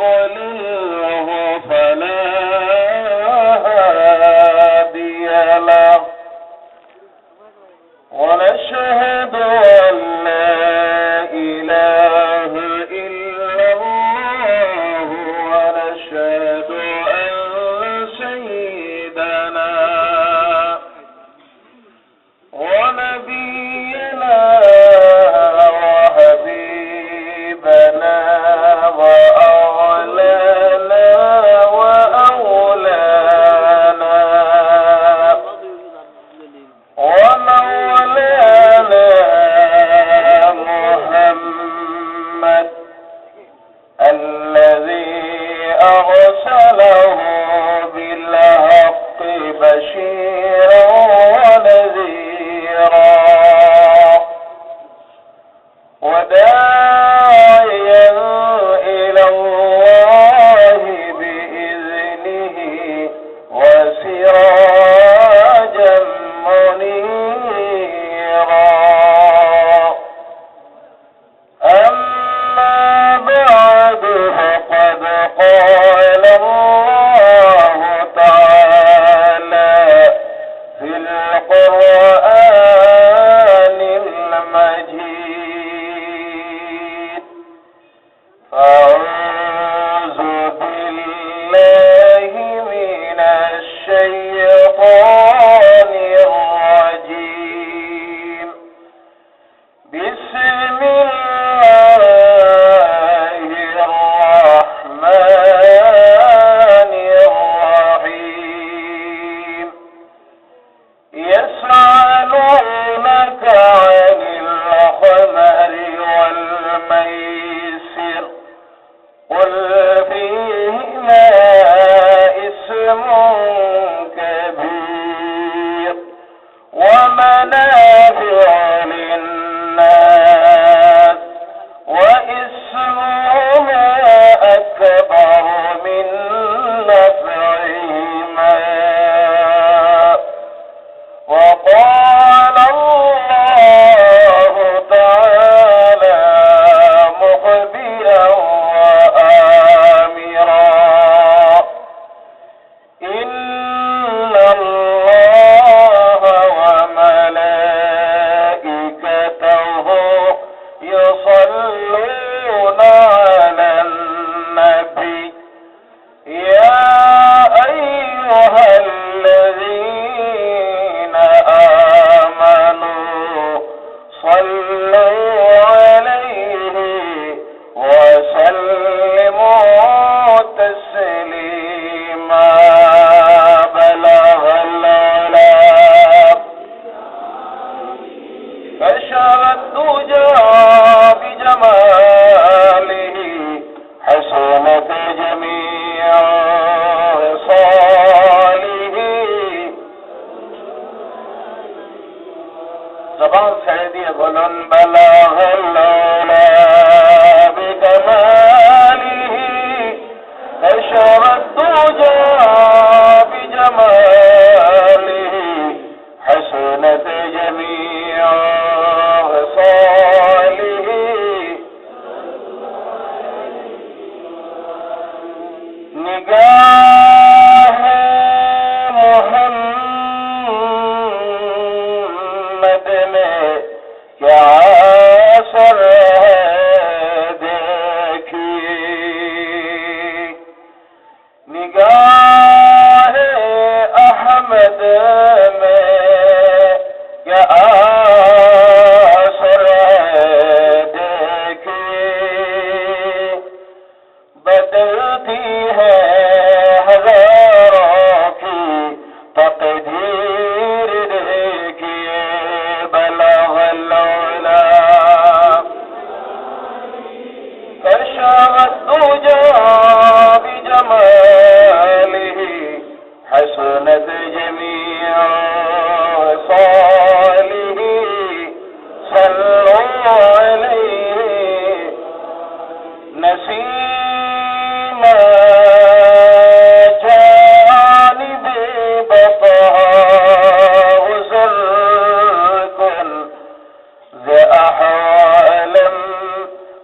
يضلله فلا هادي له ونشهد أن لا إله إلا الله ونشهد أن سيدنا ونبينا وحبيبنا وأولانا وأولانا ومولانا محمد الذي أرسله بالحق بشيرا ونذيرا وداعيا إلى الله بإذنه وسراجا منيرا أما بعد فقد قال الله تعالى في القرآن المجيد فأعوذ بالله من الشيطان الرجيم بسم الله الرحمن الرحيم يسألونك عن الخمر والميسر قل فيهما اسم كبير ومنافع للناس واسمهما أكبر من نفعهما وقال الله تعالى مخبرا وآمرا إن الله وملائكته يصلون على النبي يا أيها الذين آمنوا صلوا عليه وسلموا تسليما بلغ العلا بشر الدجى بجماله حسنت جميع صاله زبان سعيدي ظلن بلغ العلا بجماله بشر الدجى بجماله حسنت جميع صاله نگاہ محمد میں کیا اثر ہے دیکھیے نگاہ احمد میں کیا اثر ہے دیکھیے بدلتی ہے ہزاروں کی تقدیر دیکھیے بلغ العلا كشف الدجى بجماله حسنت جميع صاله صلوا عليه نسيم جانب بطها وزرق ذي أحوال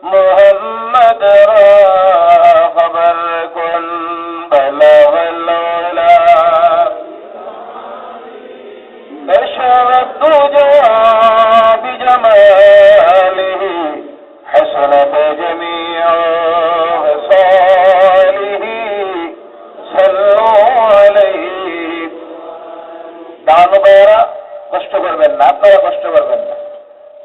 محمد را خبر দাঁড়ানো ভাইয়েরা কষ্ট করবেন না, আপনারা কষ্ট করবেন না।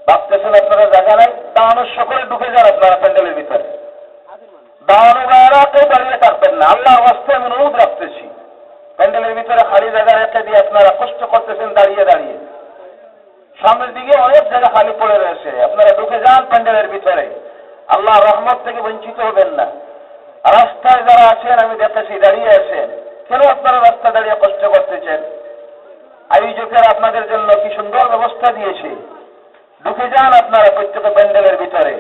ভাবতেছেন আপনারা জায়গা নাই, দাঁড়ানোর সকলে ঢুকে যান আপনারা প্যান্ডেলের ভিতরে। দাঁড়ানো ভাইয়েরা কেউ দাঁড়িয়ে থাকবেন না, আল্লাহ অবস্থায় আমি অনুরোধ রাখতেছি। প্যান্ডেলের ভিতরে খালি জায়গা রেখে দিয়ে আপনারা কষ্ট করতেছেন দাঁড়িয়ে দাঁড়িয়ে। সামনের দিকে অনেক জায়গা খালি পড়ে রয়েছে, আপনারা ঢুকে যান প্যান্ডেলের ভিতরে। আল্লাহ রহমত থেকে বঞ্চিত হবেন না। রাস্তায় যারা আছেন আমি দেখতেছি দাঁড়িয়ে আছেন, কেন আপনারা রাস্তা দাঁড়িয়ে কষ্ট করতেছেন? আয়োজকের আপনাদের জন্য কি সুন্দর ব্যবস্থা দিয়েছে। ঢুকে যান আপনারা প্রত্যেক প্যান্ডেলের ভিতরে,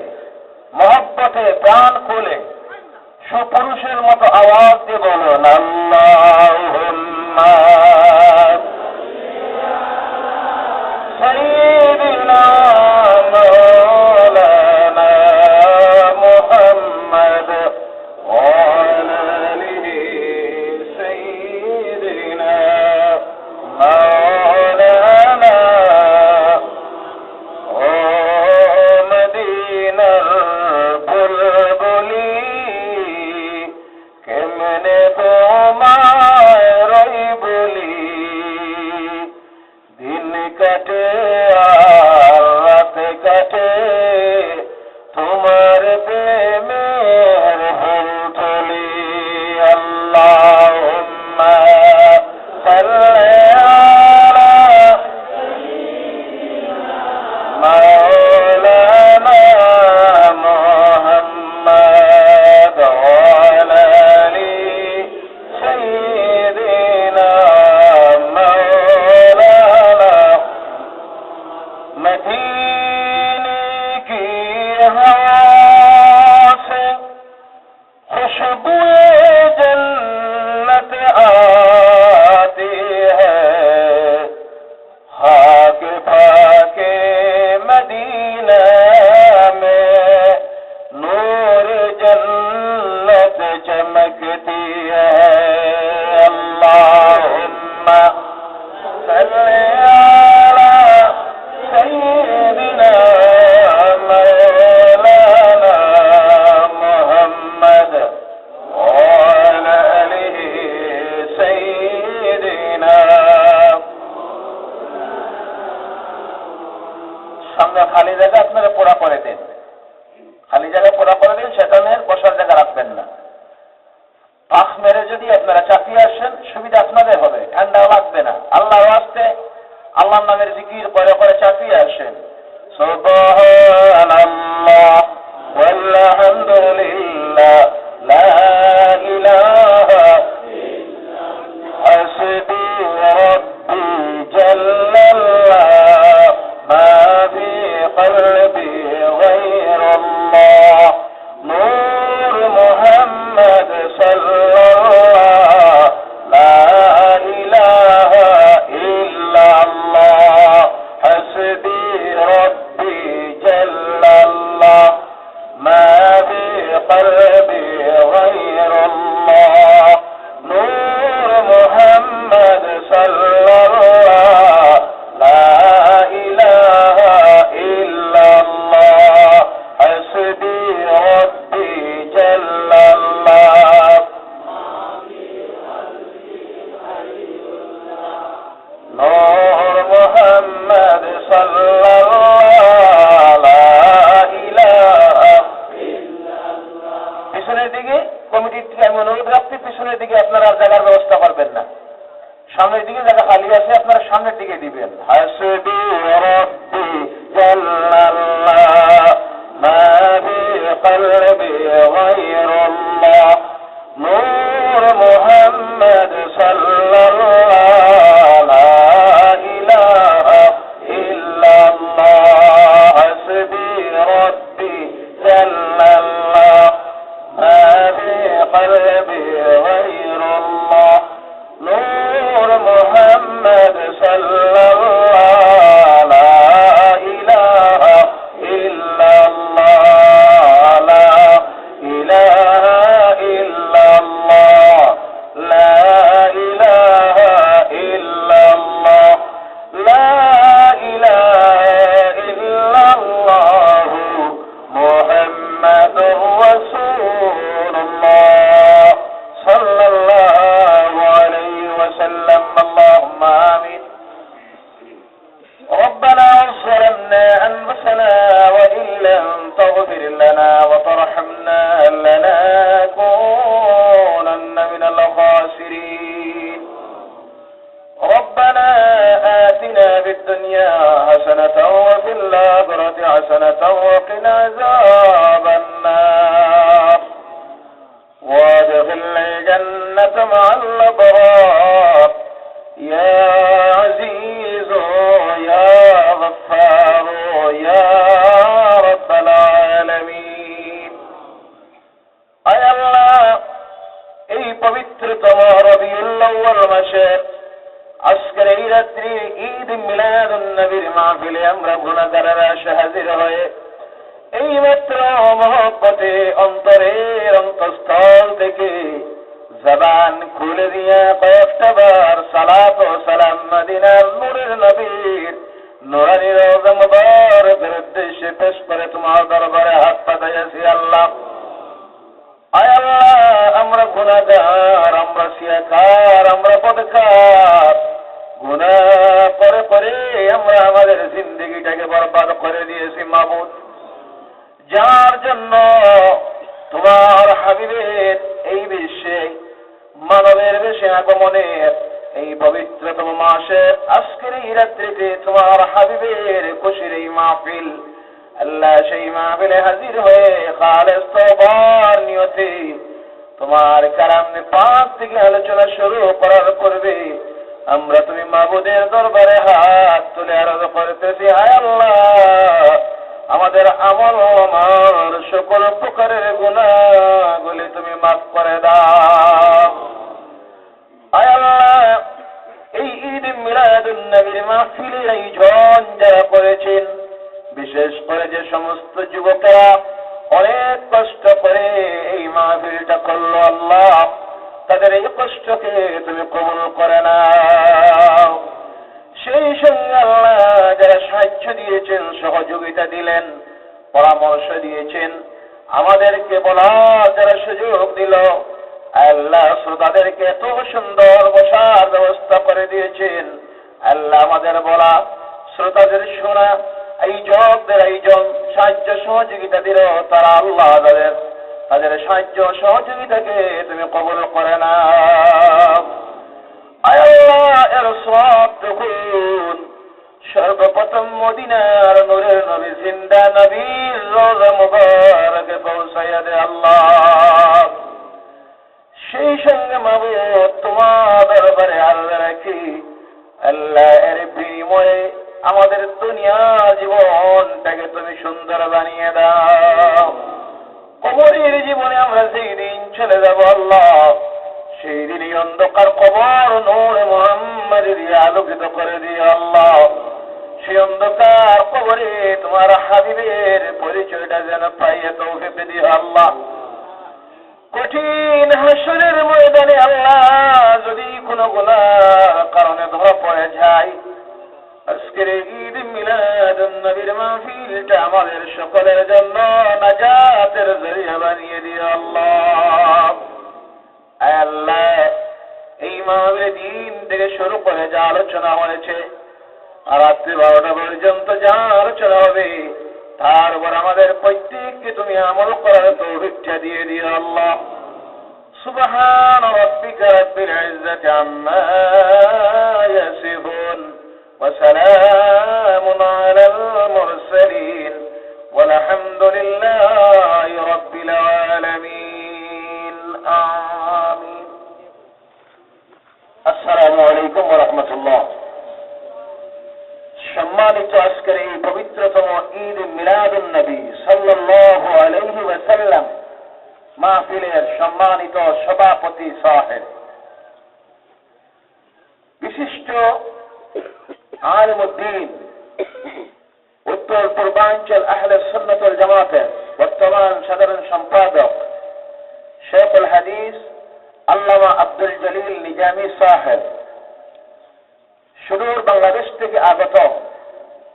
মহব্বতে প্রাণ খুলে সুপুরুষের মতো আওয়াজ দিয়ে বলুন আল্লাহুম্মা সাইয়্যিদিনা মাওলানা মুহাম্মদ ওয়া আলা আলিহি সাইয়্যিদিনা মাওলানা ও মদিনার বুলবুলি কেমনে তোমায় রই বলি দিন কাটে আর রাত কাটে তোমার প্রেমের হুলথুলি আল্লাহুম্মা সাল্লি আলা মাওলানা মুহাম্মদ ওয়া আলা আলি সাইয়্যিদিনা মাওলানা मदीने की हवा से खुशबुए जन्नत आती है खाक फाके मदीना में नूर जन्नत चमकती है अल्लाहुम्मा सल्ली अला سيدنا مولانا محمد وعلى آله سيدنا সামনে খালি জায়গা আপনারা পুরা করে দিন, খালি জায়গা পুরা করে দিন, সেখানে বসার জায়গা রাখবেন না। পাখ মেরে যদি আপনারা চাপিয়ে আসেন সুবিধা আপনাদের হবে, ঠান্ডাও লাগবে না। আল্লাহ আসতে আল্লাহর নামের জিকির করে করে চাপিয়ে আসেন। সুবহানাল্লাহ ওয়ালহামদুলিল্লাহ লা ইলাহা হাসবি রাব্বি জাল্লাল্লাহ মা ফি কলবি গায়রুল্লাহ নূর মুহাম্মদ সাল্লাল্লাহ লা ইলাহা ইল্লাল্লাহ হাসবি রাব্বি জাল্লাল্লাহ মা ফি কলবি গায়রুল্লাহ নূর মুহাম্মদ সাল্লাল্লাহ লা ইলাহা ইল্লাল্লাহ হাসবি রাব্বি জাল্লাল্লাহ নূর মুহাম্মদ সাল্লাল্লাহু লা ইলাহা ইল্লাল্লাহ। পিছনের দিকে কমিটির থেকে আমি অনুরোধ রাখছি, পিছনের দিকে আপনারা জায়গার ব্যবস্থা করবেন না। সামনের দিকে জায়গা খালি আছে, আপনারা সামনের দিকে দিবেন। হাসবি রাব্বি জাল্লাল্লাহ মা ফি কলবি গায়রুল্লাহ নূর মুহাম্মদ সাল্লাল্লাহু লা ইলাহা ইল্লাল্লাহ হাসবি রাব্বি জাল্লাল্লাহ মা ফি কলবি গায়রুল্লাহ নূর মুহাম্মদ সাল্লাল্লাহু লা ইলাহা ইল্লাল্লাহ লা ইলাহা ইল্লাল্লাহ লা ইলাহা ইল্লাল্লাহ লা ইলাহা ইল্লাল্লাহ মুহাম্মাদুর রাসূলুল্লাহ الدنيا حسنة وفي الآخرة حسنة وقنا عذاب النار وادخلنا الجنة مع الأبرار يا عزيز يا غفار يا رب العالمين আয় আল্লাহ এই পবিত্রতম রবিউল আউয়াল মাসে আজকের এই রাত্রি ঈদ মিলাদুন নবীর মাহফিলে আমরা গুনাহগারেরা হাজির হয়ে এই মাত্র মহব্বতে অন্তরের অন্তঃস্থল থেকে জবান খুলে দিয়ে কয়েকটা বার সালাত ও সালাম মদিনার নূরের নবীর নূরানি রওজা মুবারকের উদ্দেশ্যে পেশ করে তোমার দরবারে হাত পাতাইয়াছি আল্লাহ আয় আল্লাহ আমরা গুনাহগার আমরা সিয়াকার আমরা বদকার গুনাহ করে করে আমরা আমাদের জিন্দেগিটাকে বরবাদ করে দিয়েছি মাবুদ যার জন্য তোমার হাবিবের এই বিশ্বে মানবের বেশে আগমনের এই পবিত্রতম মাসে আজকের এই রাত্রিতে তোমার হাবিবের খুশির এই মাহফিল আল্লাহ সেই মাহফিলে হাজির হয়ে খালেস তওবার নিয়তে তোমার কালামে পাক থেকে আলোচনা শুরু করার পূর্বে আমরা তুমি মাবুদের দরবারে হাত তুলে আরজ করতেছি হায় আল্লাহ আমাদের আমল আমার সকল প্রকারের গুনাহগুলি তুমি মাফ করে দাও আয় আল্লাহ এই ঈদ মিলাদুন নবীর মাহফিলের আয়োজন যারা করেছেন বিশেষ করে যে সমস্ত যুবকেরা অনেক কষ্ট করে এই মাহফিলটা করলো আল্লাহ তাদের এই কষ্টকে তুমি কবুল করে নাও সেই সঙ্গে আল্লাহ যারা সাহায্য দিয়েছেন সহযোগিতা দিলেন পরামর্শ দিয়েছেন আমাদেরকে বলার যারা সুযোগ দিল আল্লাহ শ্রোতাদেরকে এত সুন্দর বসার ব্যবস্থা করে দিয়েছেন আল্লাহ আমাদের বলা শ্রোতাদের শোনা এই জগদের এইজন সাহায্য সহযোগিতা দিল তারা আল্লাহ তাদের সাহায্য সহযোগিতাকে তুমি কবুল করে না আল্লাহ এর সওয়াব দেখুন সর্বপ্রথম মদিনার নূরের নবী জিন্দা নবীর রওজা মুবারকে পৌঁছাইয়া দে আল্লাহ সেই সঙ্গে মাবুদ তোমার দরবারে আল্লাহ রাখি আল্লাহ এর বিনিময়ে আমাদের দুনিয়া জীবনটাকে তুমি সুন্দর বানিয়ে দাও কবরের জীবনে আমরা সেই দিন চলে যাব আল্লাহ সেই দিনই অন্ধকার কবর নূরে মুহাম্মাদের আলোকিত করে দিও আল্লাহ সেই অন্ধকার কবরে তোমার হাবিবের পরিচয়টা যেন পাইয়ে তৌফিক দিও আল্লাহ কঠিন হাসরের ময়দানে আল্লাহ যদি কোনো গুনাহ কারণে ধরা পড়ে যায় আজকের ঈদ মিলাদুন নবীর মাহফিলটা আমাদের সকলের জন্য নাজাতের জরিয়া বানিয়ে দিও আল্লাহ আল্লাহ এই মাহফিলে দিন থেকে শুরু করে যা আলোচনা হয়েছে আর রাত্রি 12টা পর্যন্ত যা আলোচনা হবে তার উপর আমাদের প্রত্যেককে তুমি আমল করার তৌফিকটা দিয়ে দিও আল্লাহ সুবহান রাব্বিকা রাব্বিল ইজ্জাতি আম্মা ইয়াসিফুন وسلام على المرسلين والحمد لله رب العالمين آمين السلام عليكم ورحمة الله সম্মানিত আজকের এই পবিত্রতম ঈদ মিলাদুন নবী সাল্লাল্লাহু আলাইহি ওয়াসাল্লাম মাহফিলের সম্মানিত সভাপতি সাহেব বিশিষ্ট আলিমুদ্দিন উত্তর পূর্বাঞ্চল আহলে সুন্নাত ওয়াল জামাতের বর্তমান সাধারণ সম্পাদক শেখুল হাদিস আল্লামা আব্দুল জলিল নিজামী সাহেব সুদূর বাংলাদেশ থেকে আগত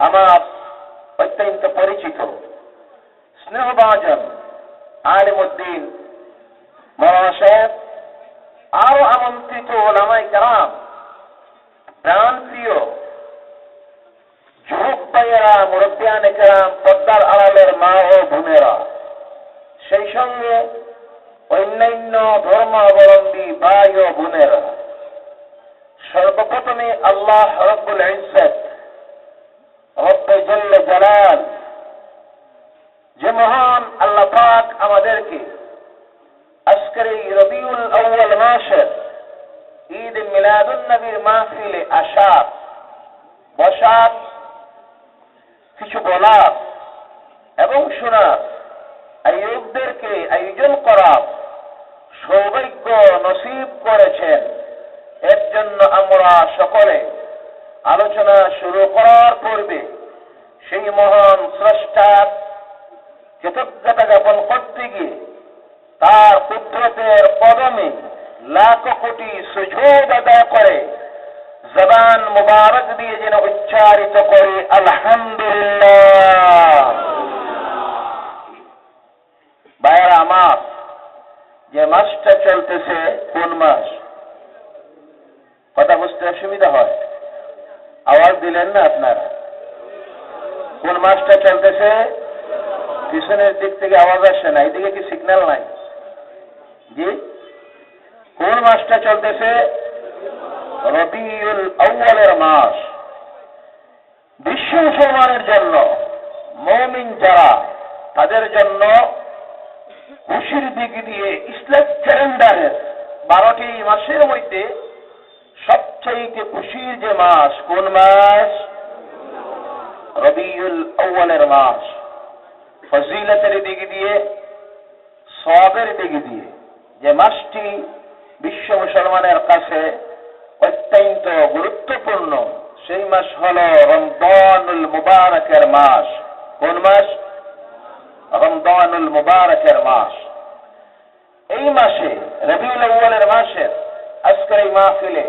আমার অত্যন্ত পরিচিত স্নেহভাজন আলিমুদ্দিন মাওলানা সাহেব আরো আমন্ত্রিত ওলামায়ে কেরাম প্রাণপ্রিয় যুবক ভাইয়েরা মুরব্বিয়ানে কেরাম পর্দার আড়ালের মা ও বোনেরা সেই সঙ্গে অন্যান্য ধর্মাবলম্বী ভাই ও বোনেরা সর্বপ্রথমে আল্লাহ রব্বুল ইজ্জত জল্লে জালাল, যে মহান আল্লাহ পাক আমাদেরকে আজকের এই রবিউল আউয়াল মাসের ঈদ মিলাদুন নবীর মাহফিলে আসার, বসার, কিছু বলার এবং শোনার, আয়োগদেরকে আয়োজন করার সৌভাগ্য নসিব করেছেন। এর জন্য আমরা সকলে আলোচনা শুরু করার পূর্বে সেই মহান স্রষ্টার কৃতজ্ঞতা জ্ঞাপন করতে গিয়ে তার কুদরতের কদমে লাখ কোটি সুজুদ আদায় করে জবান মুবারক দিয়ে যেন উচ্চারিত করে আলহামদুলিল্লাহ। ভাইয়েরা আমার, যে মাসটা চলতেছে কোন মাস? কথা বুঝতে অসুবিধা হয়? আওয়াজ দিলেন না আপনারা? কোন মাসটা চলতেছে? পিছনের দিক থেকে আওয়াজ আসে না, এইদিকে কি সিগন্যাল নাই? জি, কোন মাসটা চলতেছে? রবিউল আউয়ালের মাস। বিশ্ব মুসলমানের জন্য, মুমিন যারা, তাদের জন্য খুশির দিক দিয়ে ইসলাম ক্যালেন্ডারের 12টি মাসের মধ্যে সবচেয়ে খুশির যে মাস কোন মাস? রবিউল আউয়ালের মাস। ফজিলতের দিক দিয়ে, সওয়াবের দিক দিয়ে যে মাসটি বিশ্ব মুসলমানের কাছে অত্যন্ত গুরুত্বপূর্ণ, সেই মাস হল রমজানুল মুবারকের মাস। কোন মাস? রমজানুল মুবারকের মাস। এই মাসে, রবিউল আউয়ালের মাসের আজকের এই মাহফিলে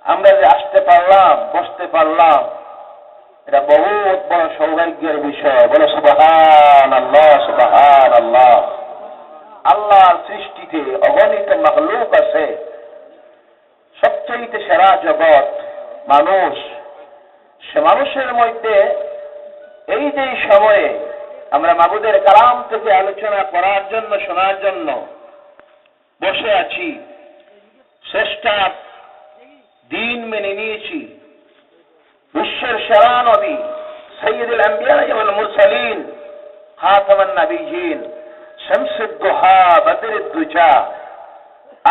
আমরা যে আসতে পারলাম, বসতে পারলাম, এটা বহুত বড় সৌভাগ্যের বিষয়। বলে সুবহানাল্লাহ, সুবহানাল্লাহ। আল্লাহর সৃষ্টিতে অগণিত মাখলুক আছে, সবচেয়ে সেরা জগৎ মানুষ। সে মানুষের মধ্যে এই যে সময়ে আমরা মাবুদের কালাম থেকে আলোচনা করার জন্য, শোনার জন্য বসে আছি, শ্রেষ্ঠা দিন মেনে নিয়েছি, বিশ্বের সেরা নবী সৈয়দুল আম্বিয়া ওয়াল মুরসালিন, খাতামান নবিয়্যিন, শামসুদ দুহা, বদরুদ দুজা,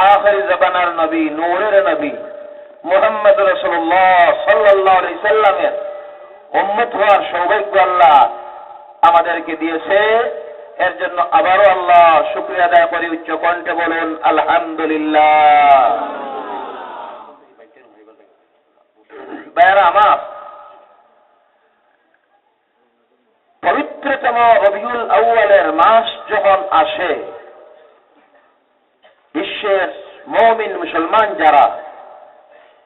আখির জামানার নবী, নূরের নবী মুহাম্মদ রাসূলুল্লাহ সাল্লাল্লাহু আলাইহি সাল্লামের উম্মত হওয়ার সৌভাগ্য আল্লাহ আমাদেরকে দিয়েছে। এর জন্য আবারও আল্লাহ শুকরিয়া আদায় করি। উচ্চ কণ্ঠে বলুন আলহামদুলিল্লাহ। ভাইয়েরা আমার, পবিত্রতম রবিউল আউয়ালের মাস যখন আসে, বিশ্বের মুমিন মুসলমান যারা,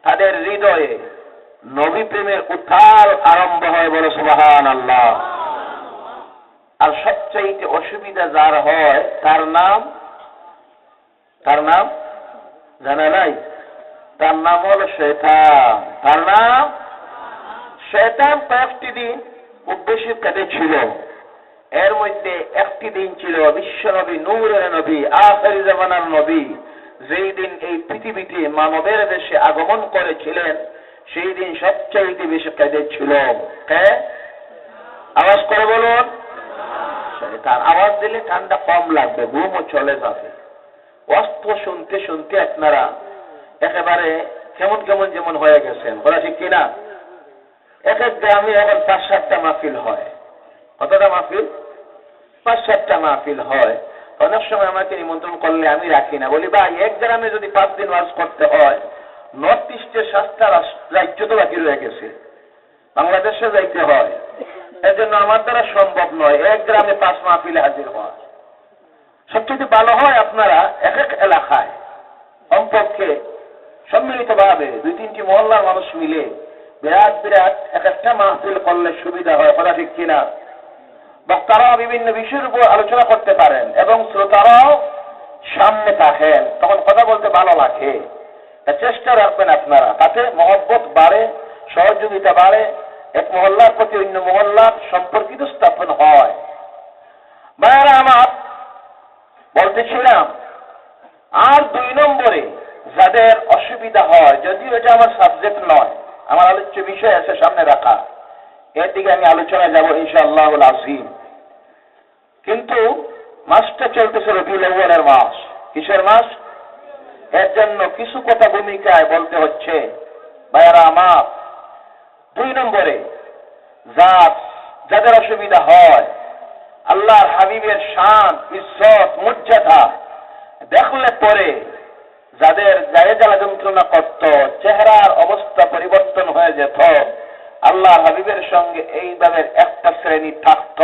তাদের হৃদয়ে নবী প্রেমের উত্থাল আরম্ভ হয়। বলে সুবহানাল্লাহ। আর সবচাইতে অসুবিধা যার হয়, তার নাম জানা নাই? তার নাম হল শয়তান। তার নাম শয়তান। কয়েকটি দিন খুব বেশি কেঁদেছিল। এর মধ্যে একটি দিন ছিল বিশ্বনবী, নূরের নবী, আখির জামানার নবী, যেই দিন এই পৃথিবীতে মানবের দেশে আগমন করেছিলেন, সেই দিন সবচাইতে বেশি কেঁদেছিল। হ্যাঁ, আওয়াজ করে বলুন। শয়তান। আওয়াজ দিলে ঠান্ডা কম লাগবে, ঘুমও চলে যাবে। অস্ত্র শুনতে শুনতে আপনারা একেবারে কেমন কেমন যেমন হয়ে গেছেন। বলা ঠিক কিনা? এক এক গ্রামে এখন 5-7টা মাহফিল হয়। কতটা মাহফিল? 5-7টা মাহফিল হয়। অনেক সময় আমাকে নিমন্ত্রণ করলে আমি রাখি না, বলি ভাই এক গ্রামে যদি 5 দিন ওয়াজ করতে হয়, নর্থ ইস্টের 7টা রাজ্য তো বাকি রয়ে গেছে, বাংলাদেশে যাইতে হয়। এর জন্য আমার দ্বারা সম্ভব নয় এক গ্রামে 5 মাহফিলে হাজির হওয়া। সবচেয়ে ভালো হয় আপনারা এক এক এলাকায় কমপক্ষে সম্মিলিতভাবে 2-3টি মহল্লার মানুষ মিলে বিরাট বিরাট এক একটা মাহফিল করলে সুবিধা হয়। কথা ঠিক কিনা? বক্তারাও বিভিন্ন বিষয়ের উপর আলোচনা করতে পারেন এবং শ্রোতারাও সামনে থাকেন, তখন কথা বলতে ভালো লাগে। চেষ্টা রাখবেন আপনারা, তাতে মহব্বত বাড়ে, সহযোগিতা বাড়ে, এক মহল্লার প্রতি অন্য মহল্লার সম্পর্কিত স্থাপন হয়। ভাইয়েরা আমার, বলতেছিলাম, আর 2 নম্বরে যাদের অসুবিধা হয়, যদিও এটা আমার সাবজেক্ট নয়, আমার আলোচ্য বিষয় আছে সামনে রাখা, এর দিকে আমি আলোচনায় যাব ইনশাআল্লাহুল আযীম। কিন্তু মাসটা চলতেছে রবিউল আউয়ালের মাস। কিসের মাস? এর জন্য কিছু কথা ভূমিকায় বলতে হচ্ছে। ভাইয়ারা আমার, 2 নম্বরে যাদের অসুবিধা হয়, আল্লাহর হাবিবের শান, ইজ্জত, মর্যাদা দেখলে পরে যাদের গায়ে জ্বালা যন্ত্রণা করত, চেহারার অবস্থা পরিবর্তন হয়ে যেত, আল্লাহর হাবিবের সঙ্গে এইভাবে একটা শ্রেণী থাকত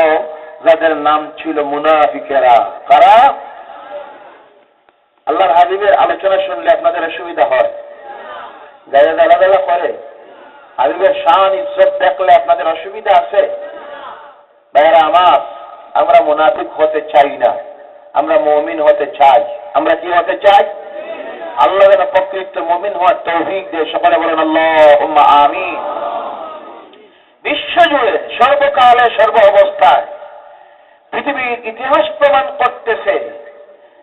যাদের নাম ছিল মুনাফিকেরা। কারা? আল্লাহর হাবিবের আলোচনা শুনলে আপনাদের অসুবিধা হয়? গায়ে জ্বালা জ্বালা করে? হাবিবের শান ইজ্জত দেখলে আপনাদের অসুবিধা আছে? ভাইয়েরা আমার, আমরা মুনাফিক হতে চাই না, আমরা মুমিন হতে চাই। আমরা কি হতে চাই? আল্লাহ যেন প্রকৃত মুমিন হওয়ার তৌফিক দিয়ে সকলে বলেন আল্লাহুম্মা আমিন। বিশ্বজুড়ে সর্বকালে সর্ব অবস্থায় পৃথিবীর ইতিহাস প্রমাণ করতেছে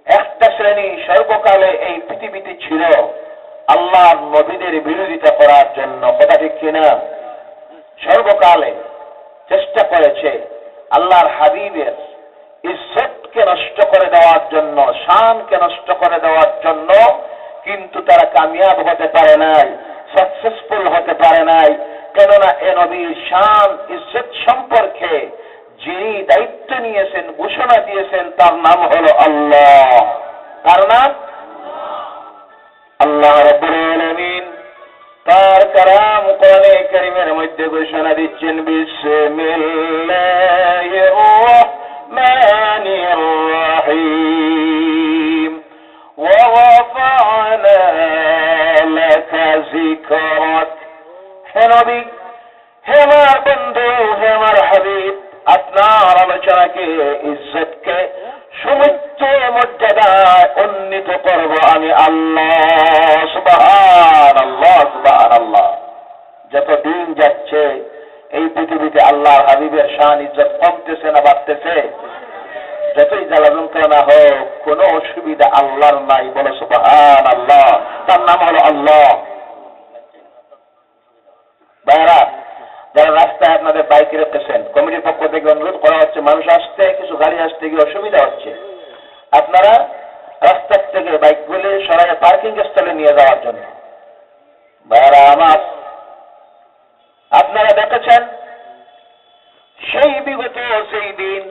একটা শ্রেণী সর্বকালে এই পৃথিবীতে ছিল আল্লাহর নবীদের বিরোধিতা করার জন্য। কথা ঠিক কিনা? সর্বকালে চেষ্টা করেছে আল্লাহর হাবিবের ইজ্জতকে নষ্ট করে দেওয়ার জন্য, শানকে নষ্ট করে দেওয়ার জন্য, কিন্তু তারা কামিয়াব হতে পারে নাই, সাকসেসফুল হতে পারে নাই। কেননা এ নবীর শান ইজ্জত সম্পর্কে যিনি দায়িত্ব নিয়েছেন, ঘোষণা দিয়েছেন, তার নাম হলো আল্লাহ। তার নাম আল্লাহ রাব্বুল আলামিন। তার কালাম কোরআনে কারীমের মধ্যে ঘোষণা দিচ্ছেন, বিসমিল্লাহির রাহমানির রাহিম, ওয়া রাফা'না লাকা যিকরাক। হে নবী, হে আমার বন্ধু, হে আমার হাবিব, আপনার আলোচনাকে, ইজ্জতকে সমুচ্চ মর্যাদায় উন্নীত করব আমি আল্লাহ। সুবহানাল্লাহ, সুবহানাল্লাহ। যত দিন যাচ্ছে এই পৃথিবীতে আল্লাহর হাবিবের শান ইজ্জত কমতেছে না বাড়তেছে? যতই জ্বালা যন্ত্রণা হোক, কোনো অসুবিধা আল্লাহর নাই। বলো সুবহানাল্লাহ। তার নাম হলো আল্লাহ। ভাইরা, যারা রাস্তায় আপনাদের বাইক রেখেছেন, কমিটির পক্ষ থেকে অনুরোধ করা হচ্ছে, মানুষ আসতে, কিছু গাড়ি আসতে গিয়ে অসুবিধা হচ্ছে, আপনারা রাস্তার থেকে বাইকগুলি সরাই পার্কিং স্থলে নিয়ে যাওয়ার জন্য। ভাইরা আমার, আপনারা দেখেছেন সেই বিগত সেই দিন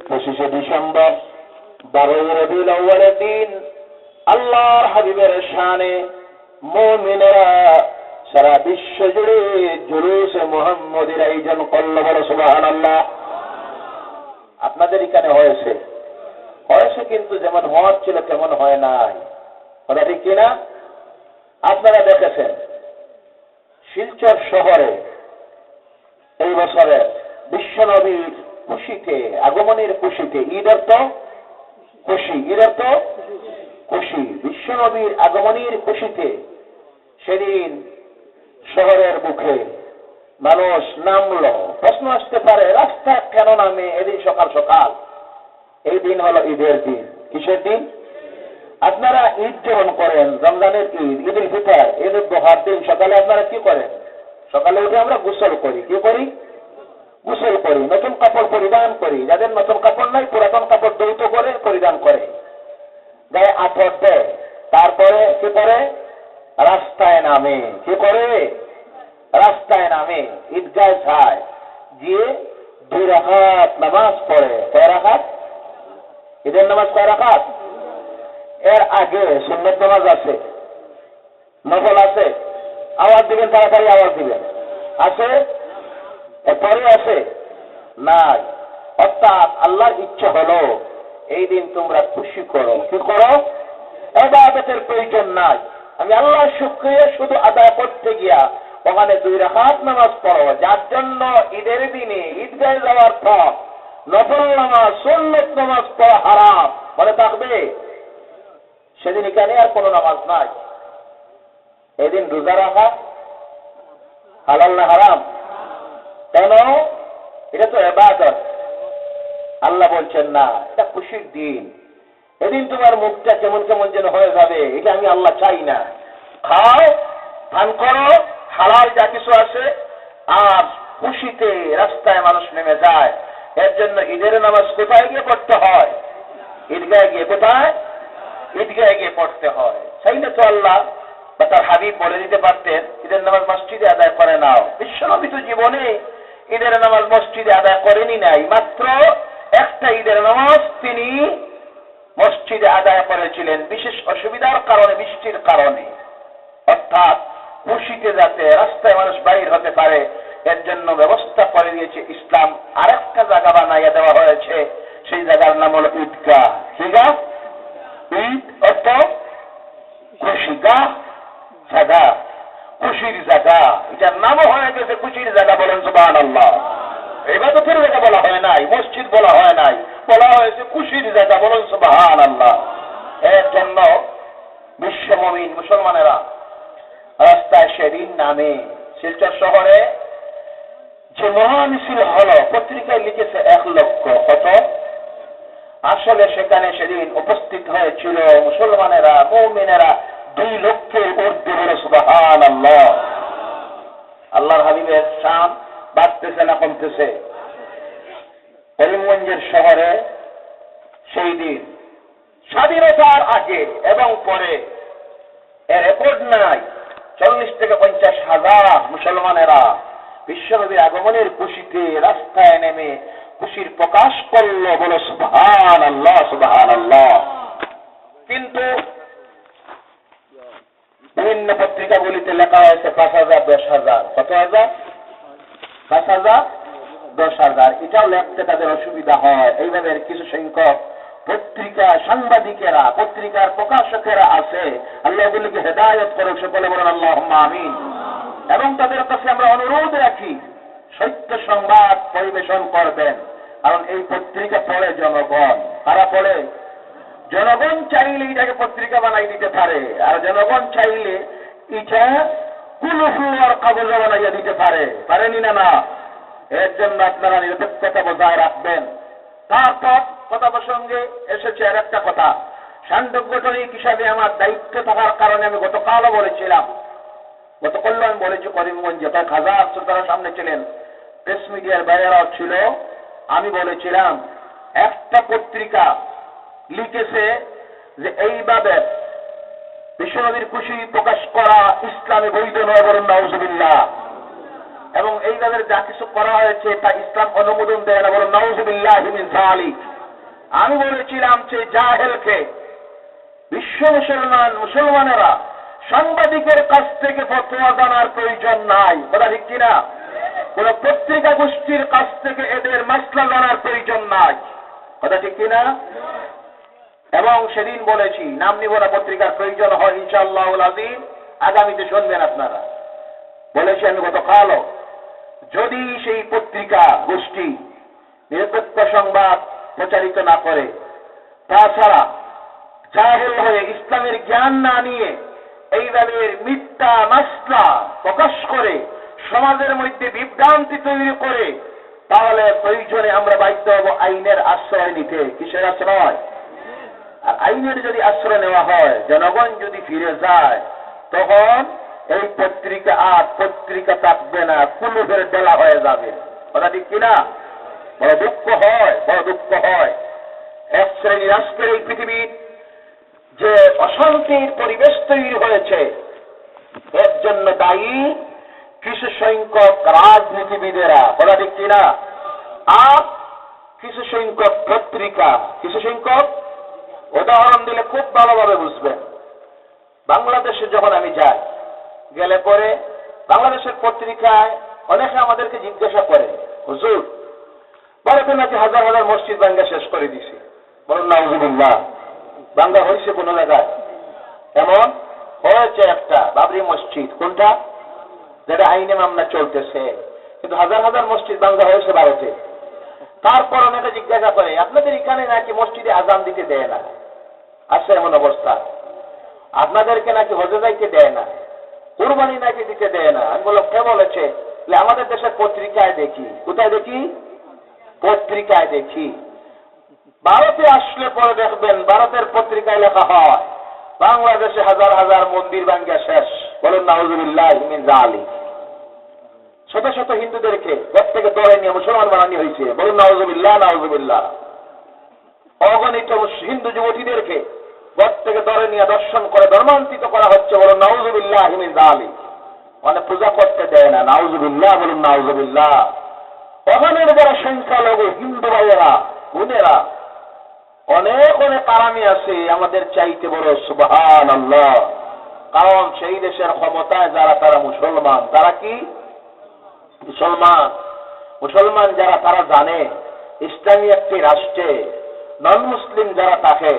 25শে ডিসেম্বর 12 রবিউল আউয়ালের দিন আল্লাহর হাবিবের শানে মুমিনেরা সারা বিশ্ব জুড়ে জুলুসে মুহাম্মদের আয়োজন করল। বলো সুবহানাল্লাহ। আপনাদের এখানে হয়েছে, কিন্তু যেমন হওয়ার ছিল তেমন হয় নাই। কথা ঠিক কিনা? আপনারা দেখেছেন শিলচর শহরে এই বছরে বিশ্বনবীর খুশিতে, আগমনের খুশিতে, ঈদের তো খুশি, ঈদের তো খুশি, বিশ্বনবীর আগমনের খুশিতে সেদিন শহরের মুখে মানুষ নামলো। প্রশ্ন আসতে পারে, রাস্তা কেন নামে এদিন সকাল সকাল? এই দিন হলো ঈদের দিন। কিসের দিন? আপনারা ঈদ যেমন করেন, রমজানের ঈদ, ঈদুল ফিতর, ঈদুল জোহার দিন সকালে আপনারা কি করেন? সকালে উঠে আমরা গোসল করি। কি করি? গোসল করি, নতুন কাপড় পরিধান করি। যাদের নতুন কাপড় নাই, পুরাতন কাপড় দ্রুত করে পরিধান করে, গায়ে আতর দেয়। তারপরে কি করে? রাস্তায় নামে। কি করে? রাস্তায় নামে, ঈদগায় যায়, গিয়ে 2 রাকাত নামাজ পড়ে। কয় রাকাত? ঈদের নামাজ কয় রাকাত? এর আগে সুন্নত নামাজ আছে, নফল আছে। আওয়াজ দিবেন, তাড়াতাড়ি আওয়াজ দিবেন। আছে? এরপরে আছে? নাই। অর্থাৎ আল্লাহর ইচ্ছা হলো এই দিন তোমরা খুশি করো। কি করো? ইবাদতের প্রয়োজন নাই। আমি আল্লাহর শুকরিয়া শুধু আদায় করতে গিয়া ওখানে 2 রাকাত নামাজ পড়ো, যার জন্য ঈদের দিনে ঈদগাহে যাওয়ার পর নফল নামাজ, সুন্নত নামাজ পড়া হারাম। মনে থাকবে, সেদিন এখানে আর কোনো নামাজ নাই। এদিন রোজা রাখা হালাল না হারাম? কেন? এটা তো ইবাদত। আল্লাহ বলছেন না, এটা খুশির দিন। এদিন তোমার মুখটা কেমন কেমন যেন হয়ে যাবে, এটা আমি আল্লাহ চাই না। খাও, পান করো, হালাল যা কিছু আছে, আর খুশিতে রাস্তায় মানুষ নেমে যায়। এর জন্য ঈদের নামাজ কোথায় গিয়ে পড়তে হয়? ঈদগাহে গিয়ে। কোথায়? ঈদগাহে গিয়ে পড়তে হয়। চাইলে তো আল্লাহ বা তার হাবিব বলে দিতে পারতেন ঈদের নামাজ মসজিদে আদায় করে নাও। বিশ্বনবী তো জীবনে ঈদের নামাজ মসজিদে আদায় করেনি নাই, মাত্র একটা ঈদের নামাজ তিনি মসজিদে আদায় করেছিলেন বিশেষ অসুবিধার কারণে, বৃষ্টির কারণে। অর্থাৎ খুশিতে যাতে রাস্তায় মানুষ বাইর হতে পারে এর জন্য ব্যবস্থা করে দিয়েছে ইসলাম। আরেকটা জায়গা বানাইয়া দেওয়া হয়েছে, সেই জায়গার নাম হল ঈদগাহ। ঈদগাহ, ঈদ অর্থ খুশি, গাহ জায়গা, খুশির জায়গা। এটার নামও হয়ে গেছে খুশির জায়গা। বলেন সুবহানাল্লাহ। ইবাদতের জায়গা বলা হয় নাই, মসজিদ বলা হয় নাই, বলা হয়েছে খুশির জায়গা। বলেন সুবহানাল্লাহ। এর জন্য বিশ্ব মুমিন মুসলমানেরা রাস্তায় সেদিন নামে। শিলচর শহরে যে মহামিছিল হলো, পত্রিকায় লিখেছে 1 লক্ষ। কত? আসলে সেখানে সেদিন উপস্থিত হয়েছিল মুসলমানেরা, মুমিনেরা 2 লক্ষের ঊর্ধ্বে। বলে সুবহানাল্লাহ। আল্লাহর হাবিবের শান বাড়তেছে না কমতেছে? করিমগঞ্জের শহরে সেই দিন স্বাধীনতার আগে এবং পরে এর রেকর্ড নাই, 40 থেকে 50 হাজার মুসলমানেরা বিশ্বনবীর আগমনের খুশিতে রাস্তায় নেমে খুশির প্রকাশ করল। বলো সুবহানাল্লাহ, সুবহানাল্লাহ। কিন্তু বিভিন্ন পত্রিকাগুলিতে লেখা হয়েছে 5,000, 10,000। কত হাজার? 5,000, 10,000। এটাও লিখতে তাদের অসুবিধা হয়। এইভাবে কিছু সংখ্যক পত্রিকা সাংবাদিকেরা, পত্রিকার প্রকাশকেরা আছে, আল্লাহ ওগুলিকে হেদায়েত করুক। সকলে বলেন আল্লাহুম্মা আমিন। এবং তাদের কাছে আমরা অনুরোধ রাখি সত্য সংবাদ পরিবেশন করবেন, কারণ এই পত্রিকা পড়ে জনগণ। কারা পড়ে? জনগণ চাইলে এটাকে পত্রিকা বানাই দিতে পারে, আর জনগণ চাইলে এটা কুলুফুয়ার কাগজ বানাইয়া দিতে পারে। পারেনি না? না। এর জন্য আপনারা নিরপেক্ষতা বজায় রাখবেন। তারপর কথা প্রসঙ্গে এসেছে আর একটা কথা। সাংগঠনিক হিসাবে আমার দায়িত্ব থাকার কারণে আমি গতকালও বলেছিলাম, গতকালও আমি বলেছি করিমগঞ্জে কয়েক হাজার শ্রোতারা সামনে ছিলেন, প্রেস মিডিয়ার বাইরেও ছিল। আমি বলেছিলাম একটা পত্রিকা লিখেছে যে এইভাবে বিশ্বনবীর খুশি প্রকাশ করা ইসলামে বৈধ নয়, বলুন নাউজুবিল্লাহ। এবং এইভাবে যা কিছু করা হয়েছে তা ইসলাম অনুমোদন দেয় না, বলুন নাউজুবিল্লাহি মিন যালিক। আমি বলেছিলাম যে জাহেলকে বিশ্ব মুসলমানেরা সাংবাদিকের কাছ থেকে ফতোয়া জানার প্রয়োজন নাই। কথা ঠিক কিনা? কোন পত্রিকা গোষ্ঠীর কাছ থেকে এদের মাসলা জানার প্রয়োজন নাই। কথা ঠিক কিনা? এবং সেদিন বলেছি, নাম নিব না, পত্রিকার প্রয়োজন হয় ইনশাআল্লাহুল আযীম, আগামীতে শুনবেন আপনারা। বলেছি আমি গতকালও, যদি সেই পত্রিকা গোষ্ঠী নিরপেক্ষ সংবাদ প্রচারিত না করে, তাছাড়া জাহেল হয়ে ইসলামের জ্ঞান না নিয়ে এইভাবে মিথ্যা মাসলা প্রকাশ করে সমাজের মধ্যে বিভ্রান্তি তৈরি করে, তাহলে প্রয়োজনে আমরা বাধ্য হব আইনের আশ্রয় নিতে। কিসের আশ্রয়? আর আইনের যদি আশ্রয় নেওয়া হয়, জনগণ যদি ফিরে যায়, তখন এই পত্রিকা আর পত্রিকা থাকবে না, কুলুফের ডেলা হয়ে যাবে। কথা ঠিক কিনা? বড় দুঃখ হয়, বড় দুঃখ হয়। এক শ্রেণীর আজকের এই পৃথিবীর যে অশান্তির পরিবেশ তৈরি হয়েছে, এর জন্য দায়ী কিছু সংখ্যক রাজনীতিবিদেরা। কথা ঠিক কিনা? আর কিছু সংখ্যক পত্রিকা, কিছু সংখ্যক। উদাহরণ দিলে খুব ভালোভাবে বুঝবেন। বাংলাদেশে যখন আমি যাই, গেলে পরে বাংলাদেশের পত্রিকায় অনেকে আমাদেরকে জিজ্ঞাসা করে, হুজুর ভারতে নাকি হাজার হাজার মসজিদ ভাঙ্গা শেষ করে দিছে। বলুন নাউজুবিল্লাহ। ভাঙ্গা হয়েছে কোন জায়গায়? এমন হয়েছে একটা বাবরি মসজিদ। কোনটা? যেটা আইনে মামলা চলতেছে। কিন্তু হাজার হাজার মসজিদ ভাঙ্গা হয়েছে ভারতে। তারপর অনেকে জিজ্ঞাসা করে, আপনাদের এখানে নাকি মসজিদে আজান দিতে দেয় না। আছে এমন অবস্থা। আপনাদেরকে নাকি হজে যাইতে দেয় না, কুরবানি নাকি দিতে দেয় না। আমি বললাম কে বলেছে? আমাদের দেশের পত্রিকায় দেখি। কোথায় দেখি? পত্রিকায় দেখি। ভারতে আসলে পরে দেখবেন ভারতের পত্রিকায় লেখা হয় বাংলাদেশে হাজার হাজার মন্দির ভাঙ্গা শেষ। বলুন নাউজুবিল্লাহি মিন যালিক। শত শত হিন্দুদেরকে ঘর থেকে ধরে নিয়ে মুসলমান বানানি হয়েছে। বলুন নাউজুবিল্লাহ, নাউজুবিল্লাহ। অগণিত হিন্দু যুবতীদেরকে ঘর থেকে ধরে নিয়ে দর্শন করে ধর্মান্তরিত করা হচ্ছে। বলুন নাউজুবিল্লাহ মিন যালিক। মানে পূজা করতে দেয় না। নাউজুবিল্লাহ, বলুন নাউজুবিল্লাহ। ওখানের যারা সংখ্যালঘু হিন্দু ভাইয়েরা বোনেরা অনেক অনেক আরামি আছে আমাদের চাইতে বড়, সুবহানাল্লাহ। কারণ সেই দেশের ক্ষমতায় যারা তারা মুসলমান। তারা কি মুসলমান? মুসলমান যারা তারা জানে ইসলামী একটি রাষ্ট্রে নন মুসলিম যারা থাকে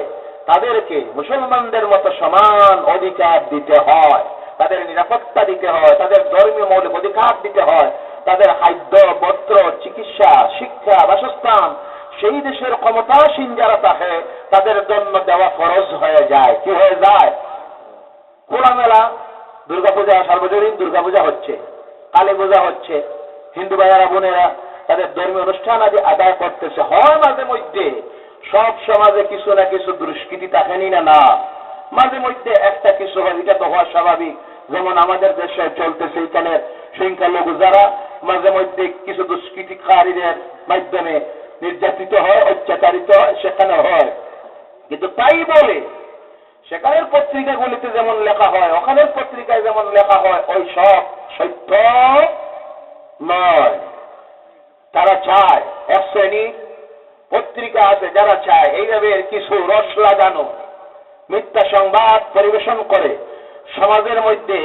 তাদেরকে মুসলমানদের মতো সমান অধিকার দিতে হয়, তাদের নিরাপত্তা দিতে হয়, তাদের ধর্মীয় মৌলিক অধিকার দিতে হয়, তাদের খাদ্য, বস্ত্র, চিকিৎসা, শিক্ষা, বাসস্থান সেই দেশের ক্ষমতাসীন যারা থাকে তাদের জন্য দেওয়া ফরজ হয়ে যায়। কি হয়ে যায়? খোলামেলা দুর্গাপূজা, সার্বজনীন দুর্গাপূজা হচ্ছে, কালী পূজা হচ্ছে, হিন্দু ভাইয়েরা বোনেরা তাদের ধর্মীয় অনুষ্ঠান আদি আদায় করতেছে। হয় মাঝে মধ্যে সব সমাজে কিছু না কিছু দুষ্কৃতি থাকেনি না, না মাঝে মধ্যে একটা কিছু হয়, এটা তো হওয়া স্বাভাবিক। যেমন আমাদের দেশে চলতেছে এখানে সংখ্যালঘু যারা মাঝে মধ্যে কিছু দুষ্কৃতিকারীদের মাধ্যমে নির্যাতিত হয়, অত্যাচারিত হয়, সেখানে হয়। কিন্তু তাই বলে সেখানের পত্রিকাগুলিতে যেমন লেখা হয়, ওখানের পত্রিকায় যেমন লেখা হয়, ওই সব সত্য নয়। তারা চায়, এক শ্রেণী পত্রিকা আছে যারা চায় এইভাবে কিছু রস লাগানো মিথ্যা সংবাদ পরিবেশন করে সমাজের মধ্যে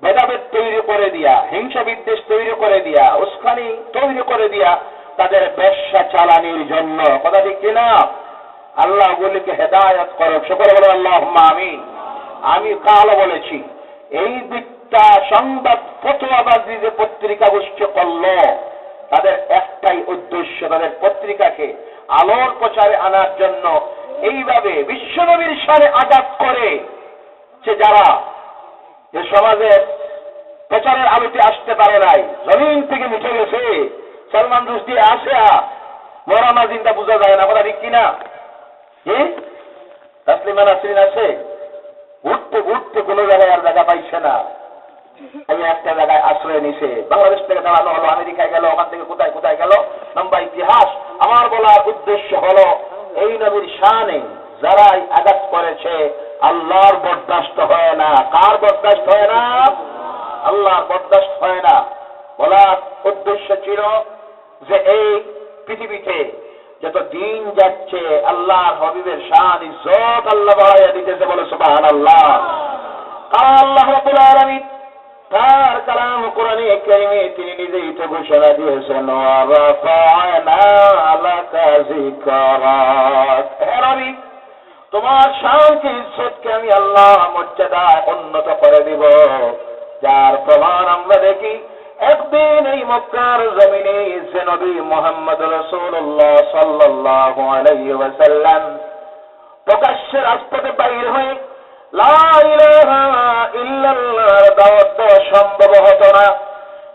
ভেদাভেদ তৈরি করে দিয়া, হিংসা বিদ্বেষ তৈরি করে দিয়া, উস্কানি তৈরি করে দিয়া তাদের ব্যবসা চালানির জন্য। কথা ঠিক কিনা? আল্লাহ ওগুলিকে হেদায়েত করো। সকলে বলো আল্লাহুম্মা আমিন। আমি কাল বলেছি এই মিথ্যা সংবাদ ফতোয়াবাজি যে পত্রিকা গোষ্ঠী করলো তাদের একটাই উদ্দেশ্য, তাদের পত্রিকাকে আলোর প্রচারে আনার জন্য এইভাবে বিশ্বনবীর শানে আঘাত করে যে যারা যে সমাজের প্রচারের আলোতে আসতে পারে নাই, জমিন থেকে মিটে গেছে। সলমান রুশদি আসে মরানা জিন্দা বোঝা যায় না। বলা ঠিক কিনা? কি তাসলিমা নাসরিন আছে, উঠতে উঠতে কোনো জায়গায় আর জায়গা পাইছে না। আমি একটা জায়গায় আশ্রয় নিছে, বাংলাদেশ থেকে দাঁড়ানো হলো, আমেরিকায় গেল, ওখান থেকে কোথায় কোথায় গেল, লম্বা ইতিহাস। আমার বলার উদ্দেশ্য হলো এই নবীর শানে যারাই আঘাত করেছে আল্লাহর বরদাস্ত হয় না। কার বরদাস্ত হয় না? আল্লাহর বরদাস্ত হয় না। বলার উদ্দেশ্য ছিল যে এই পৃথিবীতে যত দিন যাচ্ছে আল্লাহর হাবিবের শান ইজ্জত আল্লাহ বাড়াইয়া দিতেছে। বলে সুবহানাল্লাহ। কারণ আল্লাহ রাব্বুল আলামিন তার কালাম কোরআনে কারিমে তিনি নিজেই তো ঘোষণা দিয়েছেন, ওয়া রাফা'না লাকা যিকরাক। হে নবী, তোমার শানকে ইজ্জতকে আমি আল্লাহ মর্যাদায় উন্নত করে দিব। যার প্রমাণ আমরা দেখি একদিন এই মক্কার জমিনে যে নবী মুহাম্মদ রাসূলুল্লাহ সাল্লাল্লাহু আলাইহি ওয়াসাল্লাম প্রকাশ্যে রাজপথে বাইর হয়ে লা ইলাহা ইল্লাল্লাহর দাওয়াত দেওয়া সম্ভব হতো না।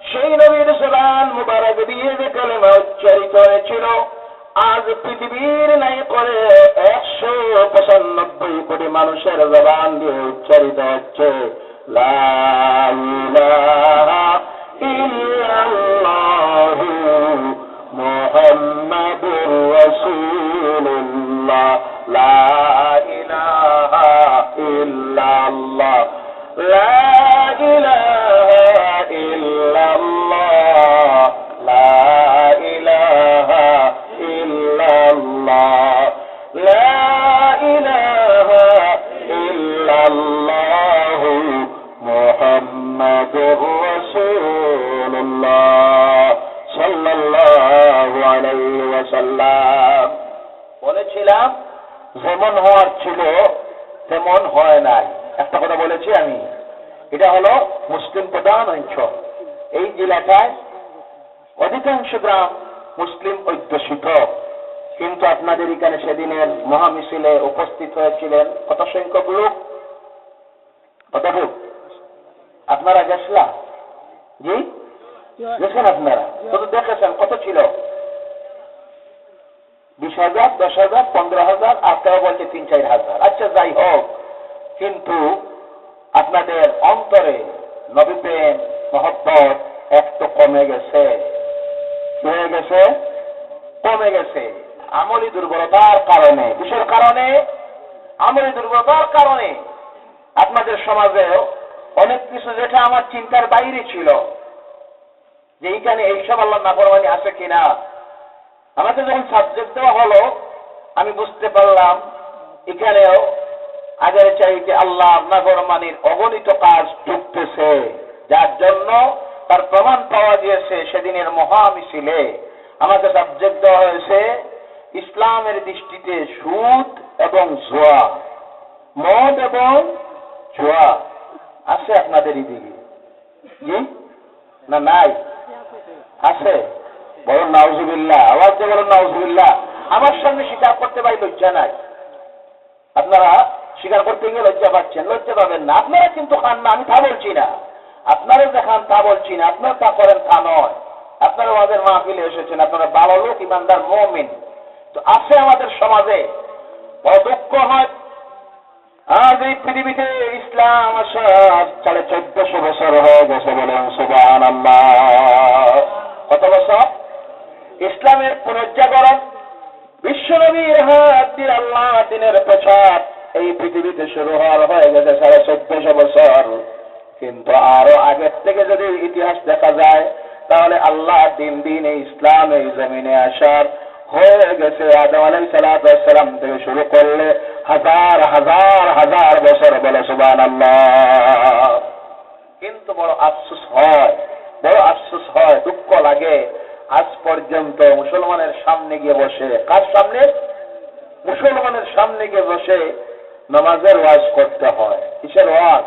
সেই নবীর জবান মুবারক দিয়ে যে কালেমা উচ্চারিত হয়েছিল আজ পৃথিবীর নাই করে 195 কোটি মানুষের জবান দিয়ে উচ্চারিত হচ্ছে, লা ইলাহা ইল্লাল্লাহু মুহাম্মাদুর রাসূলুল্লাহ, লা ইলাহা ইল্লাল্লাহ, লা ইলাহা ইল্লাল্লাহ, লা ইলাহা ইল্লাল্লাহ, লা ইলাহা ইল্লাল্লাহ মুহাম্মাদুর রাসূলুল্লাহ সাল্লাল্লাহু আলাইহি ওয়াসাল্লাম। বলেছিলাম যেমন হওয়ার ছিল তেমন হয় নাই। একটা কথা বলেছি আমি, এটা হলো মুসলিম প্রধান অঞ্চল। এই জেলাটায় অধিকাংশ গ্রাম মুসলিম অধ্যুষিত। কিন্তু আপনাদের এখানে সেদিনের মহামিছিলে উপস্থিত হয়েছিলেন কত সংখ্যক লোক? কতটুক আপনারা গেছিলেন? জি গেছেন আপনারা? কত দেখেছেন? কত ছিল? 20,000, 10,000, 15,000, আর কেউ বলছে 3-4 হাজার। আচ্ছা যাই হোক, কিন্তু আপনাদের অন্তরে নবী প্রেম, মহব্বত একটু কমে গেছে। কি হয়ে গেছে? কমে গেছে। আমলি দুর্বলতার কারণে। কিসের কারণে? আমলি দুর্বলতার কারণে। আপনাদের সমাজেও অনেক কিছু যেটা আমার চিন্তার বাইরে ছিল, যে এইখানে এইসব আল্লাহ নাফরমানি আছে কিনা, আমাকে যখন সাবজেক্ট দেওয়া হলো আমি বুঝতে পারলাম এখানেও আগের চাইতে আল্লাহ নাফরমানির অগণিত কাজ ঢুকতেছে, যার জন্য তার প্রমাণ পাওয়া গিয়েছে সেদিনের মহামিছিলে। আমাকে সাবজেক্ট দেওয়া হয়েছে ইসলামের দৃষ্টিতে সুদ এবং জুয়া, মদ এবং জুয়া আছে আপনাদের এদিকে? জি না নাই? আছে? বলুন নাউজুবিল্লাহ, আওয়াজ দিয়ে বলুন নাউজুবিল্লাহ। আমার সঙ্গে স্বীকার করতে পারি লজ্জা নাই। আপনারা স্বীকার করতে গিয়ে লজ্জা পাচ্ছেন, লজ্জা পাবেন না। আপনারা কিন্তু খান না, আমি তা বলছি না। আপনারা যে খান তা বলছি না, আপনারা তা করেন তা নয়। আপনারা আমাদের মাহফিলে এসেছেন, আপনারা ভালো লোক, ইমানদার, মুমিন। তো আছে আমাদের সমাজে। বড় দুঃখ হয়, আজ এই পৃথিবীতে ইসলাম আসার 1450 বছর হয়ে গেছে। বলেন সুবহানাল্লাহ। কত বছর? ইসলামের পুনর্জাগরণ, বিশ্বনবীর হাত দিয়ে আল্লাহ দিনের প্রচার এই পৃথিবীতে শুরু হয়ে গেছে 1450 বছর। কিন্তু আরো আগের থেকে যদি ইতিহাস দেখা যায় তাহলে আল্লাহ দিন দিন এই ইসলাম এই জমিনে আসার হয়ে গেছে আদম আলাইহিস সালাম থেকে শুরু করলে হাজার হাজার হাজার বছর। বলে সুবহানাল্লাহ। কিন্তু বড় আফসোস হয়, বড় আফসোস হয়, দুঃখ লাগে, আজ পর্যন্ত মুসলমানের সামনে গিয়ে বসে, কার সামনে? মুসলমানের সামনে গিয়ে বসে নামাজের ওয়াজ করতে হয়। কিসের ওয়াজ?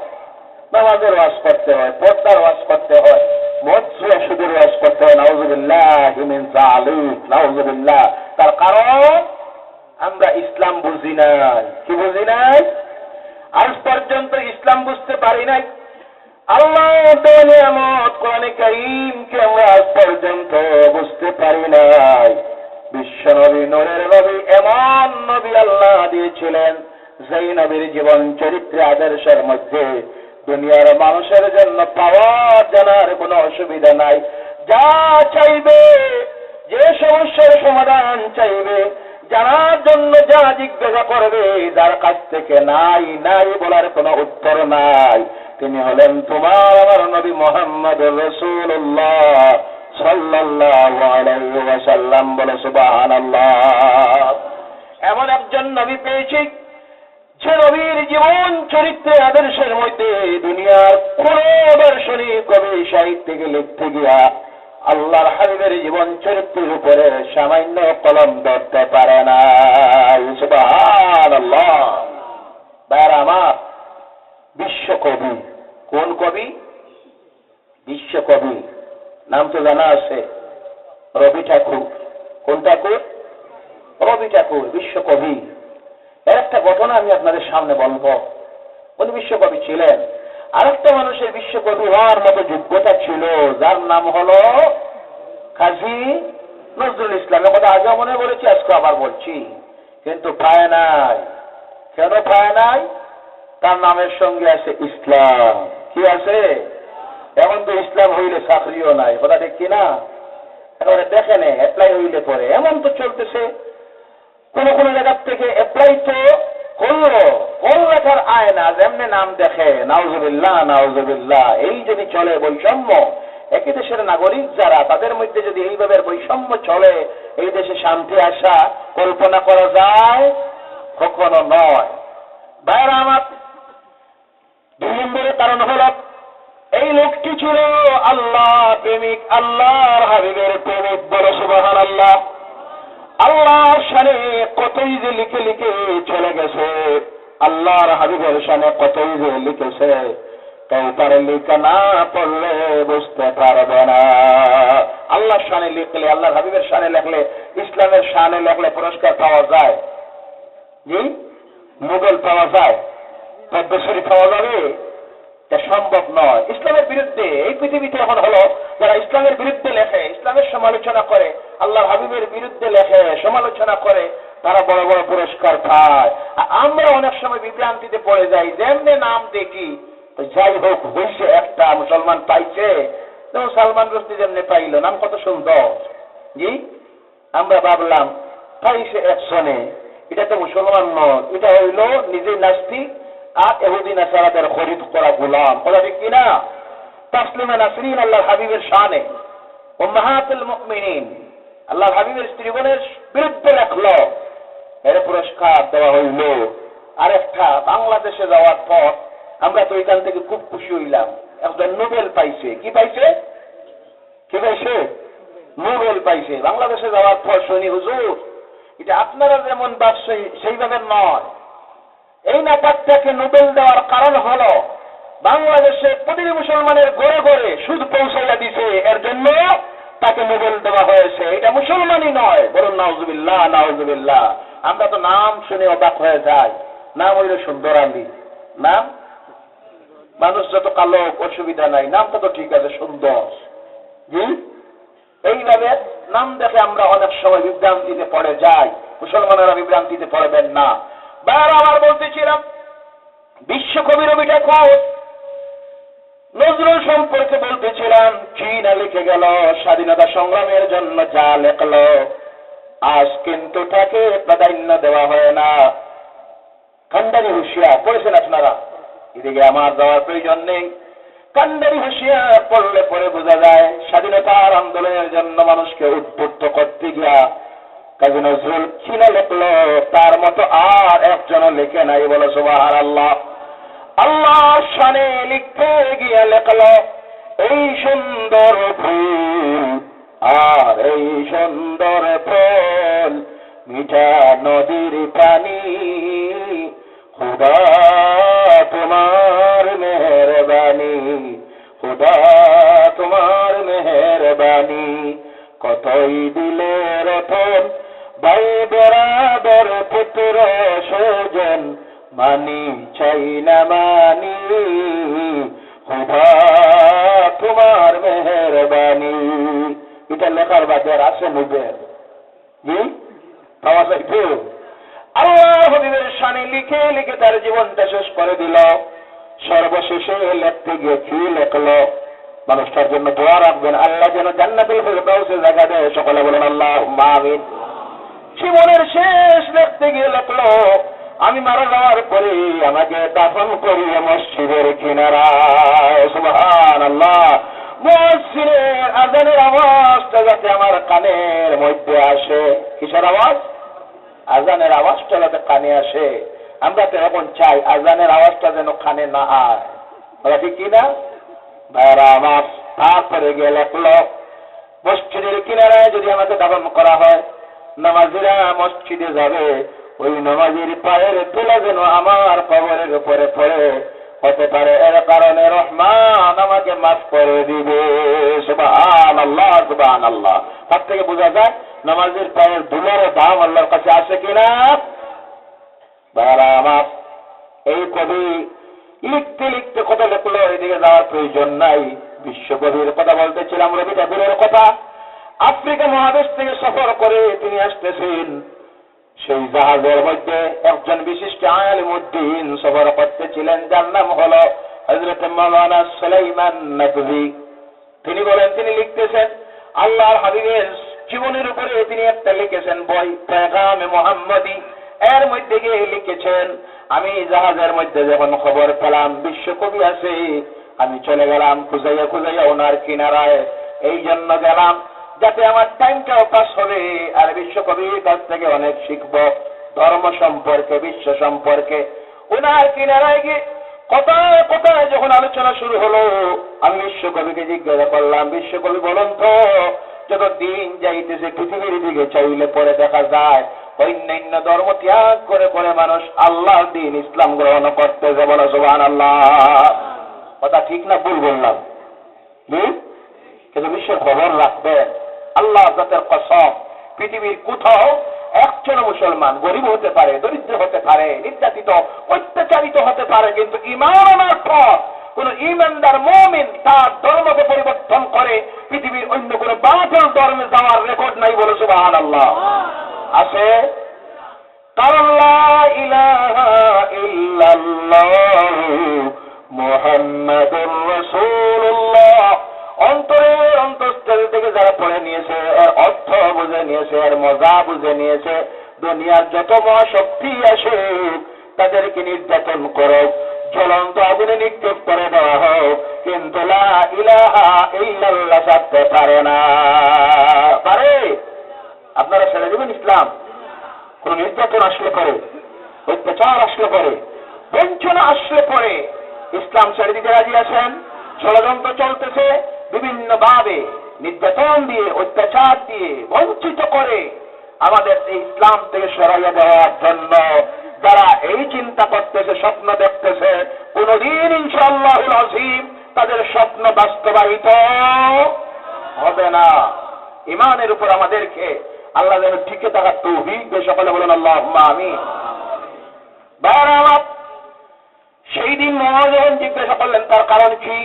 নামাজের ওয়াজ করতে হয়, পর্দার ওয়াজ করতে হয়, মদ জুয়া সুদের ওয়াজ করতে হয়। নাউযুবিল্লাহি মিন যালিক, নাউযুবিল্লাহ। তার কারণ আমরা ইসলাম বুঝি নাই। কি বুঝি নাই? আজ পর্যন্ত ইসলাম বুঝতে পারি নাই। আল্লাহ নিয়ামত কোরআনে কারীমকে আমরা আজ পর্যন্ত বুঝতে পারি নাই। বিশ্ব নবী, নূরের নবী, এমন নবী আল্লাহ দিয়েছিলেন যেই নবীর জীবন চরিত্রে আদর্শের মধ্যে দুনিয়ার মানুষের জন্য পাওয়ার জানার কোনো অসুবিধা নাই। যা চাইবে, যে সমস্যার সমাধান চাইবে, জানার জন্য যা জিজ্ঞাসা করবে, যার কাছ থেকে নাই নাই বলার কোনো উত্তর নাই, তিনি হলেন তোমার আমার নবী মুহাম্মদুর রাসূলুল্লাহ সাল্লাল্লাহু আলাইহি ওয়াসাল্লাম। বলে সুবহানাল্লাহ। এমন একজন নবী পেয়েছি যে নবীর জীবন চরিত্রে আদর্শের মধ্যে দুনিয়ার কোন দার্শনিক কবি সাহিত্যিকে লিখতে গিয়া আল্লাহর হাবিবের জীবন চরিত্রের উপরে সামান্য কলম ধরতে পারে না। সুবহানাল্লাহ। ভাইরা আমার, বিশ্বকবি। কোন কবি? বিশ্বকবি। নাম তো জানা আছে, রবি ঠাকুর। কোন ঠাকুর? রবি ঠাকুর, বিশ্বকবি। এর একটা ঘটনা আমি আপনাদের সামনে বলবো। উনি বিশ্বকবি ছিলেন। আরেকটা মানুষের বিশ্বকবি হওয়ার মতো যোগ্যতা ছিল, যার নাম হলো কাজী নজরুল ইসলাম। কথা আগে মনে বলেছি, আজকে আবার বলছি, কিন্তু পায় নাই। কেন পায় নাই? তার নামের সঙ্গে আছে ইসলাম। কি আছে? এখন তো ইসলাম হইলে চাকরিও নাই। কথা ঠিক কিনা? একেবারে দেখে নে, অ্যাপ্লাই হইলে পরে এমন তো চলতেছে। কোন কোন জায়গার থেকে অ্যাপ্লাই তো করলো, লেখার আয় না, যেমনি নাম দেখে। নাউজুবিল্লাহ, নাউজুবিল্লাহ। এই যদি চলে বৈষম্য, একই দেশের নাগরিক যারা, তাদের মধ্যে যদি এইভাবে বৈষম্য চলে, এই দেশে শান্তি আসা কল্পনা করা যায়? কখনো নয়। ভাইরা আমার, 2 নম্বরের কারণ হল এই লোকটি ছিল আল্লাহ প্রেমিক, আল্লাহর হাবিবের প্রেমিক। বলে সুবহানাল্লাহ। আল্লাহর শানে কতই যে লিখে লিখে চলে গেছে, আল্লাহর হাবিবের শানে কতই যে লিখেছে, কেউ তার লিখে না পড়লে বুঝতে পারবে না। আল্লাহর শানে লিখলে, আল্লাহর হাবিবের শানে লিখলে, ইসলামের শানে লিখলে পুরস্কার পাওয়া যায়? জি, নোবেল পাওয়া যায়? পদ্মশ্রী পাওয়া যাবে? সম্ভব নয়। ইসলামের বিরুদ্ধে এই পৃথিবীতে এখন হলো যারা ইসলামের বিরুদ্ধে লেখে, ইসলামের সমালোচনা করে, আল্লাহর হাবিবের বিরুদ্ধে লেখে, সমালোচনা করে, তারা বড় বড় পুরস্কার পায়। আমরা অনেক সময় বিভ্রান্তিতে পড়ে যাই, যেমনি নাম দেখি, যাই হোক হয়েছে, একটা মুসলমান পাইছে, যেমন সালমান রুশদি যেমনি পাইল, নাম কত সুন্দর। জি, আমরা ভাবলাম পাইছে একশনে, এটা তো মুসলমান নয়, এটা হইল নিজে নাস্তিক আর এহুদি নাসারাদের খরিদ করা গোলাম। কথা ঠিক কিনা? তাসলিমা নাসরিন আল্লাহর হাবিবের শানে, উম্মাহাতুল মুমিনিন আল্লাহর হাবিবের স্ত্রীগণের বিরুদ্ধে লেখলো, এর পুরস্কার দেওয়া হইল। আরেকটা বাংলাদেশে যাওয়ার পর আমরা তো এখান থেকে খুব খুশি হইলাম, একজন নোবেল পাইছে। কি পাইছে? কি পাইছে? নোবেল পাইছে। বাংলাদেশে যাওয়ার পর শুনি, হুজুর এটা আপনারা যেমন ভাবছেন সেইভাবে নয়। এই নাটকটাকে নোবেল দেওয়ার কারণ হলো বাংলাদেশে প্রতিটি মুসলমানের ঘরে ঘরে সুদ পৌঁছাইয়া দিছে, এর জন্য তাকে নোবেল দেওয়া হয়েছে। এটা মুসলমানই নয়। বলুন নাউজুবিল্লাহ, নাউজুবিল্লাহ। আমরা তো নাম শুনে অবাক হয়ে যাই। নাম হইল সুন্দর আলী। নাম মানুষ যত কালো অসুবিধা নাই, নামটা তো ঠিক আছে, সুন্দর। জি, এইভাবে নাম দেখে আমরা অনেক সময় বিভ্রান্তিতে পড়ে যাই। মুসলমানেরা বিভ্রান্তিতে পড়বেন না। আবার বলতেছিলাম, বিশ্বকবি রবি ঠাকুর নজরুল সম্পর্কে বলতেছিলাম, চীনা লিখে গেল স্বাধীনতা সংগ্রামের জন্য যা লেখলো, আজ কিন্তু তাকে প্রাধান্য দেওয়া হয় না। কান্ডারি হুঁশিয়ার পড়েছেন আপনারা? এদিকে আমার যাওয়ার প্রয়োজন নেই। কান্ডারি হুঁশিয়ার পড়লে পরে বোঝা যায় স্বাধীনতার আন্দোলনের জন্য মানুষকে উদ্বুদ্ধ করতে গিয়া কাজী নজরুল চীনা লেখলো, তার মতো আর একজনও লেখে নাই। বলো সুবহানাল্লাহ। আল্লাহর শানে লিখতে গিয়ে লেখলো, এই সুন্দর ফুল আর এই সুন্দর ফল, মিঠা নদীর পানি, খুদা তোমার মেহেরবানি, খুদা তোমার মেহেরবানি, কতই দিলে রতন ভাই বেড়াদর পুত্র সুজন, মানি চাই না মানি, খুদা তোমার মেহেরবানি। এটা লেখার বাজার আছে মুখের। জি, পাওয়া যায় তো। আল্লাহ হাবিবের শানে লিখে লিখে তার জীবনটা শেষ করে দিল। সর্বশেষে লিখতে গিয়ে কি লেখলো? মানুষটার জন্য দোয়া রাখবেন, আল্লাহ যেন জান্নাতুল ফিরদাউসে জায়গা দেয়। সকলে বলেন আল্লাহুম্মা আমিন। জীবনের শেষ লিখতে গিয়ে লেখলো, আমি মারা যাওয়ার পরে আমাকে দাফন করিয়ে মসজিদের কিনারায়। সুবহানাল্লাহ। মসজিদের আজানের আওয়াজটা যাতে আমার কানের মধ্যে আসে। কিসের আওয়াজ? আজানের আওয়াজটা যাতে কানে আসে। আমরা তো এখন চাই আজানের আওয়াজটা যেন কানে না আয়। বলা ঠিক কিনা? ভাইরা আমার, তারপরে গিয়ে লেখলো, মসজিদের কিনারায় যদি আমাকে দাফন করা হয়, নামাজিরা মসজিদে যাবে, ওই নামাজির পায়ের ধুলা যেন আমার কবরের উপরে পড়ে, হতে পারে এর কারণে রহমান আমাকে মাফ করে দিবে। সুবহানাল্লাহ, সুবহানাল্লাহ। তার থেকে বোঝা যায় নামাজের পায়ের ধুলার দাম আল্লাহর কাছে আছে কিনা। ভাইরা আমার, এই কবি লিখতে লিখতে কথা লেখলো, এদিকে যাওয়ার প্রয়োজন নাই। বিশ্বকবির কথা বলতেছিলাম, রবি ঠাকুরের কথা। আফ্রিকা মহাদেশ থেকে সফর করে তিনি আসতেছেন। সেই জাহাজের মধ্যে একজন বিশিষ্ট আলিমউদ্দিন সফর করতেছিলেন, যার নাম হলো হযরত মাওলানা সুলাইমান নদভী। তিনি বলেন, তিনি লিখতেছেন আল্লাহর হাবিবের জীবনের উপরে তিনি একটা লিখেছেন বই, পেগামে মুহাম্মদী। এর মধ্যে গিয়ে লিখেছেন, আমি জাহাজের মধ্যে যখন খবর পেলাম বিশ্বকবি আছে, আমি চলে গেলাম খুঁজাইয়া খুঁজাইয়া ওনার কিনারায়। এই জন্য গেলাম যাতে আমার টাইমটাও পাস হবে, আর বিশ্বকবির কাছ থেকে অনেক শিখব, ধর্ম সম্পর্কে, বিশ্ব সম্পর্কে। ওনার কিনারায় গিয়ে কথায় কথায় যখন আলোচনা শুরু হলো, আমি বিশ্বকবিকে জিজ্ঞাসা করলাম, বিশ্বকবি বলুন তো, যত দিন যাইতেছে পৃথিবীর দিকে চাইলে পরে দেখা যায় অন্যান্য ধর্ম ত্যাগ করে পরে মানুষ আল্লাহর দিন ইসলাম গ্রহণ করতেছে। বলো সুবহানাল্লাহ। কথা ঠিক না ভুল বললাম? কিন্তু বিশ্বের খবর রাখবেন, আল্লাহ জাতের কসম, পৃথিবীর কোথাও একজন মুসলমান গরিব হতে পারে, দরিদ্র হতে পারে, নির্যাতিত অত্যাচারিত হতে পারে, কিন্তু ঈমান আনার পর কোন ঈমানদার মুমিন তার ধর্মকে পরিবর্তন করে পৃথিবীর অন্য কোন বাতিল ধর্মে যাওয়ার রেকর্ড নাই। বলে সুবহানাল্লাহ। আছে? কারণ লা ইলাহা ইল্লাল্লাহ মুহাম্মাদুর রাসূলুল্লাহ, অন্তরের অন্তঃস্থল থেকে যারা পড়ে নিয়েছে, এর অর্থ বুঝে নিয়েছে, এর মজা বুঝে নিয়েছে, দুনিয়ার যত মহাশক্তি আসে তাদেরকে নির্যাতন করো, জ্বলন্ত আগুনে নিক্ষেপ করে দেওয়া হোক, কিন্তু লা ইলাহা ইল্লাল্লাহ ছাড়তে পারে না। পারে? আপনারা ছেড়ে দেবেন ইসলাম? কোন নির্যাতন আসলে পরে, অত্যাচার আসলে পরে, বঞ্চনা আসলে পরে ইসলাম ছেড়ে দিতে রাজি আছেন? ষড়যন্ত্র চলতেছে, বিভিন্ন ভাবে নির্যাতন দিয়ে, অত্যাচার দিয়ে বঞ্চিত করে আমাদের এই ইসলাম থেকে সরাইয়া দেওয়ার জন্য যারা এই চিন্তা করতেছে, স্বপ্ন দেখতেছে, কোনদিন ইনশাআল্লাহুল আযীম তাদের স্বপ্ন বাস্তবায়িত হবে না। ঈমানের উপর আমাদেরকে আল্লাহ যেন টিকে থাকার তৌফিক দেয়। সকলে বলেন আল্লাহুম্মা আমিন। সেই দিন মহাজন জিজ্ঞাসা করলেন তার কারণ কি?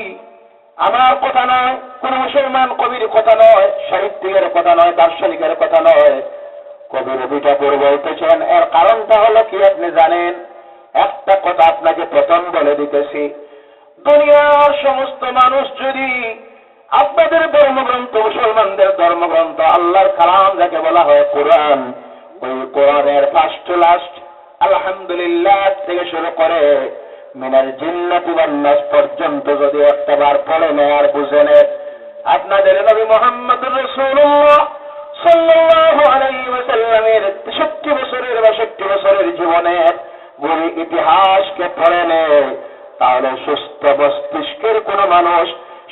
আমার কথা নয়, কোন মুসলমান কবির কথা নয়, সাহিত্যিকের কথা নয়, দার্শনিকের কথা নয়, কবির দুইটা পড়ে বলতেছেন। এর কারণটা হলো কি আপনি জানেন? একটা কথা আপনাকে প্রথম বলে দিতেছি, দুনিয়ার সমস্ত মানুষ যদি আপনাদের ধর্মগ্রন্থ, মুসলমানদের ধর্মগ্রন্থ, আল্লাহর কালাম যাকে বলা হয় কোরআন, ওই কোরআনের ফার্স্ট টু লাস্ট আলহামদুলিল্লাহ থেকে শুরু করে মিনাল জিন্নাতি ওয়ান নাস পর্যন্ত যদি একবার পড়ে নেয় আর বুঝে নেয়, আপনাদের নবী মুহাম্মদুর রাসূলুল্লাহ সাল্লাল্লাহু আলাইহি ওয়াসাল্লামের 63 বছরের 62 বছরের জীবনের পুরো ইতিহাসকে পড়ে নেয়, তাহলে সুস্থ মস্তিষ্কের কোন মানুষ,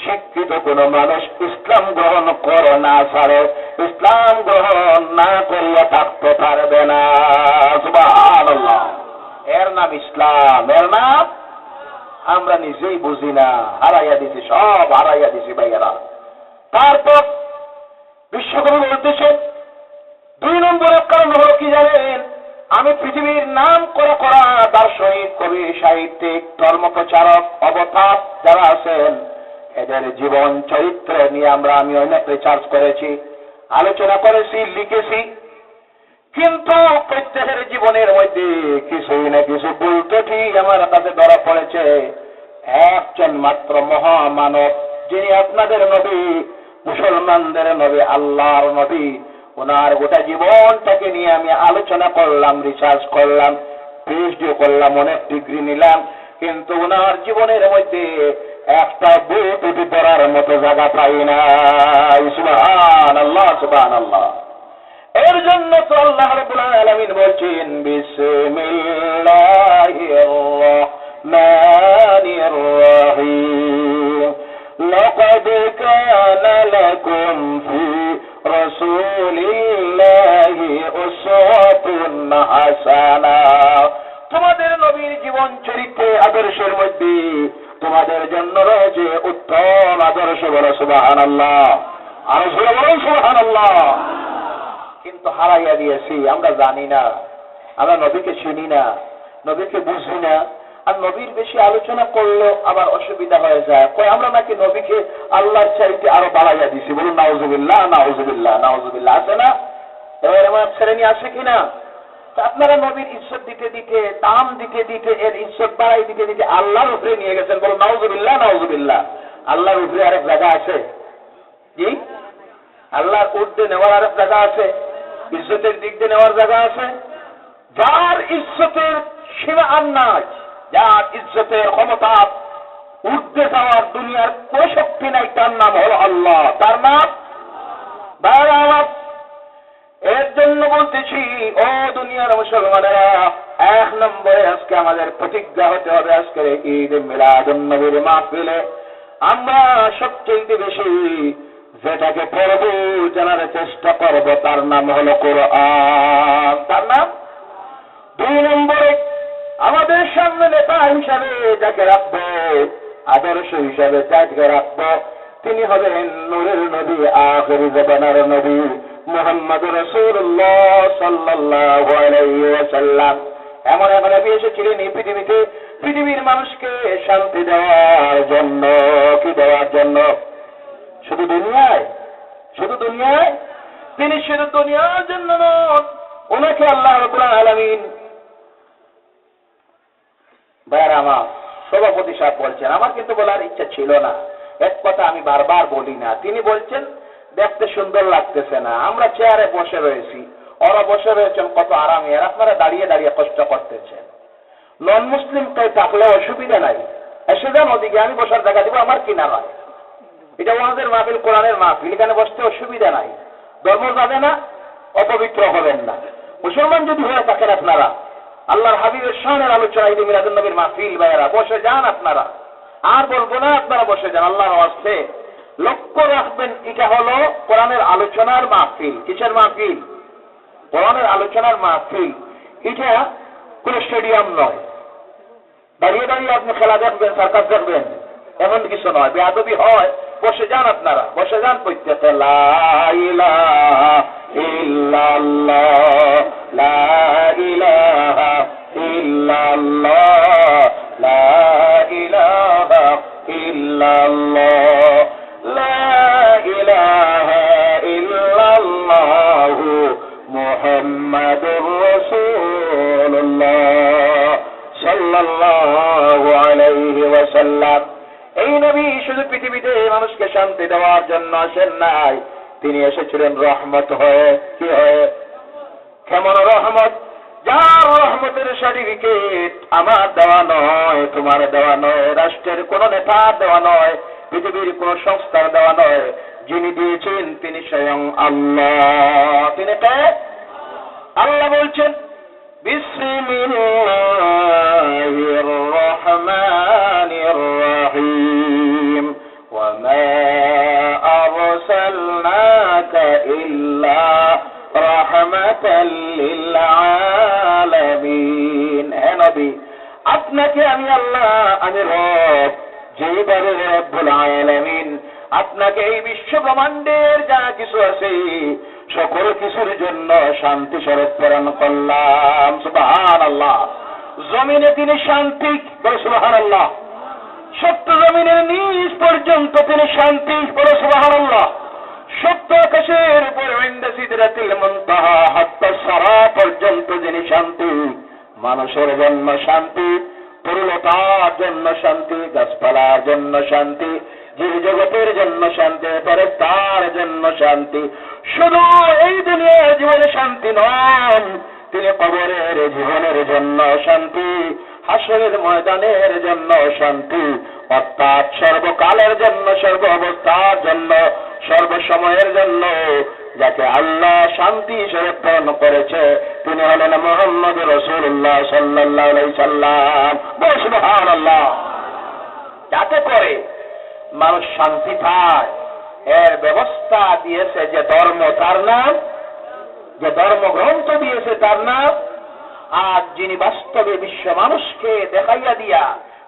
শিক্ষিত কোন মানুষ ইসলাম গ্রহণ করে না ছাড়ে, ইসলাম গ্রহণ না করিয়া থাকতে পারবে না। সুবহানাল্লাহ। এর নাম ইসলাম, এর নাম আমরা নিজেই বুঝি না, হারাইয়া দিছি, সব হারাইয়া দিছি ভাইয়েরা। তারপর বিশ্বকবি বলতেছেন 2 নম্বরের কারণ হলো কি জানেন? আমি পৃথিবীর নাম করা দার্শনিক, কবি, সাহিত্যিক, ধর্মপ্রচারক, অবতার যারা আছেন, এদের জীবন চরিত্র নিয়ে আমি অনেক রিসার্চ করেছি, আলোচনা করেছি, লিখেছি, কিন্তু প্রত্যেকের জীবনের মধ্যে কিছুই না কিছু বলতে ঠিক আমার কাছে ধরা পড়েছে। একজন মাত্র মহামানব, যিনি আপনাদের নবী, মুসলমানদের নবী, আল্লাহর নবী, ওনার গোটা জীবনটাকে নিয়ে আমি আলোচনা করলাম, রিসার্চ করলাম, পিএইচডি করলাম, অনেক ডিগ্রি নিলাম, কিন্তু ওনার জীবনের মধ্যে একটা বুট উঠে পড়ার মতো জায়গা পাই না। সুবহানাল্লাহ, সুবহানাল্লাহ। এর জন্য তো আল্লাহ রাব্বুল আলামিন বলছেন বিসমিল্লাহির রাহমানির রাহিম, লাকাদ কানা লাকুম ফি রাসূলিল্লাহি উসওয়াতুন হাসানাহ। তোমাদের নবীর জীবন চরিত্রে, আদর্শের মধ্যে তোমাদের জন্য রয়েছে উত্তম আদর্শ। বলো সুবহানাল্লাহ, আর বলুন সুবহানাল্লাহ। কিন্তু হারাইয়া দিয়েছি, আমরা জানি না, আমরা নবীকে চিনি না, নবীকে বুঝি না, আর নবীর বেশি আলোচনা করলেও আবার অসুবিধা হয়ে যায়। কই আমরা নাকি নবীকে আল্লাহর চাইতে আরো বাড়াইয়া দিছি। বলুন নাউজুবিল্লাহ, নাউজুবিল্লাহ, নাউজুবিল্লাহ। আছে না? এবার আমার শ্রেণী আছে কিনা? আপনারা নবীর ইজ্জত দিতে দিতে, দাম দিতে দিতে, এর ইজ্জত বাড়াই দিতে দিতে আল্লাহর উপরে নিয়ে গেছেন। বলুন নাউজুবিল্লাহ, নাউজুবিল্লাহ। আল্লাহর উপরে আরেক জায়গা আছে? জি, আল্লাহর ঊর্ধ্বে নেওয়ার আরেক জায়গা আছে, ইজ্জতের দিক দিয়ে নেওয়ার জায়গা আছে। যার ইজ্জতের সীমা আর নাই, যার ইজ্জতের ক্ষমতা ঊর্ধ্বে যাওয়ার দুনিয়ার কোন শক্তি নাই, তার নাম হলো আল্লাহ, তার নাম। এর জন্য বলতেছি, ও দুনিয়ার মুসলমানেরা, 1 নম্বরে আজকে আমাদের প্রতিজ্ঞা হতে হবে, আজকের ঈদ মিলাদুন নবীর মাহফিলে আমরা সবচেয়ে বেশি যেটাকে পড়ব, জানার চেষ্টা করব, তার নাম হলো কোরআন, তার নাম। 2 নম্বরে আমাদের সামনে নেতা হিসাবে যাকে রাখবো, আদর্শ হিসাবে যাকে রাখবো, তিনি হবেন নূরের নবী, আখিরি জামানার নবী মুহাম্মদুর রাসূলুল্লাহ সাল্লাল্লাহু আলাইহি ওয়াসাল্লাম। এমন এক নবী এসেছিলেন এই পৃথিবীতে, পৃথিবীর মানুষকে শান্তি দেওয়ার জন্য। কি দেওয়ার জন্য? শুধু দুনিয়ায়, শুধু দুনিয়ায়? তিনি শুধু দুনিয়ার জন্য নন, ওনাকে আল্লাহ রাব্বুল আলামিন, ভাইরা আমার, সভাপতি সাহেব বলছেন, আমার কিন্তু বলার ইচ্ছা ছিল না, এক কথা আমি বারবার বলি না। তিনি বলছেন দেখতে সুন্দর লাগতেছে না, আমরা চেয়ারে বসে রয়েছি, ওরা বসে রয়েছেন কত আরামে, আর আপনারা দাঁড়িয়ে দাঁড়িয়ে কষ্ট করতেছেন। নন মুসলিম কেউ থাকলে অসুবিধা নাই, এসে যান ওদিকে, আমি বসার জায়গা দিব, আমার কিনা নয়। এটা ওয়াজের মাহফিল, কোরআনের মাহফিল, এখানে বসতে অসুবিধা নাই। ধর্ম যাবে না, অপবিত্র হবেন না। মুসলমান যদি হয়ে থাকেন আপনারা, আল্লাহর হাবিবের শানের আলোচনা, ঈদ মিলাদুন নবীর মাহফিল, ভাইয়েরা বসে যান আপনারা। আর বলবো না, আপনারা বসে যান আল্লাহর ওয়াস্তে। লক্ষ্য রাখবেন, এটা হলো কোরআনের আলোচনার মাহফিল। কিসের মাহফিল? কোরআনের আলোচনার মাহফিল। এটা কোন স্টেডিয়াম নয়, দাঁড়িয়ে দাঁড়িয়ে আপনি খেলা দেখবেন, সার্কাস দেখবেন, এমন কিছু নয়। বেয়াদবি হয়, বসে যান আপনারা, বসে যান প্রত্যেকে। লা ইলাহা ইল্লাল্লাহ, লা ইলাহা ইল্লাল্লাহ, লা ইলাহা ইল্লাল্লাহ, লা ইলাহা ইল্লাল্লাহ, মুহাম্মাদুর রাসূলুল্লাহ সাল্লাল্লাহু আলাইহি ওয়াসাল্লাম। এই নবী শুধু পৃথিবীতে মানুষকে শান্তি দেওয়ার জন্য আসেন নাই, তিনি এসেছিলেন রহমত হয়ে। কি হয়ে? কেমন রহমত? যার রহমতের সার্টিফিকেট আমার দেওয়া নয়, তোমার দেওয়া নয়, রাষ্ট্রের কোন নেতার দেওয়া নয়, পৃথিবীর কোন সংস্থার দেওয়া নয়। যিনি দিয়েছেন তিনি স্বয়ং আল্লাহ। তিনি কে? আল্লাহ বলছেন বিসমিল্লাহির রহমানির রহিম, ওয়া মা আরসালনাকা ইল্লা রাহমাতাল লিল আলামিন। হে নবী, আপনাকে আমি আল্লাহ, আমি রব, যেভাবে রব্বুল আলামিন আপনাকে এই বিশ্ব ব্রহ্মাণ্ডের যা কিছু আছে সকল কিছুর জন্য শান্তি স্বরূপ প্রেরণ করলাম। সুবহানাল্লাহ। জমিনে তিনি শান্তি, বলে সুবহানাল্লাহ। সত্য জমিনের নিচ পর্যন্ত তিনি শান্তি, বলে সুবহানাল্লাহ। সত্য আকাশের উপর ইনদা সিদরাতিল মুনতাহা হাত্তা সারা পর্যন্ত যিনি শান্তি, মানুষের জন্য শান্তি, তরুলতার জন্য শান্তি, গাছপালার জন্য শান্তি, জীব জগতের জন্য শান্তি, ফেরেশতার জন্য শান্তি। শুধু এই দুনিয়ার জীবনে শান্তি নন, তিনি কবরের জীবনের জন্য শান্তি, হাসরের ময়দানের জন্য শান্তি, অর্থাৎ সর্বকালের জন্য, সর্ব অবস্থার জন্য, সর্বসময়ের জন্য যাকে আল্লাহ শান্তি স্বরূপ প্রেরণ করেছে তিনি হলেন মুহাম্মদ রাসূলুল্লাহ সাল্লাল্লাহু আলাইহি সাল্লাম। সুবহানাল্লাহ। যাতে করে মানুষ শান্তি পায় এর ব্যবস্থা দিয়েছে যে ধর্ম, তার নাম, যে ধর্মগ্রন্থ দিয়েছে তার নাম। আর যিনি বাস্তবে বিশ্ব মানুষকে দেখাইয়া দিয়া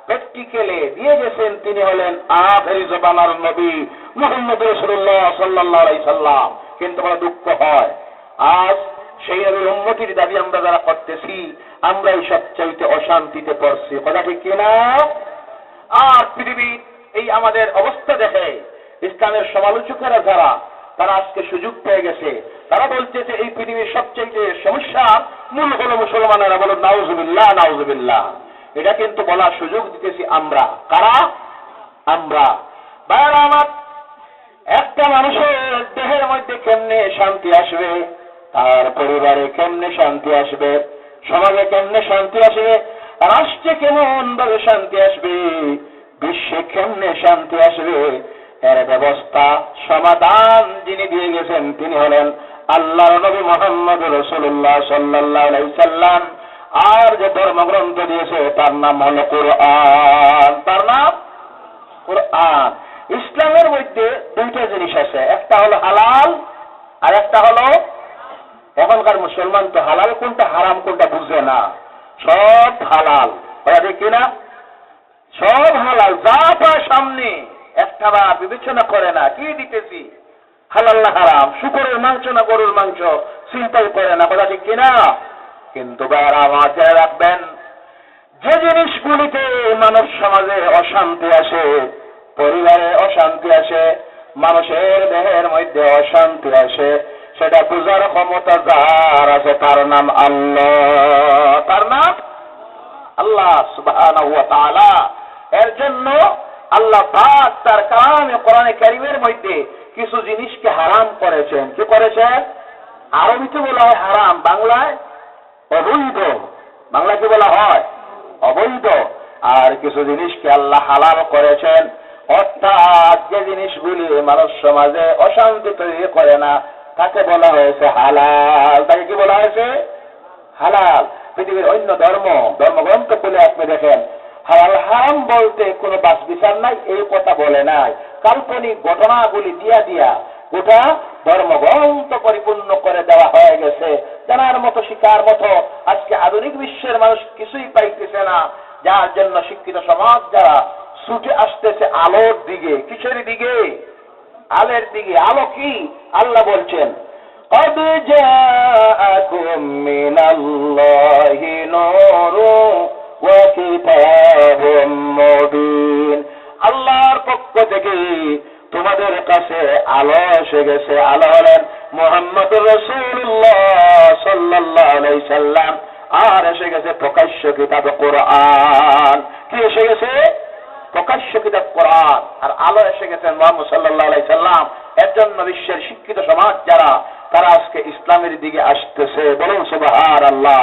প্র্যাকটিক্যালে দিয়ে গেছেন তিনি হলেন আখির জামানার নবী মুহাম্মদ রাসূলুল্লাহ সাল্লাল্লাহু আলাইহি সাল্লাম। কিন্তু বড় দুঃখ হয়, আজ সেই নবীর উম্মতির দাবি আমরা যারা করতেছি, আমরাই সবচাইতে অশান্তিতে পড়ছি। কথা ঠিক কিনা? আর পৃথিবীর এই আমাদের অবস্থা দেখে ইসলামের সমালোচকেরা যারা, তারা আজকে সুযোগ পেয়ে গেছে, তারা বলতেছে এই পৃথিবীর সবচেয়ে সমস্যা মূল হলো মুসলমানেরা। বলো নাউজুবিল্লাহ, নাউজুবিল্লাহ। এটা কিন্তু বলার সুযোগ দিতেছি আমরা। কারা? আমরা। ভাইরা আমার, একটা মানুষের দেহের মধ্যে কেমনে শান্তি আসবে, তার পরিবারে কেমনে শান্তি আসবে, সমাজে কেমনে শান্তি আসবে, রাষ্ট্রে কেমন ভাবে শান্তি আসবে, বিশ্বে কেমনে শান্তি আসবে, এর ব্যবস্থা সমাধান যিনি দিয়ে গেছেন তিনি হলেন আল্লাহর নবী মুহাম্মদ রাসূলুল্লাহ সাল্লাল্লাহু আলাইহি সাল্লাম। আর যে ধর্মগ্রন্থ দিয়েছে তার নাম হলো কোরআন। তার নাম কোরআন। ইসলামের মধ্যে দুইটা জিনিস আছে, একটা হলো হালাল আর একটা হলো, এখনকার মুসলমান তো হালাল কোনটা হারাম কোনটা বুঝে না, সব হালাল। ওরা দেখি না, সব হালাল, যা পায় সামনে একটা বা বিবেচনা করে না কি দিতেছি, হালাল না হারাম, শুকরের মাংস না গরুর মাংস চিন্তাই করে না। কথা ঠিক কিনা? কিন্তু ভাইরা আমার জেনে রাখবেন, যে জিনিসগুলিতে মানব সমাজে অশান্তি আসে, পরিবারে অশান্তি আসে, মানুষের দেহের মধ্যে অশান্তি আসে, সেটা বুঝার ক্ষমতা যার আছে তার নাম আল্লাহ। তার নাম আল্লাহ সুবহানাহু ওয়া তাআলা। এর জন্য আল্লাহ পাক তার কালামে কোরআনে কারীমের মধ্যে কিছু জিনিসকে হারাম করেছেন। কি করেছেন? আরবিতে বলা হয় হারাম, বাংলায় অবৈধ। বাংলা কি বলা হয়? অবৈধ। আর কিছু জিনিসকে আল্লাহ হালাল করেছেন, অর্থাৎ যে জিনিসগুলি মানুষ সমাজে অশান্তি তৈরি করে না তাকে বলা হয়েছে হালাল। তাকে কি বলা হয়েছে? হালাল। পৃথিবীর অন্য ধর্মগ্রন্থ খুলে আপনি দেখেন, হালাল হারাম বলতে কোনো বাস বিচার নাই, এই কথা বলে নাই। কাল্পনিক ঘটনাগুলি দিয়া গোটা ধর্মগ্রন্থ পরিপূর্ণ করে দেওয়া হয়ে গেছে। জানার মতো শিকার মতো আজকে আধুনিক বিশ্বের মানুষ কিছুই পাইতেছে না, যার জন্য শিক্ষিত সমাজ যারা ছুটে আসতেছে আলোর দিকে। কিসের দিকে? আলোর দিকে। আলো কি? আল্লাহ বলছেন, قد جاءكم من الله نور وكتاب مبين। আল্লাহর পক্ষ থেকে তোমাদের কাছে আলো এসে গেছে। আলো হলেন মুহাম্মদুর রাসূলুল্লাহ সাল্লাল্লাহু আলাইহি সাল্লাম। আর এসে গেছে প্রকাশ্য কিতাব কোরআন। কি এসে গেছে? প্রকাশ্য কিতাব কোরআন। আর আলো এসে গেছেন মুহাম্মদ সাল্লাল্লাহু আলাইহি সাল্লাম। এর জন্য বিশ্বের শিক্ষিত সমাজ যারা, তারা আজকে ইসলামের দিকে আসতেছে। বলুন সুবহানাল্লাহ।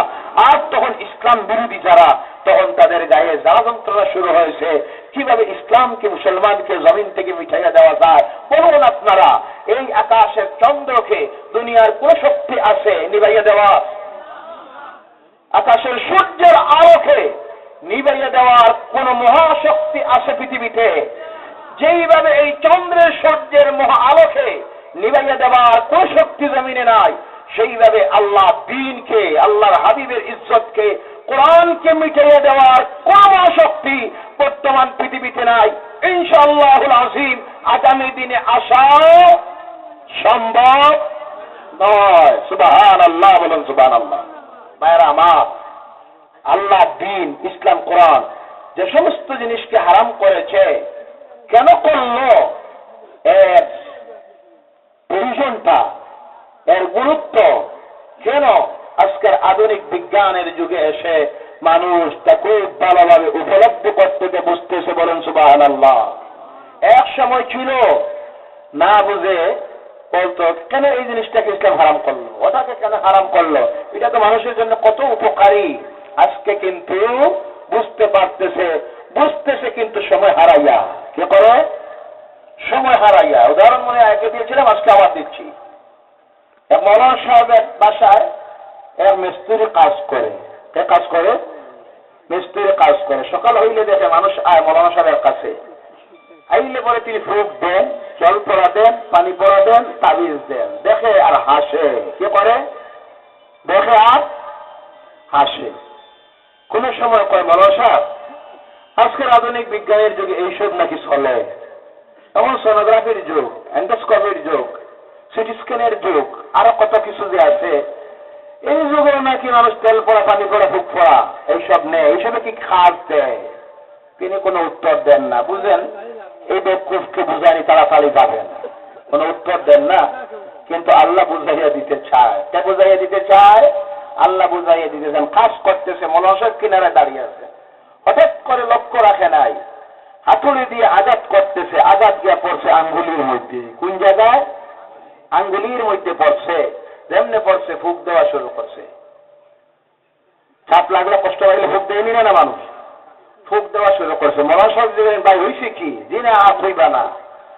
আর তখন ইসলাম বিরোধী যারা, তখন তাদের গায়ে জ্বালা যন্ত্রণা শুরু হয়েছে। কিভাবে ইসলামকে, মুসলমানকে জমিন থেকে মিটাইয়া দেওয়া যায়? বলুন আপনারা, এই আকাশের চন্দ্রকে দুনিয়ার কোন শক্তি আছে নিভাইয়া দেওয়া? আকাশের সূর্যের আলোকে নিভাইয়া দেওয়ার কোন মহাশক্তি আছে পৃথিবীতে? যেইভাবে এই চন্দ্রের সূর্যের মহা আলোকে নিভাইয়া দেওয়ার কোন শক্তি জমিনে নাই, সেইভাবে আল্লাহ দ্বীনকে, আল্লাহর হাবিবের ইজ্জতকে, কোরআনকে মিটাইয়া দেওয়ার কোন শক্তি বর্তমান পৃথিবীতে নাই। ইনশাআল্লাহুল আযীম আগামী দিনে আসাও সম্ভব নয়। সুবহানাল্লাহ, বলুন সুবহানাল্লাহ। ভাইরা আমার, আল্লাহ দ্বীন, ইসলাম, কোরআন যে সমস্ত জিনিসকে হারাম করেছে, কেন করলো? এর প্রয়োজনটা, এর গুরুত্ব কেন আজকের আধুনিক বিজ্ঞানের যুগে এসে মানুষ তা খুব ভালোভাবে উপলব্ধি করতে বুঝতেছে। বলেন সুবহানাল্লাহ। এক সময় ছিল না বুঝে বলতো, কেন এই জিনিসটাকে ইসলাম হারাম করলো, ওটাকে কেন হারাম করলো, এটা তো মানুষের জন্য কত উপকারী। আজকে কিন্তু বুঝতে বুঝতেছে কিন্তু সময় হারাইয়া। কি করে? সময় হারাইয়া। উদাহরণ মনে আগে দিয়েছিলাম, আজকে আবার দিচ্ছি। এক মৌলানা সাহেবের বাসায় এক মিস্ত্রি কাজ করে। কে কাজ করে? মিস্ত্রি কাজ করে। সকাল হইলে দেখে মানুষ আয় মৌলানা সাহেবের কাছে। আইলে পরে তিনি ফুক দেন, জল পড়া দেন, পানি পড়া দেন, তাবিজ দেন। দেখে আর হাসে। কি করে? দেখে আর হাসে। কোন সময় কয়, মৌলানা সাহেব, আজকের আধুনিক বিজ্ঞানের যুগে এইসব নাকি চলে? এখন সোনোগ্রাফির যুগ, এন্ডোস্কোপির যুগ, সিটি স্ক্যানের যুগ, আরো কত কিছু যে আছে, এই যুগেও নাকি মানুষ তেল পড়া, পানি পড়া, ফুক পড়া এইসব নেই। এইসবে কি খাস দেয়? তিনি কোনো উত্তর দেন না। বুঝেন, এই বেকুফকে বুঝানি তাড়াতাড়ি যাবেন, কোনো উত্তর দেন না। কিন্তু আল্লাহ বুঝাইয়া দিতে চায়। কে বুঝাইয়া দিতে চায়? আল্লাহ বুঝাইয়া দিতে চান। কাজ করতেছে, মনসের কিনারে দাঁড়িয়ে আছে, হঠাৎ করে লক্ষ্য রাখে নাই, হাতুড়ি দিয়ে আঘাত করতেছে, আঘাত গিয়া পড়ছে আঙ্গুলির মধ্যে। কোন জায়গায়? আঙ্গুলির মধ্যে পড়ছে। যেমনে পড়ছে ফুক দেওয়া শুরু করছে। চাপ লাগলে, কষ্ট লাগলে ফুক দেয়নি না মানুষ? ফুক দেওয়া শুরু করছে। মনসব দিবেন, ভাই হয়েছে কি? জি না, হাত হইবা না,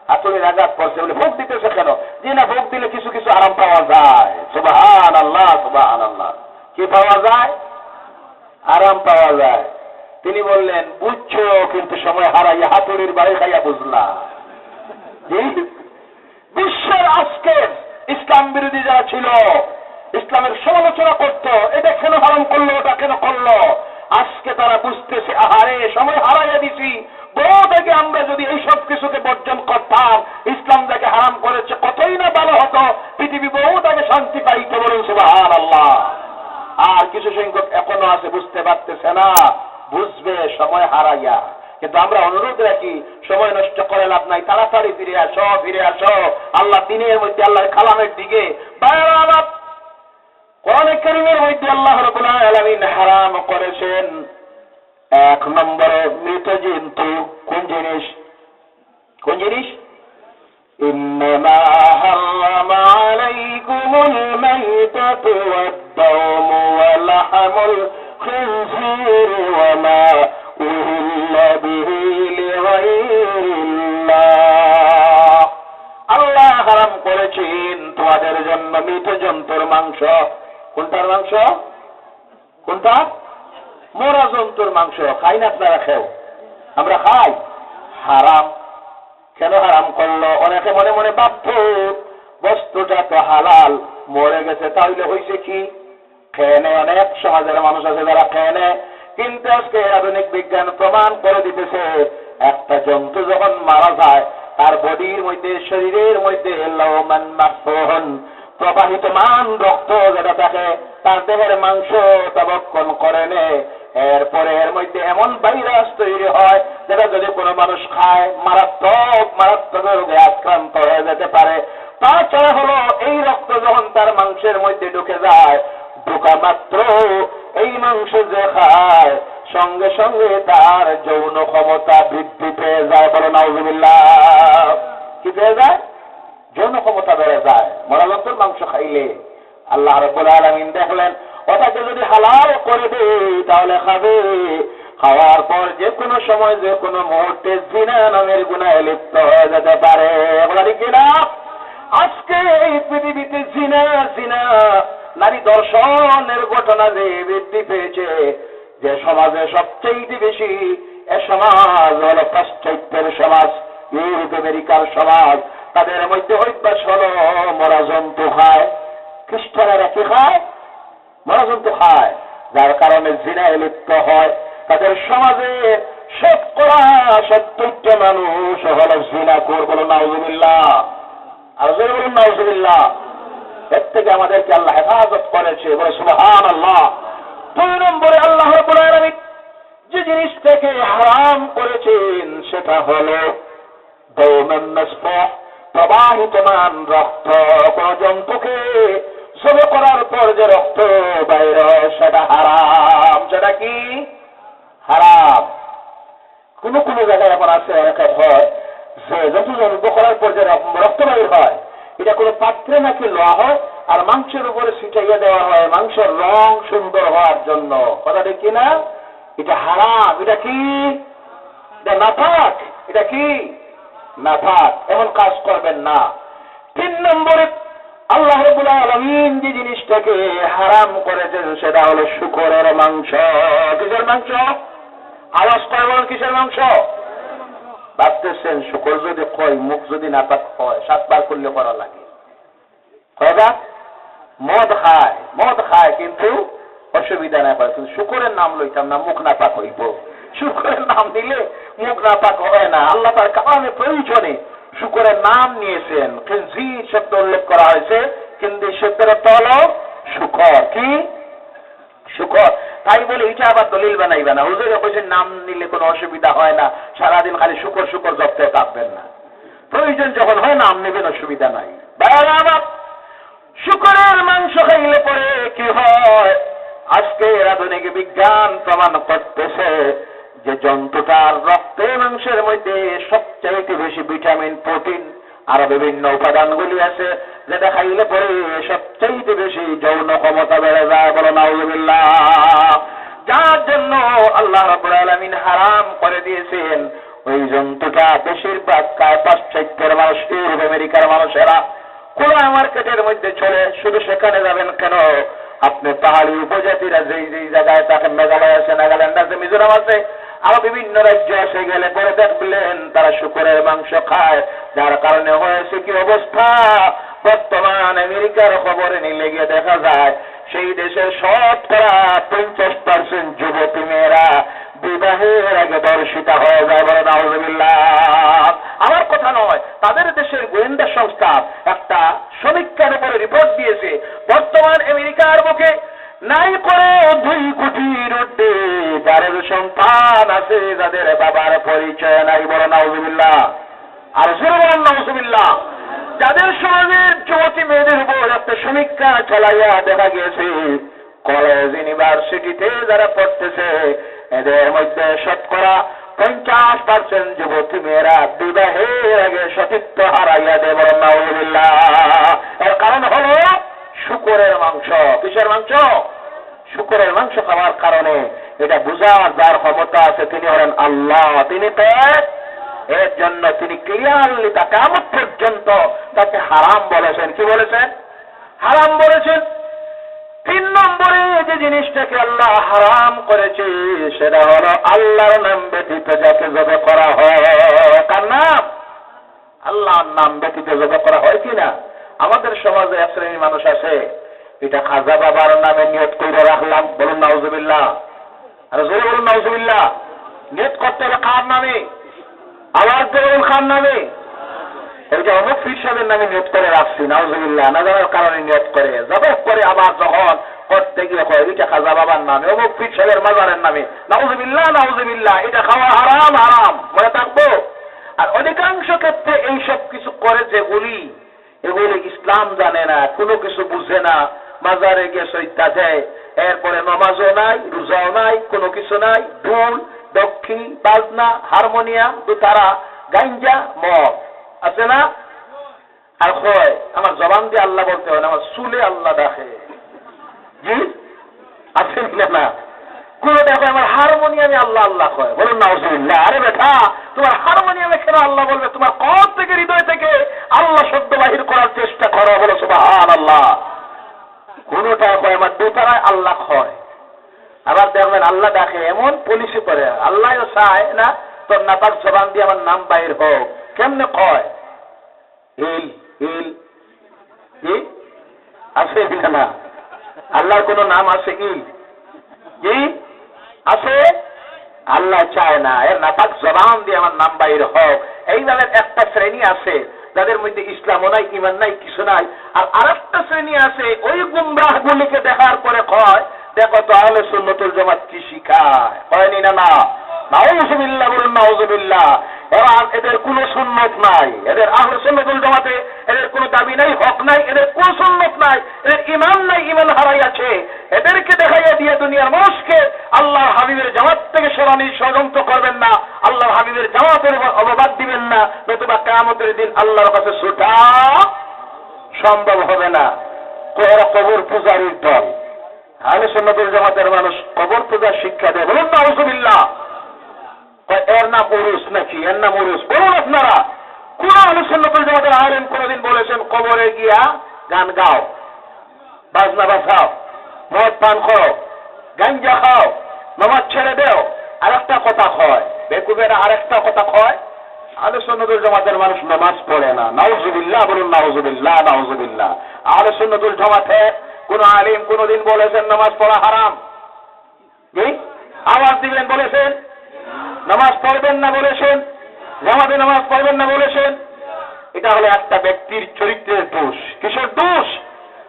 হাতুড়ির আঘাত পড়ছে বলে ফুক দিতেছে কেন? জি না, ফুক দিলে কিছু কিছু আরাম পাওয়া যায়। সুবহানাল্লাহ, সুবহানাল্লাহ। কি পাওয়া যায়? আরাম পাওয়া যায়। তিনি বললেন, বুঝছো কিন্তু সময় হারাইয়া হাতুড়ির বাড়ি খাইয়া বুঝলা। বিশ্বের আজকের ইসলাম বিরোধী যারা ছিল, ইসলামের সমালোচনা করত, এটা কেন হারাম করলো, ওটা কেন করলো, আজকে তারা বুঝতেছে, আহারে সময় হারাইয়া দিছি। বহু থেকে আমরা যদি এই সব কিছুকে বর্জন করতাম, ইসলাম যাকে হারাম করেছে কতই না ভালো হতো, পৃথিবী বহু তাকে শান্তি পাইতে। বলুন সুবহানাল্লাহ। আর কিছু সংখ্যক এখনো আছে বুঝতে পারতেছে না, বুঝবে সময় হারাইয়া। কিন্তু আমরা অনুরোধ রাখি, সময় নষ্ট করে লাভ নাই, তাড়াতাড়ি ফিরে আসো, ফিরে আসো আল্লাহ দিনের মধ্যে, আল্লাহর কালামের দিকে। কোরআনে কারীমের মধ্যে আল্লাহ রাব্বুল আলামিন হারাম করেছেন 1 নম্বরে মৃত জন্তু। কোন জিনিস? কোন জিনিস? ইন্নামা হারামা আলাইকুমুল মাইতাতু ওয়াদ-দামু ওয়া লাহমুল খিনজির ওয়া মা উহিল্লা বিহি লিগাইরিল্লাহ। আল্লাহ হারাম করেছেন তোমাদের জন্য মৃত জন্তুর মাংস। কোনটার মাংস? কোনটা? মরা জন্তুর মাংস। খাই না আপনারা? খেও, আমরা খাই। হারাম। কেন হারাম করলো? অনেকে মনে মনে ভাবত বস্তুটা তো হালাল, মরে গেছে, তাহলে হয়েছে কি? খেয়ে নেয়। অনেক সমাজের মানুষ আছে যারা খেয়ে নেয়, কিন্তু আজকে আধুনিক বিজ্ঞান প্রমাণ করে দিতেছে একটা জন্তু যখন মারা যায় তার বডির মধ্যে, শরীরের মধ্যে লাওমান মাহফুন প্রবাহিতমান রক্ত যেটা থাকে তার দেহের মাংস তবক্ষণ করে নেয়। এরপরে এর মধ্যে এমন ভাইরাস তৈরি হয় যেটা যদি কোনো মানুষ খায় মারাত্মক মারাত্মক রোগে আক্রান্ত হয়ে যেতে পারে। তাছাড়া হলো এই রক্ত যখন তার মাংসের মধ্যে ঢুকে যায়, ঢোকা মাত্র এই মাংস যে খায় সঙ্গে সঙ্গে তার যৌন ক্ষমতা বৃদ্ধি পেয়ে যায়। বলো নাউজুবিল্লাহ। কি পেয়ে যায়? যৌন ক্ষমতা বেড়ে যায় মরা জন্তুর মাংস খাইলে। আল্লাহ রাব্বুল আলামিন দেখলেন ওটাকে যদি হালাল করে দেয় তাহলে খাবে। খাওয়ার পর যে কোনো সময় যে কোনো মুহূর্তে জিনা নামের গুনাহে লিপ্ত হয়ে যেতে পারে। বলা ঠিক না? আজকে এই পৃথিবীতে জিনা জিনা নারী দর্শনের ঘটনা যে বৃদ্ধি পেয়েছে, যে সমাজে সবচেয়ে বেশি এ সমাজ হল পাশ্চাত্যের সমাজ, ইউরোপ আমেরিকার সমাজ। তাদের মধ্যে অভ্যাস হলো মরা জন্তু খায়। খ্রিস্টানেরা কি খায়? মরা জন্তু খায়, যার কারণে জিনায় লিপ্ত হয়। তাদের সমাজে 70% মানুষ হল জিনাখোর। বলো নাউজুবিল্লাহ। আর জোরে বলুন নাউজুবিল্লাহ। এর থেকে আমাদেরকে আল্লাহ হেফাজত করেছে। বলে সুবহানাল্লাহ। 2 নম্বরে আল্লাহ রাব্বুল আলামিন যে জিনিসটাকে হারাম করেছেন সেটা হলো দামান মাসফুহ প্রবাহিতমান রক্ত। কোন জন্তুকে জবে করার পর যে রক্ত বাইর হয় সেটা হারাম। সেটা কি? হারাম। কোন কোন জায়গায় এখন আছে অনেকে হয় যে যত জবে করার পর যে রক্ত বাইর হয় এটা কোনো পাত্রে নাকি লওয়া হয় আর মাংসের উপরে ছিটাইয়া দেওয়া হয় মাংসের রং সুন্দর হওয়ার জন্য। কথা ঠিক কিনা? এটা হারাম। এটা কি? এটা নাপাক। এটা কি? নাপাক। এমন কাজ করবেন না। 3 নম্বরে আল্লাহ রাব্বুল আলামিন যে জিনিসটাকে হারাম করেছেন সেটা হলো শূকরের মাংস। কিসের মাংস? আওয়াজ করে বলেন, কিসের মাংস? ভাবতেছেন শূকর যদি কয়, মুখ যদি নাপাক হয় 7 বার করলে করা লাগে। কয়বার? মদ খায়, মদ খায় কিন্তু অসুবিধা না পায়। কিন্তু শূকরের নাম লইতাম না, মুখ নাপাক হইব। শূকরের নাম দিলে মুখ নাপাক হয় না। আল্লাহ তার কারণে প্রয়োজনে শূকরের নাম নিয়েছেন। খিনজির শব্দ উল্লেখ করা হয়েছে, কিন্তু শব্দের অর্থ হলো শূকর। কি? শূকর। তাই বলে এটা আবার দলিল বানাইবে না। হুজুরে বলছেন নাম নিলে কোনো অসুবিধা হয় না, সারাদিন খালি শূকর শূকর জপতে থাকবেন না। প্রয়োজন যখন হয় নাম নেবেন, অসুবিধা নাই। শূকরের মাংস খাইলে পরে কি হয়? আজকে আধুনিক বিজ্ঞান প্রমাণ করতেছে যে জন্তুটার রক্তে মাংসের মধ্যে সবচাইতে বেশি ভিটামিন, প্রোটিন আর বিভিন্ন উপাদানগুলি আছে, যেটা খাইলে পরে সবচাইতে বেশি যৌন ক্ষমতা বেড়ে যায়। বলো নাউজুবিল্লাহ। যার জন্য আল্লাহ রাব্বুল আলামিন হারাম করে দিয়েছেন ওই জন্তুটা বেশিরভাগ পাশ্চাত্যের মানুষ, ইউরোপ আমেরিকার মানুষেরা খোলা মার্কেটের মধ্যে চলে। শুধু সেখানে যাবেন কেন, আপনি পাহাড়ি উপজাতিরা যেই যেই জায়গায় থাকেন, মেঘালয় আছে, নাগাল্যান্ড আছে, মিজোরাম আছে, আরো বিভিন্ন রাজ্য আছে, গেলে পরে দেখবেন তারা শূকরের মাংস খায়। যার কারণে হয়েছে কি অবস্থা, বর্তমান আমেরিকার খবরে নিলে গিয়ে দেখা যায় সেই দেশের 50% যুবতী মেয়েরা বিবাহের আগে দর্শিতা হয়ে যায়। বলে নাউজুবিল্লাহ। আমার কথা নয়, তাদের দেশের গোয়েন্দা সংস্থা একটা সমীক্ষার উপরে রিপোর্ট দিয়েছে বর্তমান আমেরিকার বুকে নাই করে 2 কোটির ঊর্ধ্বে যাদের সন্তান আছে, যাদের বাবার পরিচয় নাই। বলো নাউজুবিল্লাহ। আর জোরে বলেন নাউজুবিল্লাহ। যাদের সমাজের যুবতী মেয়েদের উপর একটা সমীক্ষা চালাইয়া দেখা গিয়েছে কলেজ ইউনিভার্সিটিতে যারা পড়তেছে এদের মধ্যে 50% 50% যুবতী মেয়েরা বিবাহের আগে সতীত্ব হারাইয়া দেব নাউজুবিল্লাহ। এর কারণ হলো শূকরের মাংস। কিসের মাংস? শূকরের মাংস খাওয়ার কারণে। এটা বুঝার যার ক্ষমতা আছে তিনি হলেন আল্লাহ। তিনি এর জন্য তিনি ক্লিয়ারলি তা কিয়ামত পর্যন্ত তাকে হারাম বলেছেন। কি বলেছেন? হারাম বলেছেন। 3 নম্বরে যে জিনিসটাকে আল্লাহ হারাম করেছে সেটা হলো আল্লাহর নাম ব্যতীত যাকে জবে করা হয়। কার নাম? আল্লাহর নাম ব্যতীত জবে করা হয় কিনা? আমাদের সমাজে এক শ্রেণীর মানুষ আছে, এটা খাজা বাবার নামে নিয়ত করে রাখলাম। বলুন নাউজুবিল্লাহ। আর জোরে বলুন নাউজুবিল্লাহ। নিয়ত করতে হবে কার নামে? আওয়াজ দিয়ে বলুন কার নামে? এটা অমুক পীর সাহেবের নামে নিয়ত করে রাখছি, নাউজুবিল্লাহ। না জানার কারণে নিয়ত করে জবে করে আবার যখন করতে গিয়ে হয় এটা খাজা বাবার নামে, অমুক পীর সাহেবের মাজারের নামে, নাউজুবিল্লাহ নাউজুবিল্লাহ। এটা খাওয়া হারাম, হারাম মনে থাকবো। আর অধিকাংশ ক্ষেত্রে এইসব কিছু করে যেগুলি, এগুলি ইসলাম জানে না, কোনো কিছু বুঝে না, মাজারে গিয়ে সইতা দেয়, এরপরে নমাজও নাই, রোজাও নাই, কোনো কিছু নাই, ঢোল দক্ষি বাজনা হারমোনিয়াম দুতারা গাঞ্জা মদ আছে না? আর হয় আমার জবান দিয়ে আল্লাহ বলতে হয় না, আমার চুলে আল্লাহ দেখে। জি আছে না? কোন দেখো আমার হারমোনিয়ামে আল্লাহ আল্লাহ কয়। বলুন নাউজুবিল্লাহ। আরে বেটা, তোমার হারমোনিয়ামে কেন আল্লাহ বলবে? তোমার কল থেকে হৃদয় থেকে আল্লাহ শব্দ বাহির করার চেষ্টা করো। বলো সুবহানাল্লাহ। কোনটা কয় আমার দোতারায় আল্লাহ হয়, আবার দেখবেন আল্লাহ ডাকে এমন পলিসি করে আল্লাহও চায় না তোর নাপাক জবান দিয়ে আমার নাম বাহির হোক। কেমনে কয়? ইল ইল কি আছে না? আল্লাহর কোন নাম আছে ইল? জি আছে? আল্লাহ চায় না এর নাপাক জবান দিয়ে আমার নাম বাহির হোক। এইভাবে একটা শ্রেণী আছে যাদের মধ্যে ইসলামও নাই, ইমান নাই, কিছু নাই। আর আরেকটা শ্রেণী আছে ওই গুমরাহ গুলিকে দেখার পরে কয় দেখো তো আহলে সুন্নাতুল জামাত কি শিখায়। হয়নি না? না নাউজুবিল্লাহ। বলুন নাউজুবিল্লাহ। এবার এদের কোনো সুন্নত নাই, এদের আহলে সুন্নাতুল জামাতে এদের কোনো দাবি নাই, হক নাই, এদের কোনো সুন্নত নাই, এদের ঈমান নাই, ঈমান হারাইয়াছে। এদেরকে দেখাইয়া দিয়ে দুনিয়ার মানুষকে আল্লাহর হাবিবের জামাত থেকে সরানি ষড়যন্ত্র করবেন না, আল্লাহর হাবিবের জামাতের অববাদ দিবেন না, নতুবা কিয়ামতের দিন আল্লাহর কাছে ছুটা সম্ভব হবে না। এরা কবর পূজারীর দল। আহলে সুন্নাতুল জামাতের মানুষ কবর পূজার শিক্ষা দেয়। বলুন নাউজুবিল্লাহ। এর নাম উরুস নাকি? এর নাম উরুস? বলুন আপনারা কোন আহলে সুন্নাতুল জামাতের আলেম কোনদিন বলেছেন কবরে গিয়া গান গাও, বাজনা বাজাও, মদ পান করো, গাঞ্জা খাও, নামাজ ছেড়ে দেও? আরেকটা কথা কয় বেকুবেরা, আরেকটা কথা কয় আহলে সুন্নাতুল জামাতের মানুষ নামাজ পড়ে না। নাউজুবিল্লাহ। বলুন নাউজুবিল্লাহ নাউজুবিল্লাহ। আহলে সুন্নাতুল জামাতে কোন আলিম কোনদিন বলেছেন নামাজ পড়া হারাম? আওয়াজ দিবেন বলেছেন? নামাজ পড়বেন না বলেছেন? জামাতে নামাজ পড়বেন না বলেছেন? এটা হলো একটা ব্যক্তির চরিত্রের দোষ। কিসের দোষ?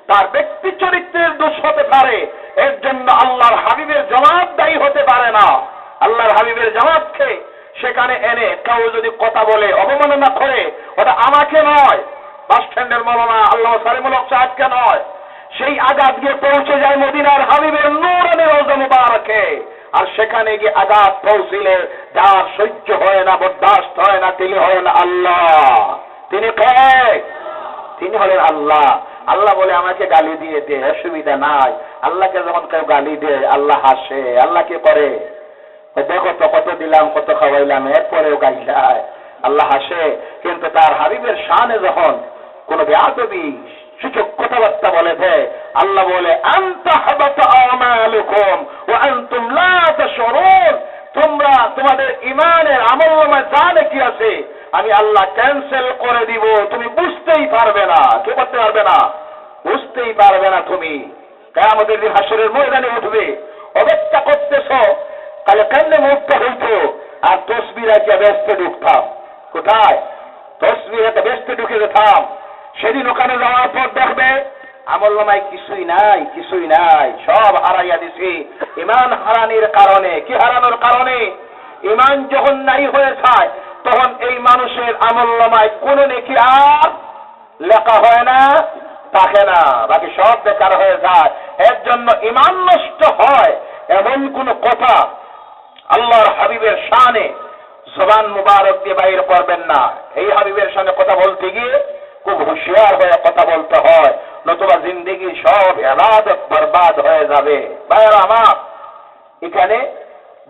তার ব্যক্তি চরিত্রের দোষ হতে পারে, এর জন্য আল্লাহর হাবিবের জামাত দায়ী হতে পারে না। আল্লাহর হাবিবের জামাতকে সেখানে এনে কেউ যদি কথা বলে অবমাননা করে, ওটা আমাকে নয়, বাস স্ট্যান্ডের মৌলানা আল্লামা সালিমুল হক সাহেবকে নয়, সেই আঘাত গিয়ে পৌঁছে যায় মদিনার হাবিবের নূরানি রওজা মুবারকে। আর সেখানে গিয়ে আঘাত পৌঁছিলে যার সহ্য হয় না, বরদাস্ত হয় না, তিনি হলেন আল্লাহ। তিনি কে? তিনি হলেন আল্লাহ। আল্লাহ বলে আমাকে গালি দিয়ে দে, অসুবিধা নাই। আল্লাহকে যখন কেউ গালি দেয় আল্লাহ হাসে। আল্লাহ কি করে? দেখো তো কত দিলাম, কত খাওয়াইলাম, এরপরেও গালি দেয়। আল্লাহ হাসে। কিন্তু তার হাবিবের শানে যখন কোন বেয়াদবি সূচক কথাবার্তা বলে দেয়, আল্লাহ বলে আনতা হাবাতা আমালুকুম ওয়া আনতুম লা তাশউরুন। তোমরা তোমাদের ঈমানের আমলনামায় যা নেকি আছে আমি আল্লাহ ক্যান্সেল করে দিব, তুমি বুঝতেই পারবে না। কে করতে পারবে না? বুঝতেই পারবে না। তুমি কিয়ামতের দিন হাসরের ময়দানে উঠবে, অপেক্ষা করতেছ তাহলে কেমনে মুক্ত হইতো। আর তসবির আজকে ব্যস্ত ঢুকতাম। কোথায়? তসবির একটা ব্যস্ত ঢুকে যেতাম। সেদিন ওখানে যাওয়ার পর দেখবে আমলনামায় কিছুই নাই, কিছুই নাই, সব হারাইয়া দিছি ঈমান হারানির কারণে। কি হারানোর কারণে? ঈমান যখন নাই হয়ে যায় তখন এই মানুষের আমলনামায় কোনো নেকি আর লেখা হয় না, থাকে না, বাকি সব বেকার হয়ে যায়। এর জন্য ঈমান নষ্ট হয় এমন কোন কথা আল্লাহর হাবিবের শানে জবান মুবারক দিয়ে বাইর করবেন না। এই হাবিবের সামনে কথা বলতে গিয়ে খুব হুঁশিয়ার হয়ে কথা বলতে হয়, নতুবা জিন্দেগি সব ইবাদত বরবাদ হয়ে যাবে। ভাইরা আমার, এখানে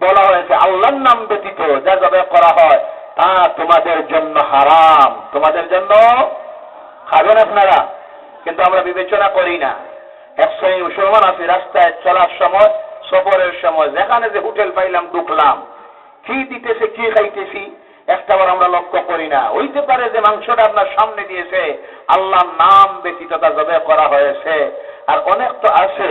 বলা হয়েছে আল্লাহর নাম ব্যতীত যা জবাই করা হয় তা তোমাদের জন্য হারাম। তোমাদের জন্য খাবেন আপনারা, কিন্তু আমরা বিবেচনা করি না। এক শ্রেণী মুসলমান আছে রাস্তায় চলার সময়, সফরের সময়, যেখানে যে হোটেল পাইলাম ঢুকলাম, কি দিতেছে কি খাইতেছি একটাবার আমরা লক্ষ্য করি না। হইতে পারে যে মাংসটা আপনার সামনে দিয়েছে আল্লাহর নাম ব্যতীত তা জবাই করা হয়েছে। আর অনেক তো আছে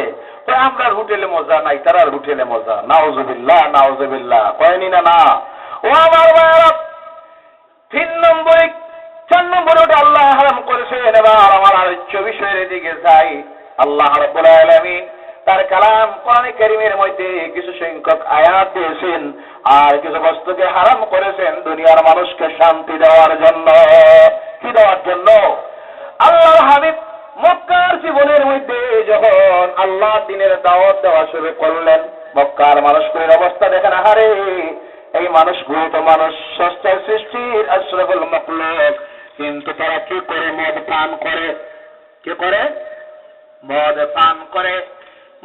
আমরা হোটেলে মজা নাই, তারার হোটেলে মজা। নাউজুবিল্লাহ নাউজুবিল্লাহ, কয়নি না? না ও আমার ভাইরা, 4 নম্বরে ওটা আল্লাহ হারাম করেছেন। এবার আমার আলোচ্য বিষয়ের দিকে যাই। আল্লাহ রাব্বুল আলামিন তার কালাম কোরআনে কারীমের মধ্যে কিছু সংখ্যক আয়াত দিয়েছেন আর কিছু বস্তুকে হারাম করেছেন দুনিয়ার মানুষকে শান্তি দেওয়ার জন্য। কি দেওয়ার জন্য? আল্লাহর হাবিব মক্কার জীবনের মধ্যে যখন আল্লাহ দ্বীনের দাওয়াত দেওয়া শুরু করলেন, মক্কার মানুষগুলোর অবস্থা দেখেন, আহারে এই মানুষগুলো তো মানুষ স্রষ্টার সৃষ্টির আশরাফুল মাখলুক, কিন্তু তারা কি করে? মদ পান করে। কি করে? মদ পান করে।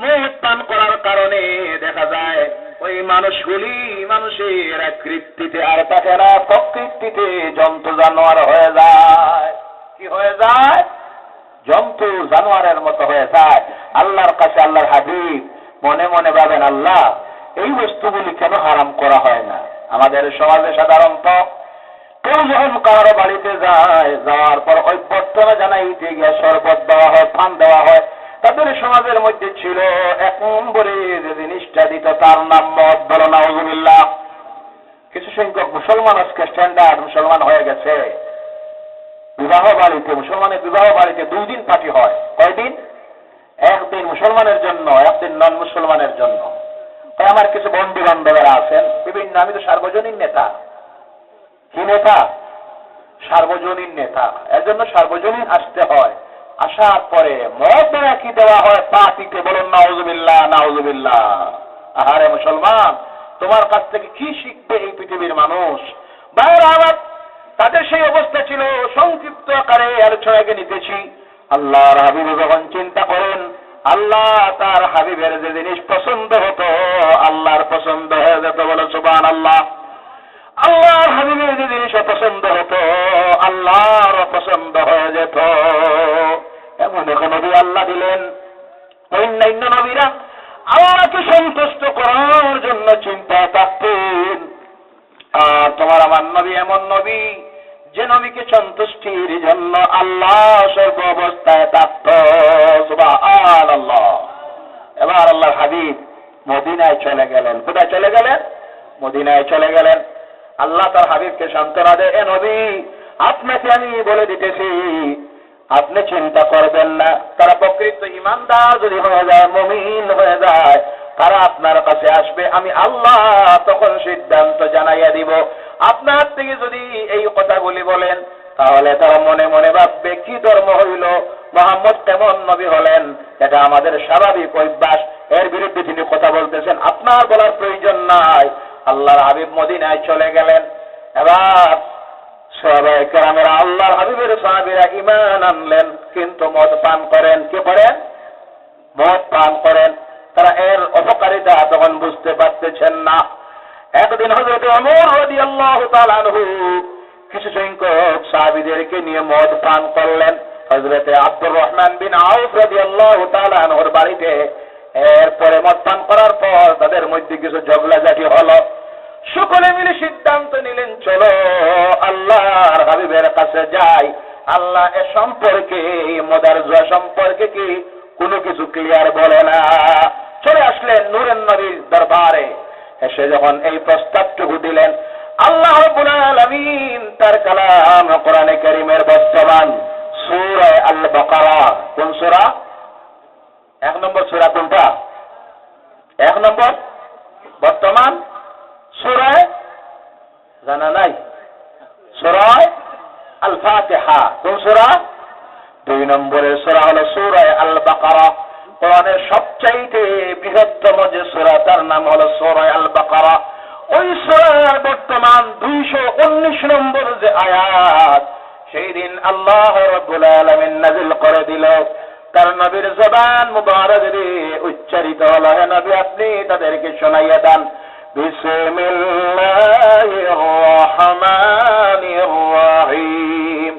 মদ পান করার কারণে দেখা যায় ওই মানুষগুলি মানুষের আকৃতিতে আর থাকে না, প্রকৃতিতে জন্তু জানোয়ার হয়ে যায়। কি হয়ে যায়? জন্তু জানোয়ারের মতো হয়ে যায়। আল্লাহর কাছে আল্লাহর হাবিব মনে মনে ভাবেন, আল্লাহ এই বস্তুগুলি কেন হারাম করা হয় না? আমাদের সমাজে সাধারণত কেউ যখন কারো বাড়িতে যায়, যাওয়ার পর ওই বর্তমানে জানাইতে গিয়ে শরবত দেওয়া হয়, পান দেওয়া হয়। তাদের সমাজের মধ্যে ছিল 1 নম্বরে যে জিনিসটা দিত তার নাম মদ। বলো নাউজুবিল্লাহ। কিছু সংখ্যক মুসলমান আজকে স্ট্যান্ডার্ড মুসলমান হয়ে গেছে। বিবাহ বাড়িতে, মুসলমানের বিবাহ বাড়িতে 2 দিন পার্টি হয়। কয়দিন? 1 দিন মুসলমানের জন্য, 1 দিন নন মুসলমানের জন্য। আমার কিছু বন্ধু বান্ধবেরা আছেন বিভিন্ন, আমি তো সার্বজনীন নেতা। কি নেতা? সার্বজনীন নেতা। এর জন্য সার্বজনীন আসতে হয়। আসার পরে মদ দ্বারা কি দেওয়া হয়? পার্টিতে। বলুন নাউজুবিল্লাহ নাউজুবিল্লাহ। আহারে মুসলমান, তোমার কাছ থেকে কি শিখবে এই পৃথিবীর মানুষ? বাইরে আমার তাদের সেই অবস্থা ছিল। সংক্ষিপ্ত আকারে আলোচনাকে নিতেছি। আল্লাহর হাবিব যখন চিন্তা করেন, আল্লাহ তার হাবিবের যে জিনিস পছন্দ হতো আল্লাহর পছন্দ হয়ে যেত। বলো সুবহানাল্লাহ। আল্লাহর হাবিবের যে জিনিস পছন্দ হতো আল্লাহর পছন্দ হয়ে যেত। এমন এক নবী আল্লাহ দিলেন। অন্যান্য নবীরা আল্লাহকে সন্তুষ্ট করার জন্য চিন্তায় থাকতেন, আর তোমার আমার নবী এমন নবী যে নবীকে সন্তুষ্টির জন্য আল্লাহ সর্ব অবস্থায় থাকত। সুবহানাল্লাহ। এবার আল্লাহর হাবিব মদিনায় চলে গেলেন। কোথায় চলে গেলেন? মদিনায় চলে গেলেন। আল্লাহ তার হাবিবকে সান্ত্বনা দেয়, এ নবী আপনাকে আমি বলে দিতেছি, আপনি চিন্তা করবেন না। তারা প্রকৃত ইমানদার যদি হয়ে যায়, মুমিন হয়ে যায়, তারা আপনার কাছে আসবে, আমি আল্লাহ তখন সিদ্ধান্ত জানাইয়া দিব। আপনার থেকে যদি এই কথাগুলি বলেন তাহলে তারা মনে মনে ভাববে কি ধর্ম হইল, মুহাম্মদ কেমন নবী হলেন। এটা আমাদের স্বাভাবিক অভ্যাস। এর বিরুদ্ধে তিনি কথা বলতেছেন, আপনার বলার প্রয়োজন নাই। আল্লাহর হাবিব মদিনায় চলে গেলেন। এবার সাহাবায়ে কেরামেরা আল্লাহর হাবিবের সাহাবীরা ঈমান আনলেন, কিন্তু মদ পান করেন। কি করেন? মদ পান করেন। তারা এর অপকারিতা তখন বুঝতে পারতেছেন না। একদিন হযরত ওমর রাদিয়াল্লাহু তাআলা আনহু কিছু সংখ্যক সাহাবীদেরকে নিয়ে মদ পান করলেন হযরত আব্দুর রহমান বিন আউফ রাদিয়াল্লাহু তাআলা আনহুর বাড়িতে। এরপরে মদ পান করার পর তাদের মধ্যে কিছু ঝগড়াঝাটি হলো। সকলে মিলে সিদ্ধান্ত নিলেন, চলো আল্লাহর হাবিবের কাছে যাই, আল্লাহ এ সম্পর্কে, মদের জুয়া সম্পর্কে কি কোনো কিছু ক্লিয়ার বলে না। চলে আসলেন নূরের নবীর দরবারে। এসে যখন এই প্রস্তাবটুকু দিলেন, আল্লাহ রাব্বুল আলামিন তার কালাম কোরআনে কারীমের বর্তমান সূরা আল বাকারা। কোন সূরা? 1 নম্বর সূরা কোনটা? 1 নম্বর বর্তমান সূরা জানা নাই? সূরা আল ফাতিহা। কোন সূরা? 2 নম্বরের সূরা হলো সূরা আল বাকারা। কোরআনের সবচাইতে বৃহত্তম যে সূরা তার নাম হলো সূরা আল বাকারা। ওই সূরার বর্তমান 219 নম্বর যে আয়াত, সেই দিন আল্লাহ রাব্বুল আলামিন নাযিল করে দিল, তার নবীর জবান মুবারক দিয়ে উচ্চারিত হলো, হে নবী আপনি তাদেরকে শোনাইয়া দেন, বিসমিল্লাহির রাহমানির রাহিম,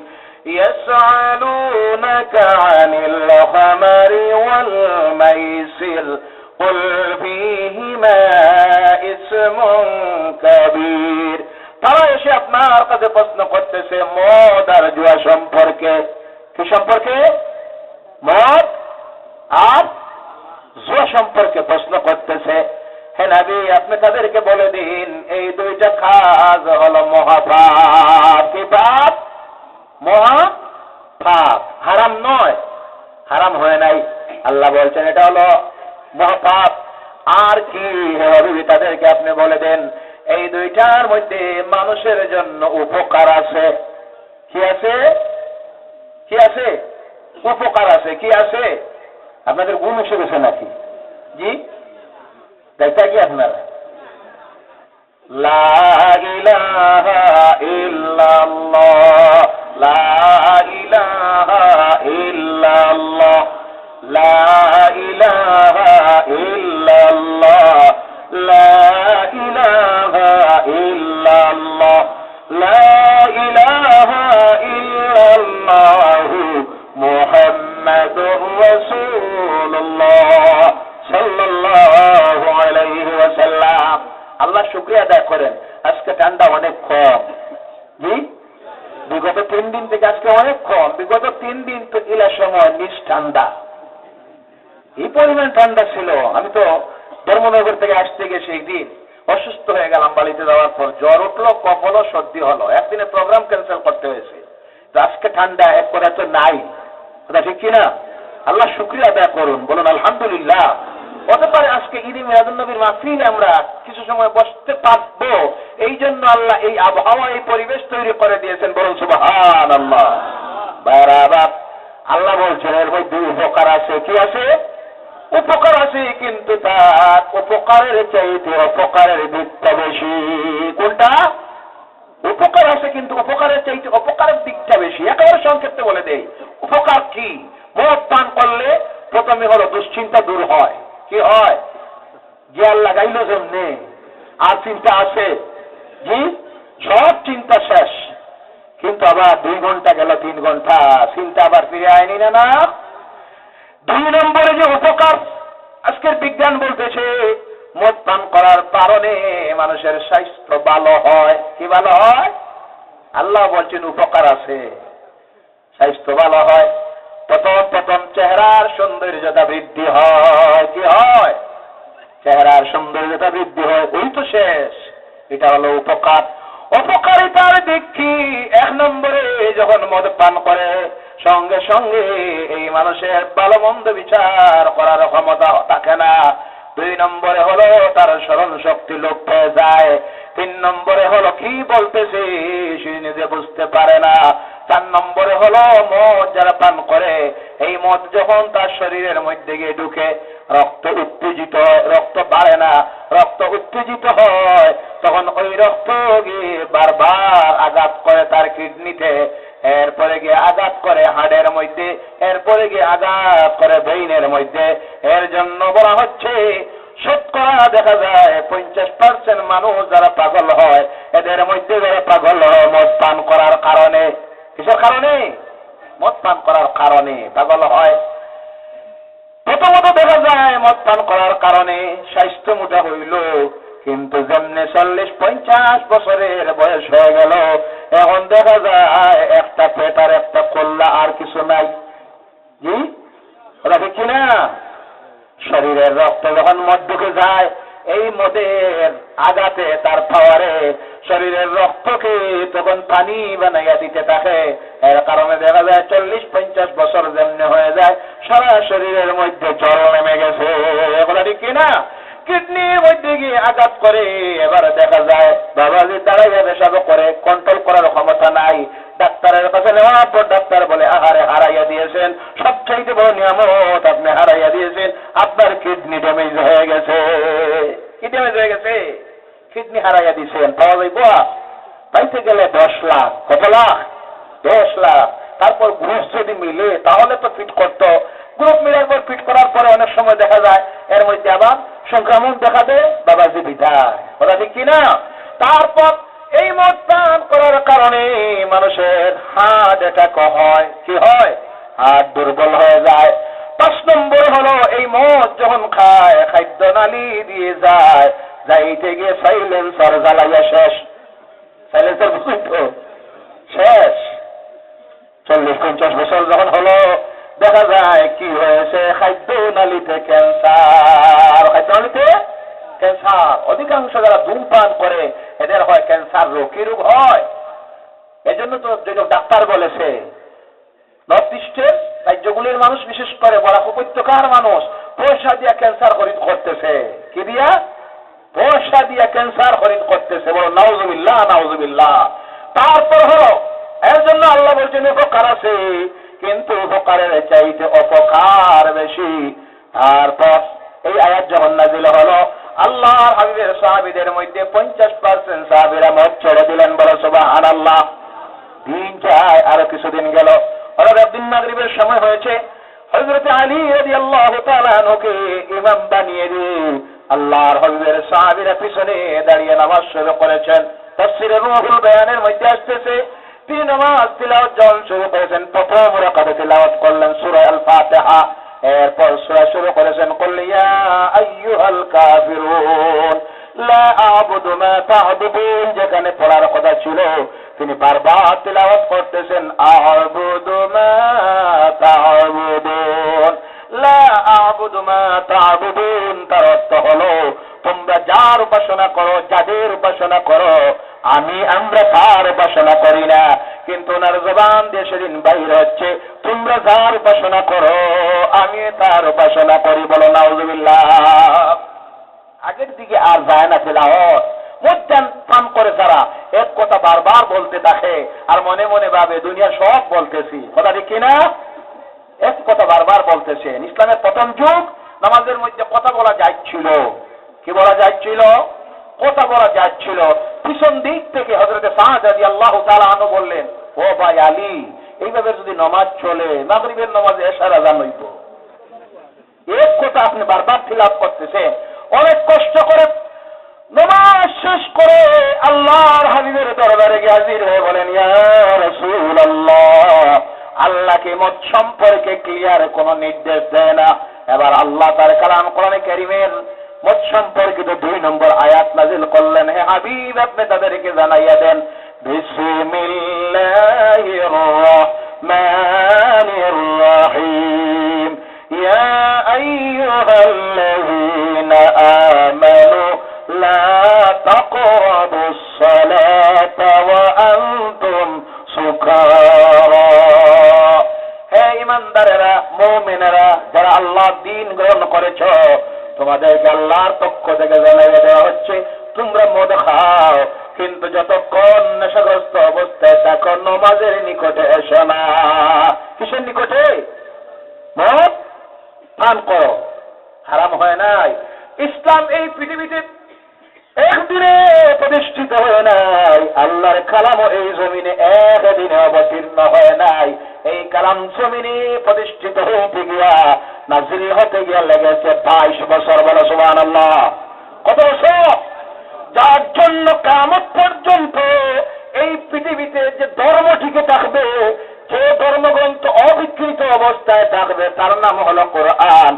ইয়াসআলুনাকা আনিল খামারি ওয়াল মাইসির কুল ফীহিমা ইসমুন কাবীর। তারা এসে আপনার কাছে প্রশ্ন করতেছে মদ আর জুয়া সম্পর্কে। কি সম্পর্কে? মদ আর জুয়া সম্পর্কে প্রশ্ন করতেছে। হে নবী আপনি তাদেরকে বলে দিন এই দুইটা কাজ হলো মহাপাপ। কি পাপ? মহাপাপ। হারাম নয়, হারাম হয় নাই। আল্লাহ বলছেন এটা হলো মহাপাপ। আর কি হে নবী তাদেরকে আপনি বলে দেন এই দুইটার মধ্যে মানুষের জন্য উপকার আছে। কি আছে? কি আছে? উপকার আছে। কি আছে? আপনাদের গুণ এসে গেছে নাকি? জি দেখতে কি আপনারা? লা ইলাহা ইল্লাল্লাহ, লা ইলাহা ইল্লাল্লাহ, লা ইলাহা ইল্লাল্লাহ, লা ইলাহা ইল্লাল্লাহ, লা ইলাহা ইল্লাল্লাহ মুহাম্মাদুর রাসূলুল্লাহ সাল্লাল্লাহু আলাইহি ওয়াসাল্লাম। আল্লাহ শুকরিয়া আদায় করেন আজকে ঠান্ডা অনেক কম। জি বিগত 3 দিন থেকে আজকে অনেক কম। বিগত 3 দিন তো ইলা সময় নিজ ঠান্ডা, এই পরিমাণ ঠান্ডা ছিল। আমি তো ধর্মনগর থেকে আসতে গিয়ে সেই দিন অসুস্থ হয়ে গেলাম। বাড়িতে যাওয়ার পর জ্বর উঠলো, কফ হলো, সর্দি হলো। একদিনে প্রোগ্রাম ক্যান্সেল করতে হয়েছে। তো আজকে ঠান্ডা এক করে তো নাই, কথা ঠিক কিনা? আল্লাহ শুকরিয়া আদায় করুন, বলুন আলহামদুলিল্লাহ। হতে পারে আজকে ঈদ মিলাদুন নবীর মাহফিলে আমরা কিছু সময় বসতে পারবো, এই জন্য আল্লাহ এই আবহাওয়া এই পরিবেশ তৈরি করে দিয়েছেন, বলুন সুবহানাল্লাহ। বারাবার আল্লাহ বলছেন এর মধ্যে উপকার আছে। কি আছে? উপকার আছে, কিন্তু তার উপকারের চাইতে অপকারের দিকটা বেশি। কোনটা? উপকার আছে কিন্তু উপকারের চাইতে অপকারের দিকটা বেশি। একেবারে সংক্ষেপে বলে দেই উপকার কি। মদ পান করলে প্রথমে হলো দুশ্চিন্তা দূর হয়। কি হয়? জ্ঞান লাগাইল যেমনি আর চিন্তা আছে, জি সব চিন্তা শেষ। কিন্তু আবার 2 ঘন্টা গেল, 3 ঘন্টা চিন্তা আবার ফিরে আয়নি না। না 2 নম্বরে যে উপকার আজকের বিজ্ঞান বলতেছে মদ পান করার কারণে মানুষের স্বাস্থ্য ভালো হয়। কি ভালো হয়? আল্লাহ বলছেন উপকার আছে, স্বাস্থ্য ভালো হয়। প্রথম চেহারার সৌন্দর্যতা বৃদ্ধি হয়। কি হয়? চেহারার সৌন্দর্যতা বৃদ্ধি হয়। ওই তো শেষ। এটা হলো উপকার। অপকারিতার দিক কি? 1 নম্বরে যখন মদ পান করে সঙ্গে সঙ্গে এই মানুষের ভালো মন্দ বিচার করার ক্ষমতা থাকে না। 2 নম্বরে হলো তার স্মরণ শক্তি লোপ হয়ে যায়। 3 নম্বরে হলো কি বলতেছে সে নিজে বুঝতে পারে না। 4 নম্বরে হলো মদ যারা পান করে এই মদ যখন তার শরীরের মধ্যে গিয়ে ঢুকে রক্ত উত্তেজিত হয়, রক্ত বাড়ে না, রক্ত উত্তেজিত হয়, তখন ওই রক্ত গিয়ে বারবার আঘাত করে তার কিডনিতে, এরপরে গিয়ে আঘাত করে হাড়ের মধ্যে, এরপরে গিয়ে আঘাত করে ব্রেইনের মধ্যে। এর জন্য বলা হচ্ছে শতকরা দেখা যায় 50% মানুষ যারা পাগল হয় এদের মধ্যে যারা পাগল হয় মদ পান করার কারণে। কিসের কারণে? মদ পান করার কারণে পাগল হয়। প্রথমত দেখা যায় মদ পান করার কারণে স্বাস্থ্য মোটা হইল, কিন্তু যেমনি 40-50 বছরের বয়স হয়ে গেল এখন দেখা যায় একটা পেট আর একটা কল্লা আর কিছু নাই। জি ওরা দেখি না? শরীরের রক্ত যখন মদ ঢুকে যায় এই মদের আঘাতে তার পাওয়ারে শরীরের রক্তকে তখন পানি বানাইয়া দিতে থাকে। এর কারণে দেখা যায় 40-50 বছর যেমনি হয়ে যায় সারা শরীরের মধ্যে জল নেমে গেছে। এগুলা ঠিক কিনা? কিডনির মধ্যে গিয়ে আঘাত করে, এবার দেখা যায় বাবাজি দাঁড়াইয়া পেশাব করে, কন্ট্রোল করার ক্ষমতা নাই। ডাক্তারের কাছে নেওয়ার পর ডাক্তার বলে আহারে হারাইয়া দিয়েছেন, সবচাইতে বড় নিয়ামত আপনি হারাইয়া দিয়েছেন, আপনার কিডনি ড্যামেজ হয়ে গেছে। কি ড্যামেজ হয়ে গেছে? কিডনি হারাইয়া দিছেন, পাওয়া যাইব? পাইতে গেলে 10 লাখ। কত লাখ? 10 লাখ। তারপর গ্রুপ যদি মিলে তাহলে তো ফিট করতো। গ্রুপ মিলার পর ফিট করার পরে অনেক সময় দেখা যায় এর মধ্যে আবার সংক্রমণ দেখা দেয়, বাবাজি বিদায়। কথা ঠিক কিনা? তারপর এই মদ পান করার কারণে মানুষের হার্ট অ্যাটাক হয়। কি হয়? হার্ট দুর্বল হয়ে যায়। 5 নম্বর হলো এই মদ যখন খায় খাদ্য নালী দিয়ে যায়, যাইতে গিয়ে সাইলেন্সার জ্বালাইয়া শেষ। সাইলেন্সার বুঝলি তো? শেষ। 40-50 বছর যখন হলো দেখা যায় কি হয়েছে, খাদ্য নালীতে ক্যান্সার। খাদ্য নালীতে ক্যান্সার। অধিকাংশ যারা ধূমপান করে এদের হয় ক্যান্সার রোগ। কি রোগ হয়? এজন্য তো যেসব ডাক্তার বলেছে নর্থ ইস্টের রাজ্যগুলির মানুষ, বিশেষ করে বরাক উপত্যকার মানুষ পয়সা দিয়া ক্যান্সার খরিদ করতেছে। কি দিয়া? পয়সা দিয়া ক্যান্সার খরিদ করতেছে। বলো নাউজুবিল্লাহ, নাউজুবিল্লাহ। তারপর হলো এর জন্য আল্লাহ বলছেন উপকার আছে, কিন্তু উপকারের চাইতে অপকার বেশি। তারপর এই আয়াত যখন নাযিল হলো, আল্লাহর হাবিবের সাহাবীদের মধ্যে 50% সাহাবীরা মদ ছেড়ে দিলেন। বলো সুবহানাল্লাহ। দিন যায়, আরো কিছুদিন গেল, হযরত দিন মাগরিবের সময় হয়েছে, হযরত আলী রাদিয়াল্লাহু তাআলা আনহুকে ইমাম বানিয়ে দিয়ে আল্লাহর হাবিবের সাহাবীরা পিছনে দাঁড়িয়ে নামাজ শুরু করেছেন। তাফসীরে রূহুল বায়ানের মধ্যে আসতেছে তিনি নামাজ তিলাওয়াত যখন শুরু করেছেন, প্রথম রাকাতে তিলাওয়াত করলেন সূরা আল ফাতিহা। এরপর সূরা শুরু করেছেন কুল ইয়া আইয়ুহাল কাফিরুন লা আ'বুদু মা তা'বুদুন। যেখানে পড়ার কথা ছিল তিনি বারবার তিলাওয়াত করতেছেন আ'বুদু মা তা'বুদুন লা আ'বুদু মা তা'বুদুন। তার অর্থ হলো তোমরা যার উপাসনা করো, যাদের উপাসনা করো, আমরা তার উপাসনা করি না। কিন্তু ওনার জবান দিয়ে সেদিন বাইর হচ্ছে তোমরা যার উপাসনা করো আমি তার উপাসনা করি। বলো নাউজুবিল্লাহ। আগের দিকে আর যায় না তিলাওয়াত। মজ্জান পান করে যারা এক কথা বারবার বলতে থাকে আর মনে মনে ভাবে দুনিয়া সব বলতেছি। কথা ঠিক কিনা? এক কথা বারবার বলতেছেন। ইসলামের প্রথম যুগ নামাজের মধ্যে কথা বলা যাচ্ছিল। কি বলা যাচ্ছিল? কথা বলা যাচ্ছিল। পিছন দিক থেকে হযরত সাদ রাদিয়াল্লাহু তাআলা আনহু বললেন, ও ভাই আলী, এইভাবে যদি নামাজ চলে মাগরিবের নামাজে এশার আযান হইব। এক কথা আপনি বারবার তিলাওয়াত করতেছেন। অনেক কষ্ট করে নামাজ শেষ করে আল্লাহর হাবিবের দরবারে গিয়ে হাজির হয়ে বলেন, ইয়া রাসূলুল্লাহ, আল্লাহকে মদ সম্পর্কে ক্লিয়ার কোন নির্দেশ দেয় না। এবার আল্লাহ তার কালাম কোরআনে কারীমের মদ সম্পর্কিত 2 নম্বর আয়াত নাযিল করলেন। হে হাবিব, আপনি তাদেরকে জানাইয়া দেন বিসমিল্লাহির রাহমানির রাহিম ইয়া আইয়ুহাল্লাযীনা আমানু লা তাকরাবুস সালাতা ওয়া আনতুম সুকারা। হে ঈমানদারেরা, মুমিনেরা, যারা আল্লাহর দ্বীন গ্রহণ করেছো, তোমাদেরকে আল্লাহর পক্ষ থেকে জানিয়ে দেওয়া হচ্ছে তোমরা মদ খাও, কিন্তু যতক্ষণ নেশাগ্রস্ত অবস্থায় থাকো নামাজের নিকটে এসো না। কিসের নিকটে? মদ পান করো। হারাম হয় নাই। ইসলাম এই পৃথিবীতে একদিনে প্রতিষ্ঠিত হয়ে নাই। আল্লাহর কালামও এই জমিনে একদিনে অবতীর্ণ হয় নাই। এই কালাম জমিনে প্রতিষ্ঠিত হইতে গিয়া, নাযিল হতে গিয়া লেগেছে 22 বছর। বলো সুবহানাল্লাহ। কত বছর? যার জন্য কিয়ামত পর্যন্ত এই পৃথিবীতে যে ধর্ম টিকে থাকবে, যে ধর্মগ্রন্থ অবিকৃত অবস্থায় থাকবে তার নাম হলো কোরআন,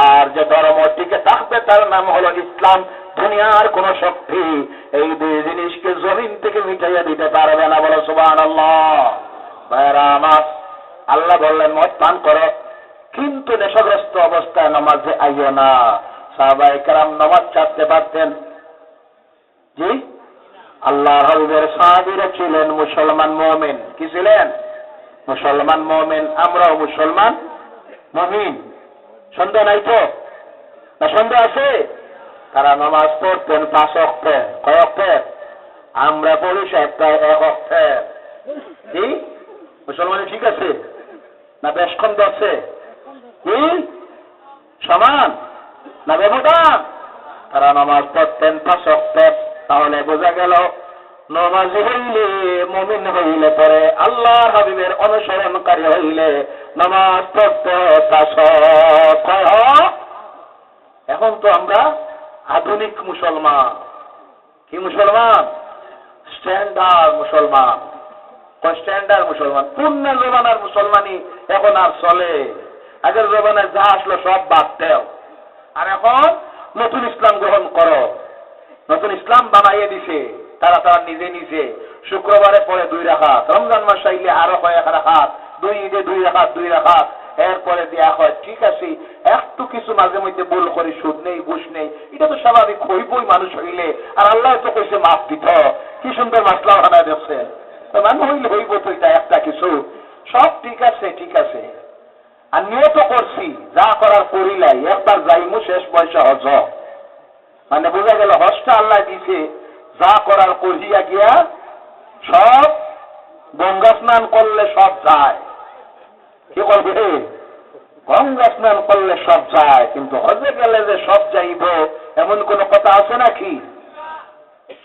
আর যে ধর্ম টিকে থাকবে তার নাম হলো ইসলাম। দুনিয়ার কোন শক্তি এই 2 জিনিসকে জমিন থেকে মিটাইয়া দিতে পারবে না। বলো সুবহানাল্লাহ। ভাইরা আমার, আল্লাহ বললেন মদ পান করো, কিন্তু নেশাগ্রস্ত অবস্থায় নামাজে আইও না। সাহাবায়ে কেরাম নামাজ ছাড়তে পারতেন? জি, আল্লাহর হাবিবের সাহাবীরা ছিলেন মুসলমান মুমিন। কি ছিলেন? মুসলমান মুমিন। আমরাও মুসলমান মুমিন। সন্দেহ নাই তো? না সন্দেহ আছে? তারা নামাজ পড়তেন 5 ওয়াক্তে। কয় ওয়াক্তে? আমরা পড়ি 1 ওয়াক্তে। কি মুসলমানের ঠিক আছে না বেশ কম আছে? কি সমান না ব্যবধান? তারা নামাজ পড়তেন 5 ওয়াক্তে। তাহলে নমাজি হইলে, মুমিন হইলে পরে, আল্লাহর হাবিবের অনুসরণকারী হইলে নামাজ পড়তে এখন তো আমরা আধুনিক মুসলমান। কি মুসলমান? স্ট্যান্ডার্ড মুসলমান। স্ট্যান্ডার্ড মুসলমান, পূর্ণ জমানার মুসলমানই এখন আর চলে। আগের জমানায় যা আসলো সব বাদ দেও, আর এখন নতুন ইসলাম গ্রহণ করো। নতুন ইসলাম বানাইয়ে দিছে তারা নিজে নিজে। শুক্রবারে পরে 2 রাকাত, রমজান মাস আইলে আরো হয় 1 রাকাত, 2 ঈদে 2 রাকাত, এরপরে দেয়া হয়। ঠিক আছে, একটু কিছু মাঝে মধ্যে ভুল করি, সুদ নেই, ঘুষ নেই, এটা তো স্বাভাবিক, হইবই মানুষ হইলে। আর আল্লাহ তো কইছে মাফ দিত। কি সুন্দর মাসলা বানায় দিচ্ছে। মানুষ হইলে হইব তো, এটা একটা কিছু সব ঠিক আছে, ঠিক আছে। আর নিয়ত করছি, যা করার করিলাই, একবার যাইমু শেষ পয়সা হজ। মানে বোঝা গেল হজটা আল্লাহ দিছে, যা করার করিয়া গিয়া সব। গঙ্গা স্নান করলে সব যায়। কি করবে? গঙ্গা স্নান করলে সব যায়, কিন্তু হজে গেলে যে সব যাইব এমন কোন কথা আছে নাকি?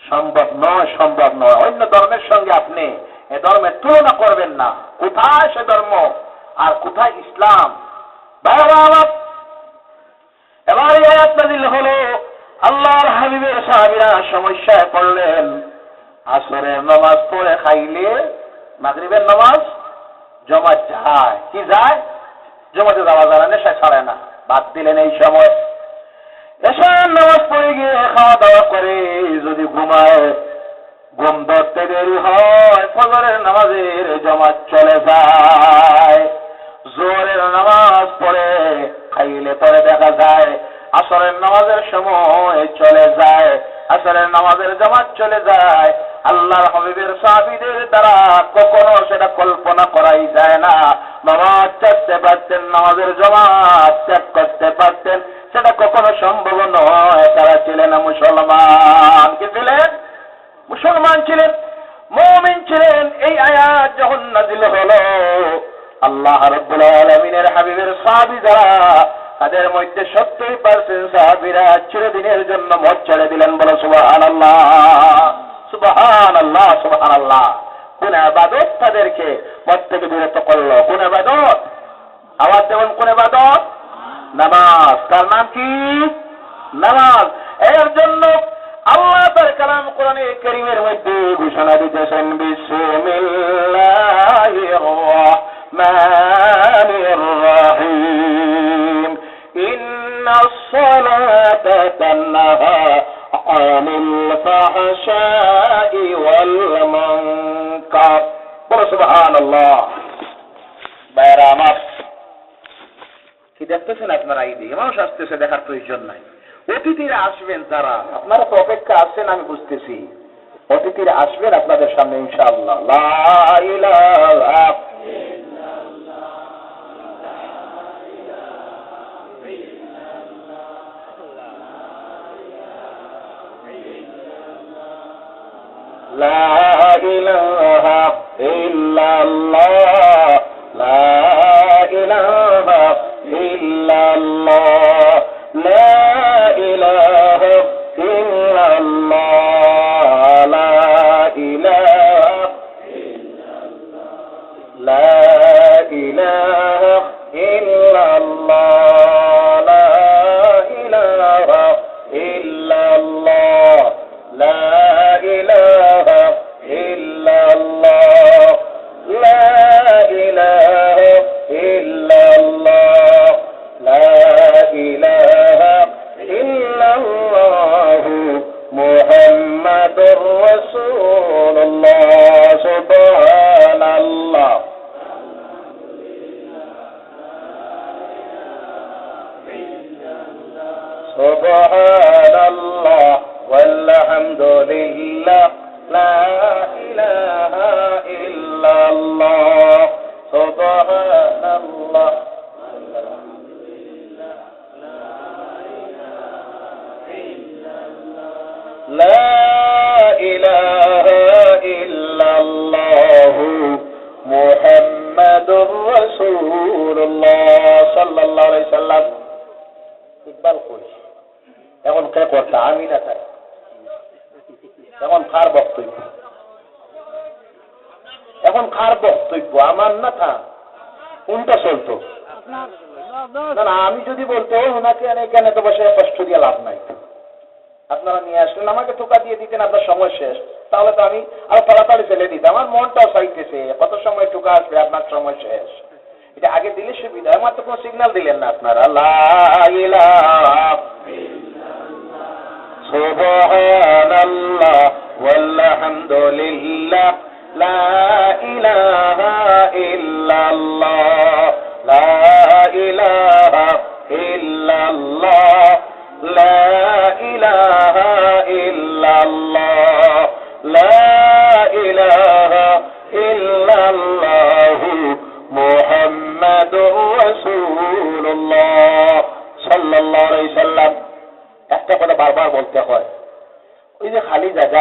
সম্ভব নয়, সম্ভব নয়। অন্য ধর্মের সঙ্গে আপনি এ ধর্মের তুলনা করবেন না। কোথায় সে ধর্ম আর কোথায় ইসলাম? এবার এই আয়াত নাযিল হলো, আল্লাহর হাবিবের সাহাবীরা সমস্যায় পড়লেন। আসরের নামাজ পড়ে খাইলে মাগরিবের নামাজ জমা যায়। কি যায়? জমাতে যাওয়া যায় না, নেশা ছাড়ে না। বাদ দিলেন এই সময়। এশার নামাজ পড়ে গিয়ে খাওয়া দাওয়া করে যদি ঘুমায়, ঘুম ধরতে দেরি হয়, ফজরের নামাজের জমাত চলে যায়। জোহরের নামাজ পড়ে খাইলে পরে দেখা যায় আসরের নামাজের সময় চলে যায়, আসরের নামাজের জামাত চলে যায়। আল্লাহর হাবিবের সাহাবীদের দ্বারা কখনো সেটা কল্পনা করাই যায় না। নামাজ ছাড়তে পারতেন, নামাজের জামাত ত্যাগ করতে পারতেন, সেটা কখনো সম্ভব নয়। তারা ছিলেন মুসলমান। কি ছিলেন? মুসলমান ছিলেন, মুমিন ছিলেন। এই আয়াত যখন নাযিল হলো, আল্লাহ রাব্বুল আলামিনের হাবিবের সাহাবী যারা, তাদের মধ্যে 70% সাহাবীরা চিরদিনের জন্য মত ছেড়ে দিলেন। বলো সুবহানাল্লাহ, সুবহানাল্লাহ, সুবহানাল্লাহ। কোন ইবাদত তাদেরকে মত থেকে বিরত করলো? কোন ইবাদত? আওয়াজ দেবেন, কোন ইবাদত? নামাজ। তার নাম কি? নামাজ। এর জন্য আল্লাহ তার কালাম কোরআনে কারীমের মধ্যে ঘোষণা দিতেছেন, বিসমিল্লাহির রাহমানির রাহিম, ইন্নাস সালাতা তানহা আনিল ফাহশাই ওয়াল মুনকার। বলো সুবহানাল্লাহ। বাইরে আমার কি দেখতেছেন আপনারা? এই দিকে মানুষ আসতেছে, দেখার প্রয়োজন নাই। অতিথিরা আসবেন যারা, আপনারা তো অপেক্ষা আছেন আমি বুঝতেছি। অতিথিরা আসবেন আপনাদের সামনে ইনশাআল্লাহ। লা ইলাহা লা ইলাহা ইল্লাল্লাহ, লা ইলাহা ইল্লাল্লাহ, লা ইলাহা ইল্লাল্লাহ, লা ইলাহা ইল্লাল্লাহ, লা ইলাহা ইল্লাল্লাহ, লা ইলাহা ইল্লাল্লাহ, লা ইলাহা ইল্লাল্লাহ, লা ইলাহা ইল্লাল্লাহ, লা ইলাহা ইল্লাল্লাহ, মুহাম্মাদুর রাসূলুল্লাহ। সুবহানাল্লাহ, সুবহানাল্লাহ, ওয়ালহামদুলিল্লাহ, লা ইলাহা ইল্লাল্লাহ, সুবহানাল্লাহ, লা ইলাহা ইল্লাল্লাহ, মুহাম্মাদুর রাসূলুল্লাহ সাল্লাল্লাহু আলাইহি সাল্লাম। ইকবাল কই এখন কে কথা? আমি না তাই এখন কার বক্তব্য? এখন কার বক্তব্য, আমার না থা কোনটা চলতো? না না, আমি যদি বলতে ওনাকে এখানে তো বসে কষ্ট দিয়ে লাভ নাই, আপনারা নিয়ে আসলেন আমাকে টোকা দিয়ে দিতেন, আপনার সময় শেষ, তাহলে তো আমি আরো তাড়াতাড়ি ফেলে দিতাম। আমার মনটাও চাইতেছে কত সময় টোকা আসবে, আপনার সময় শেষ, এটা আগে দিলে সুবিধা। আমার তো কোনো সিগন্যাল দিলেন না আপনারা। লা ইলাহা সুবহানাল্লাহ ওয়ালহামদুলিল্লাহ লা ইলাহা ইল্লাল্লাহ লা ইলাহা ইল্লাল্লাহ লা ইলাহা ইল্লাল্লাহ লা ইলাহা ইল্লাল্লাহ মুহাম্মাদুর রাসূলুল্লাহ সাল্লাল্লাহু আলাইহি সাল্লাম। একটা কথা বারবার বলতে হয়, ওই যে খালি জায়গা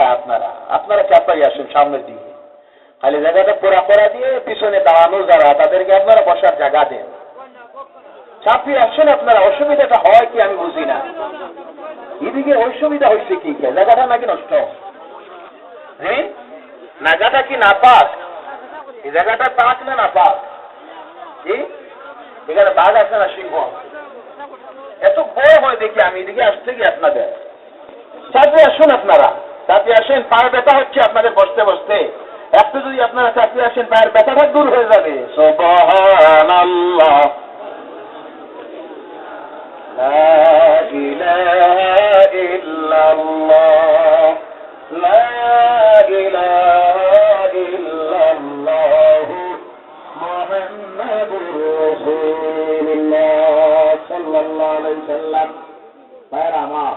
আপনারা চাপাই আসেন সামনের দিকে, খালি জায়গাটা পোড়া দিয়ে পিছনে দাঁড়ানো যারা তাদেরকে আপনারা বসার জায়গা দেন, চাপিয়ে আসেন আপনারা। অসুবিধাটা হয় কি আমি বুঝি না, এদিকে অসুবিধা হয়েছে কি, জায়গাটা নাকি নষ্ট, হ্যাঁ জায়গাটা কি না পাক, এই জায়গাটা পাক না না পাক, এখানে বাঘ আছে না সিংহ, এত বড় হয় দেখি আমি এদিকে আসতে গিয়ে আপনাদের চাপিয়ে আসুন, আপনারা চাপিয়ে আসেন। পায়ের ব্যথা হচ্ছে আপনাদের বসতে বসতে, একটু যদি আপনারা চাপিয়ে আসেন পায়ের ব্যথাটা দূর হয়ে যাবে। সুবহানাল্লাহ লা ইলাহা ইল্লাল্লাহ লা ইলাহা ইল্লাল্লাহ মুহাম্মাদুর রাসূলুল্লাহ সাল্লাল্লাহু আলাইহি সাল্লাম। ভাইরা আমার,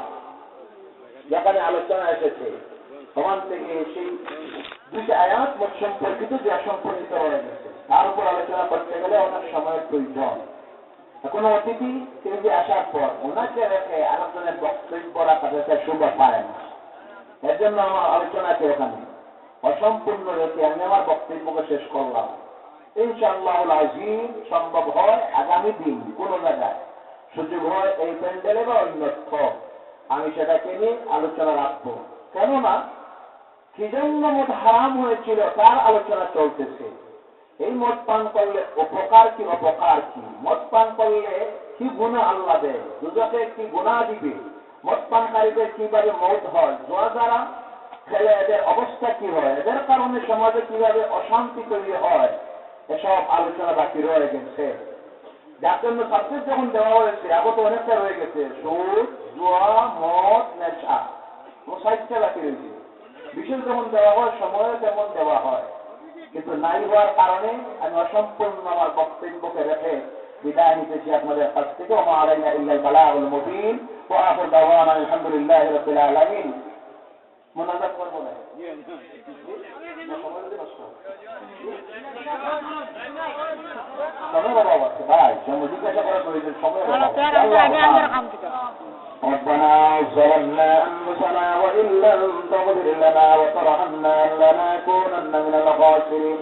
যেখানে আলোচনা এসেছে ওখান থেকে সেই দুইটা আয়াত মোট সম্পর্কিত যে সম্পর্কিত হয়ে গেছে, তার উপর আলোচনা করতে গেলে অনেক সময়ের প্রয়োজন। কোনো অতিথি তিনি যে আসার পর ওনাকে রেখে আলোচনার বক্তব্য রাখা যাতে শোভা পায় না, এর জন্য আমার আলোচনাকে এখানে অসম্পূর্ণ রেখে আমি আমার বক্তব্যকে শেষ করলাম। ইনশাআল্লাহুল আযীম সম্ভব হয় আগামী দিন কোনো জায়গায় সুযোগ হয় এই প্যান্ডেলে বা অন্যত্র আমি সেটাকে নিয়ে আলোচনা রাখবো। কেননা কি জন্য মদ হারাম হয়েছিল তার আলোচনা চলতেছে। এই মদ পান করলে উপকার কি অপকার কি, মদ পান করলে কি গুনাহ আল্লাহ দেয়, দুজকে কি গুনাহ দিবে, মদ পানকারীদের কিভাবে মওত হয়, জুয়া যারা খেলে এদের অবস্থা কি হয়, এদের কারণে সমাজে কিভাবে অশান্তি তৈরি হয়, এসব আলোচনা বাকি রয়ে গেছে। যার জন্য সাবজেক্ট যখন দেওয়া হয়েছে আগত অনেকটা রয়ে গেছে, সুদ জুয়া মদ নেশা ও সাহিত্য বাকি রয়েছে। বিশেষ যখন দেওয়া হয় সময় তেমন দেওয়া হয়, কিন্তু নাই হওয়ার কারণে আমি অসম্পূর্ণ আমার বক্তব্যকে রেখে বিদায় নিতেছি আপনাদের কাছ থেকে। ওয়া মা আলাইনা ইল্লাল বালাগুল মুবিন ওয়া আখিরু দাওয়ানা আলহামদুলিল্লাহি রাব্বিল আলামিন। মুনাজাত করব না সময় বাবা ভাই সময় জিজ্ঞাসা করার প্রয়োজন, সময় ربنا ظلمنا أنفسنا وإن لم تغفر لنا وترحمنا لنكونن من الخاسرين.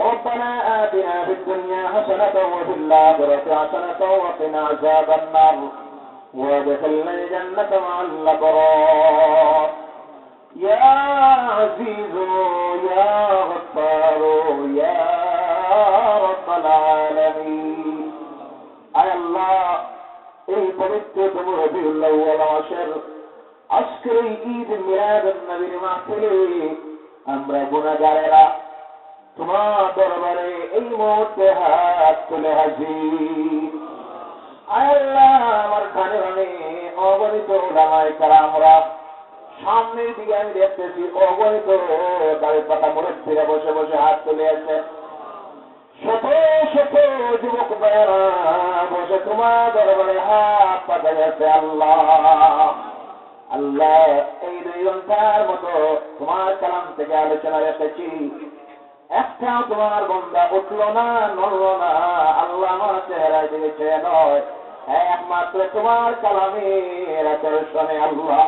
ربنا آتنا في الدنيا حسنة وفي الآخرة حسنة وقنا عذاب النار وادخلنا الجنة مع الأبرار. يا عزيز يا غفار يا رب العالمين. أي الله এই পবিত্রতম রবিউল আউয়াল মাসের আজকের এই ঈদ মিলাদুন নবীর মাহফিলে আমরা গুনাহগারেরা তোমার দরবারে এই মুহূর্তে হাত তুলে হাজির। আল্লাহ আমার কানে কানে অগণিত উলামায়ে কেরামরা সামনের দিকে আমি দেখতেছি অগণিত দাড়ি পাতা মুরব্বীরা বসে বসে হাত তুলে আছে। শত শত যুবক ভাইয়েরা বসে তোমার দরবারে হাত পাতা গেছে। আল্লাহ আল্লাহ এই 2 ঘন্টার মতো তোমার কালাম থেকে আলোচনা রেখেছি, একটাও তোমার বান্দা উঠলো না নড়ল না। আল্লাহ আমার চেহারা দিয়েছে নয়, একমাত্র তোমার কালামের আকর্ষণে। আল্লাহ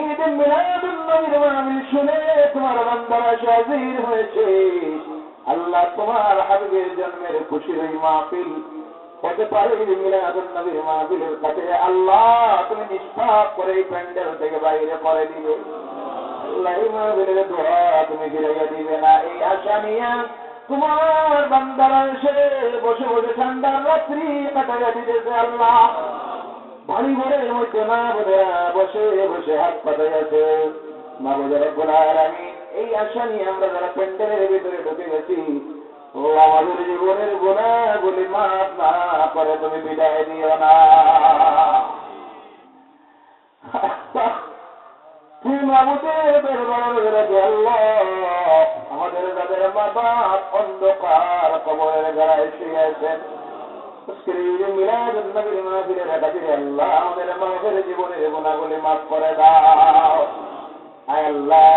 ঈদ মিলাদুন নবীর মাহফিল শুনে তোমার বান্দারা হাজির হয়েছে। আল্লাহ তোমার হাবিবের জন্মের খুশির এই মাহফিল হতে পারে ঈদ মিলাদুন নবীর মাহফিলের কাছে। আল্লাহ তুমি নিষ্পাপ করে এই প্যান্ডেল থেকে বাইরে করে দিবে। আল্লাহ এই মাহফিলের দোয়া তুমি ফিরাইয়া দিবে না, এই আশা নিয়া তোমার বান্দারা এসে বসে বসে ঠান্ডার রাত্রি কাটাইয়া দিতেছে। আল্লাহ বাড়ি ঘরের মধ্যে মা বোনেরা বসে বসে হাত পাতাইয়াছে। মা বোনের রব্বুল আলামিন এই আশা নিয়ে আমরা যারা প্যান্ডেলের ভিতরে ঢুকে গেছি, ও আমাদের জীবনের গুনাহগুলি মাফ না করে তুমি বিদায় দিও না। তুমি মাহবুবের দরবারে রেখে আল্লাহ আমাদের যাদের মা বাপ অন্ধকার কবরের গাড়ায় শুয়ে আছেন, মিলাদুন নবীর মাহফিলের হাজিরে আল্লাহ আমাদের মাহফিল জীবনের গুনাহগুলি মাফ করে দাও। আয় আল্লাহ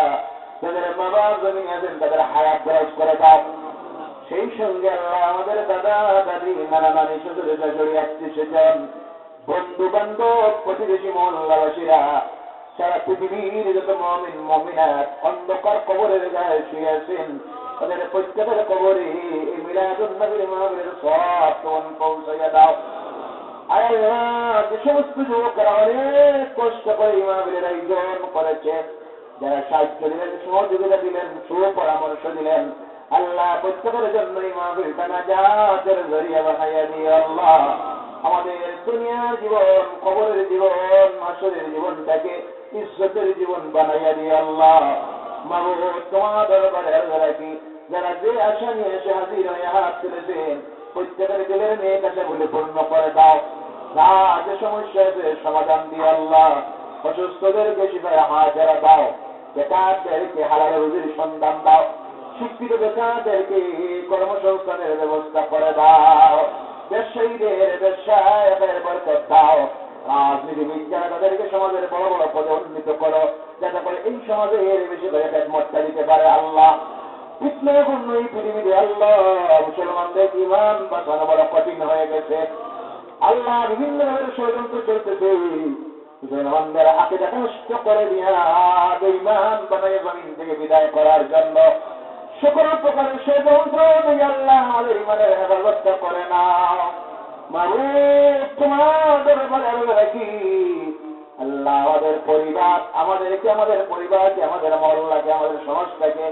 যাদের মা বাপ জমিনে আছেন তাদের হায়াত দরাজ করে দাও। সেই সঙ্গে আল্লাহ আমাদের দাদা দাদি নানা নানি শ্বশুর শাশুড়ি আত্মীয় স্বজন বন্ধু বান্ধব প্রতিবেশী মহল্লাবাসীরা সারা পৃথিবীর যত মুমিন মুমিনাত অন্ধকার কবরের গায়ে শুয়ে আছেন, তাদের প্রত্যেকের কবরে এই মিলাদুন নবীর মাহফিলের সওয়াব তুমি পৌঁছাইয়া দাও। আয় আল্লাহ যে সমস্ত যুবকরা অনেক কষ্ট করে এই মাহফিলের আয়োজন করেছে, যারা সাহায্য দিলেন, সহযোগিতা দিলেন, সুপরামর্শ দিলেন, আল্লাহ প্রত্যেকের জন্য এই মাহফিলটা নাজাতের জরিয়া বানাইয়া দিও। আল্লাহ আমাদের দুনিয়ার জীবন, কবরের জীবন, হাসরের জীবনটাকে ইজ্জতের জীবন বানাইয়া দিও। আল্লাহ মাহবুব তোমার দরবারে রাখি যারা যে আশা নিয়ে এসে হাজির হয়ে হাত তুলেছেন প্রত্যেকের দিলের মেয়ে কাছাগুলি পূর্ণ করে দাও। যা যে সমস্যা আছে সমাধান দিও। আল্লাহ অসুস্থদেরকে শিফায়ে হাজারা দাও, বেকারদেরকে হালাল রুজির সন্ধান দাও, শিক্ষিত বেকারদেরকে কর্মসংস্থানের ব্যবস্থা করে দাও, ব্যবসায়ীদের ব্যবসায় বরকত দাও, রাজনীতিবিদ যারা তাদেরকে সমাজের বড় বড় পদে উন্নীত করো, যাতে করে এই সমাজের বেশি করে খেদমতটা দিতে পারে। আল্লাহ ইসলামপূর্ণ এই পৃথিবীতে আল্লাহ মুসলমানদের ঈমান বাঁচানো বড় কঠিন হয়ে গেছে। আল্লাহ বিভিন্ন ধরনের ষড়যন্ত্র চলতেছে, মুসলমানদের আকীদা নষ্ট করে দিয়া বেঈমান বানায় জমিন থেকে বিদায় করার জন্য সকল প্রকারের ষড়যন্ত্র দিয়ে আল্লাহ আমাদের ঈমানের হেফাজত করে নাও। মাবুদ তোমার দরবারে রাখি আল্লাহ আমাদের পরিবার, আমাদেরকে, আমাদের পরিবারকে, আমাদের মহল্লাকে, আমাদের সমাজটাকে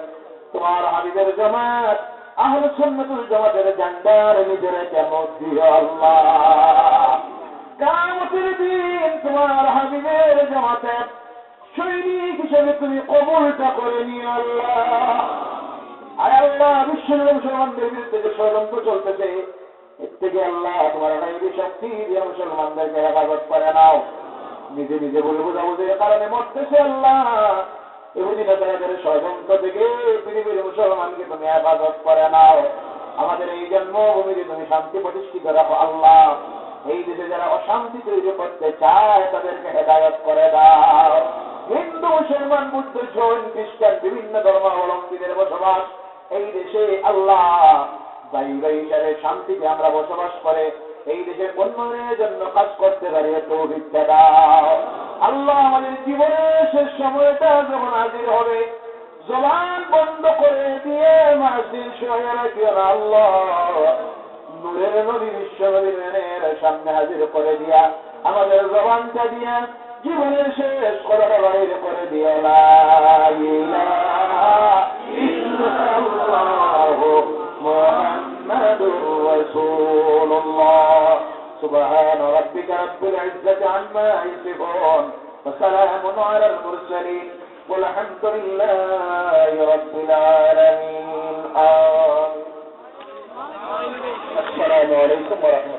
তোমার হাবিবের জামাত আহলে সুন্নাতুল জামাতের ঝান্ডার নিজের কেমন দিও। আল্লাহ কিয়ামতের দিন তোমার হাবিবের জামাতের সৈনিক হিসেবে তুমি কবুলটা করে নিও। আল্লাহ আয় আল্লাহ বিশ্বের মুসলমানদের বিরুদ্ধে যে ষড়যন্ত্র চলতেছে এর থেকে আল্লাহ তোমার গায়বী শক্তি দিয়ে মুসলমানদেরকে হেফাজত করে নাও। নিজে নিজে বলে বোঝাবুঝির কারণে মরতেছে আল্লাহ ইহুদি নেতাদের ষড়যন্ত্র থেকে পৃথিবীর মুসলমানকে তুমি হেফাজত করে নাও। আমাদের এই জন্মভূমিতে তুমি শান্তি প্রতিষ্ঠিত রাখো। আল্লাহ এই দেশে যারা অশান্তি তৈরি করতে চায় তাদেরকে হেদায়ত করে দাও। হিন্দু মুসলমান বুদ্ধ জৈন খ্রিস্টান বিভিন্ন ধর্মাবলম্বীদের বসবাস এই দেশে আল্লাহ বাইরে শান্তিতে আমরা বসবাস করে এই দেশের উন্নয়নের জন্য কাজ করতে পারি তৌফিক দাও। আল্লাহ আমাদের জীবনের শেষ সময়টা যখন হাজির হবে জবান বন্ধ করে দিয়ে মাসির সহায় রাখিও না। আল্লাহ নূরের নবী বিশ্ব নবীর সামনে হাজির করে দিয়া আমাদের জবানটা দিয়া জীবনের শেষ কথাটা বাইরে করে দিও। লা ইলাহা ইল্লাল্লাহ মুহাম্মাদুর রাসূলুল্লাহ। সুবহান রাব্বিকা রাব্বিল ইজ্জাতি আম্মা ইয়াসিফুন ওয়া সালামুন আলাল মুরসালিন والحمد لله رب العالمين. السلام عليكم ورحمة الله.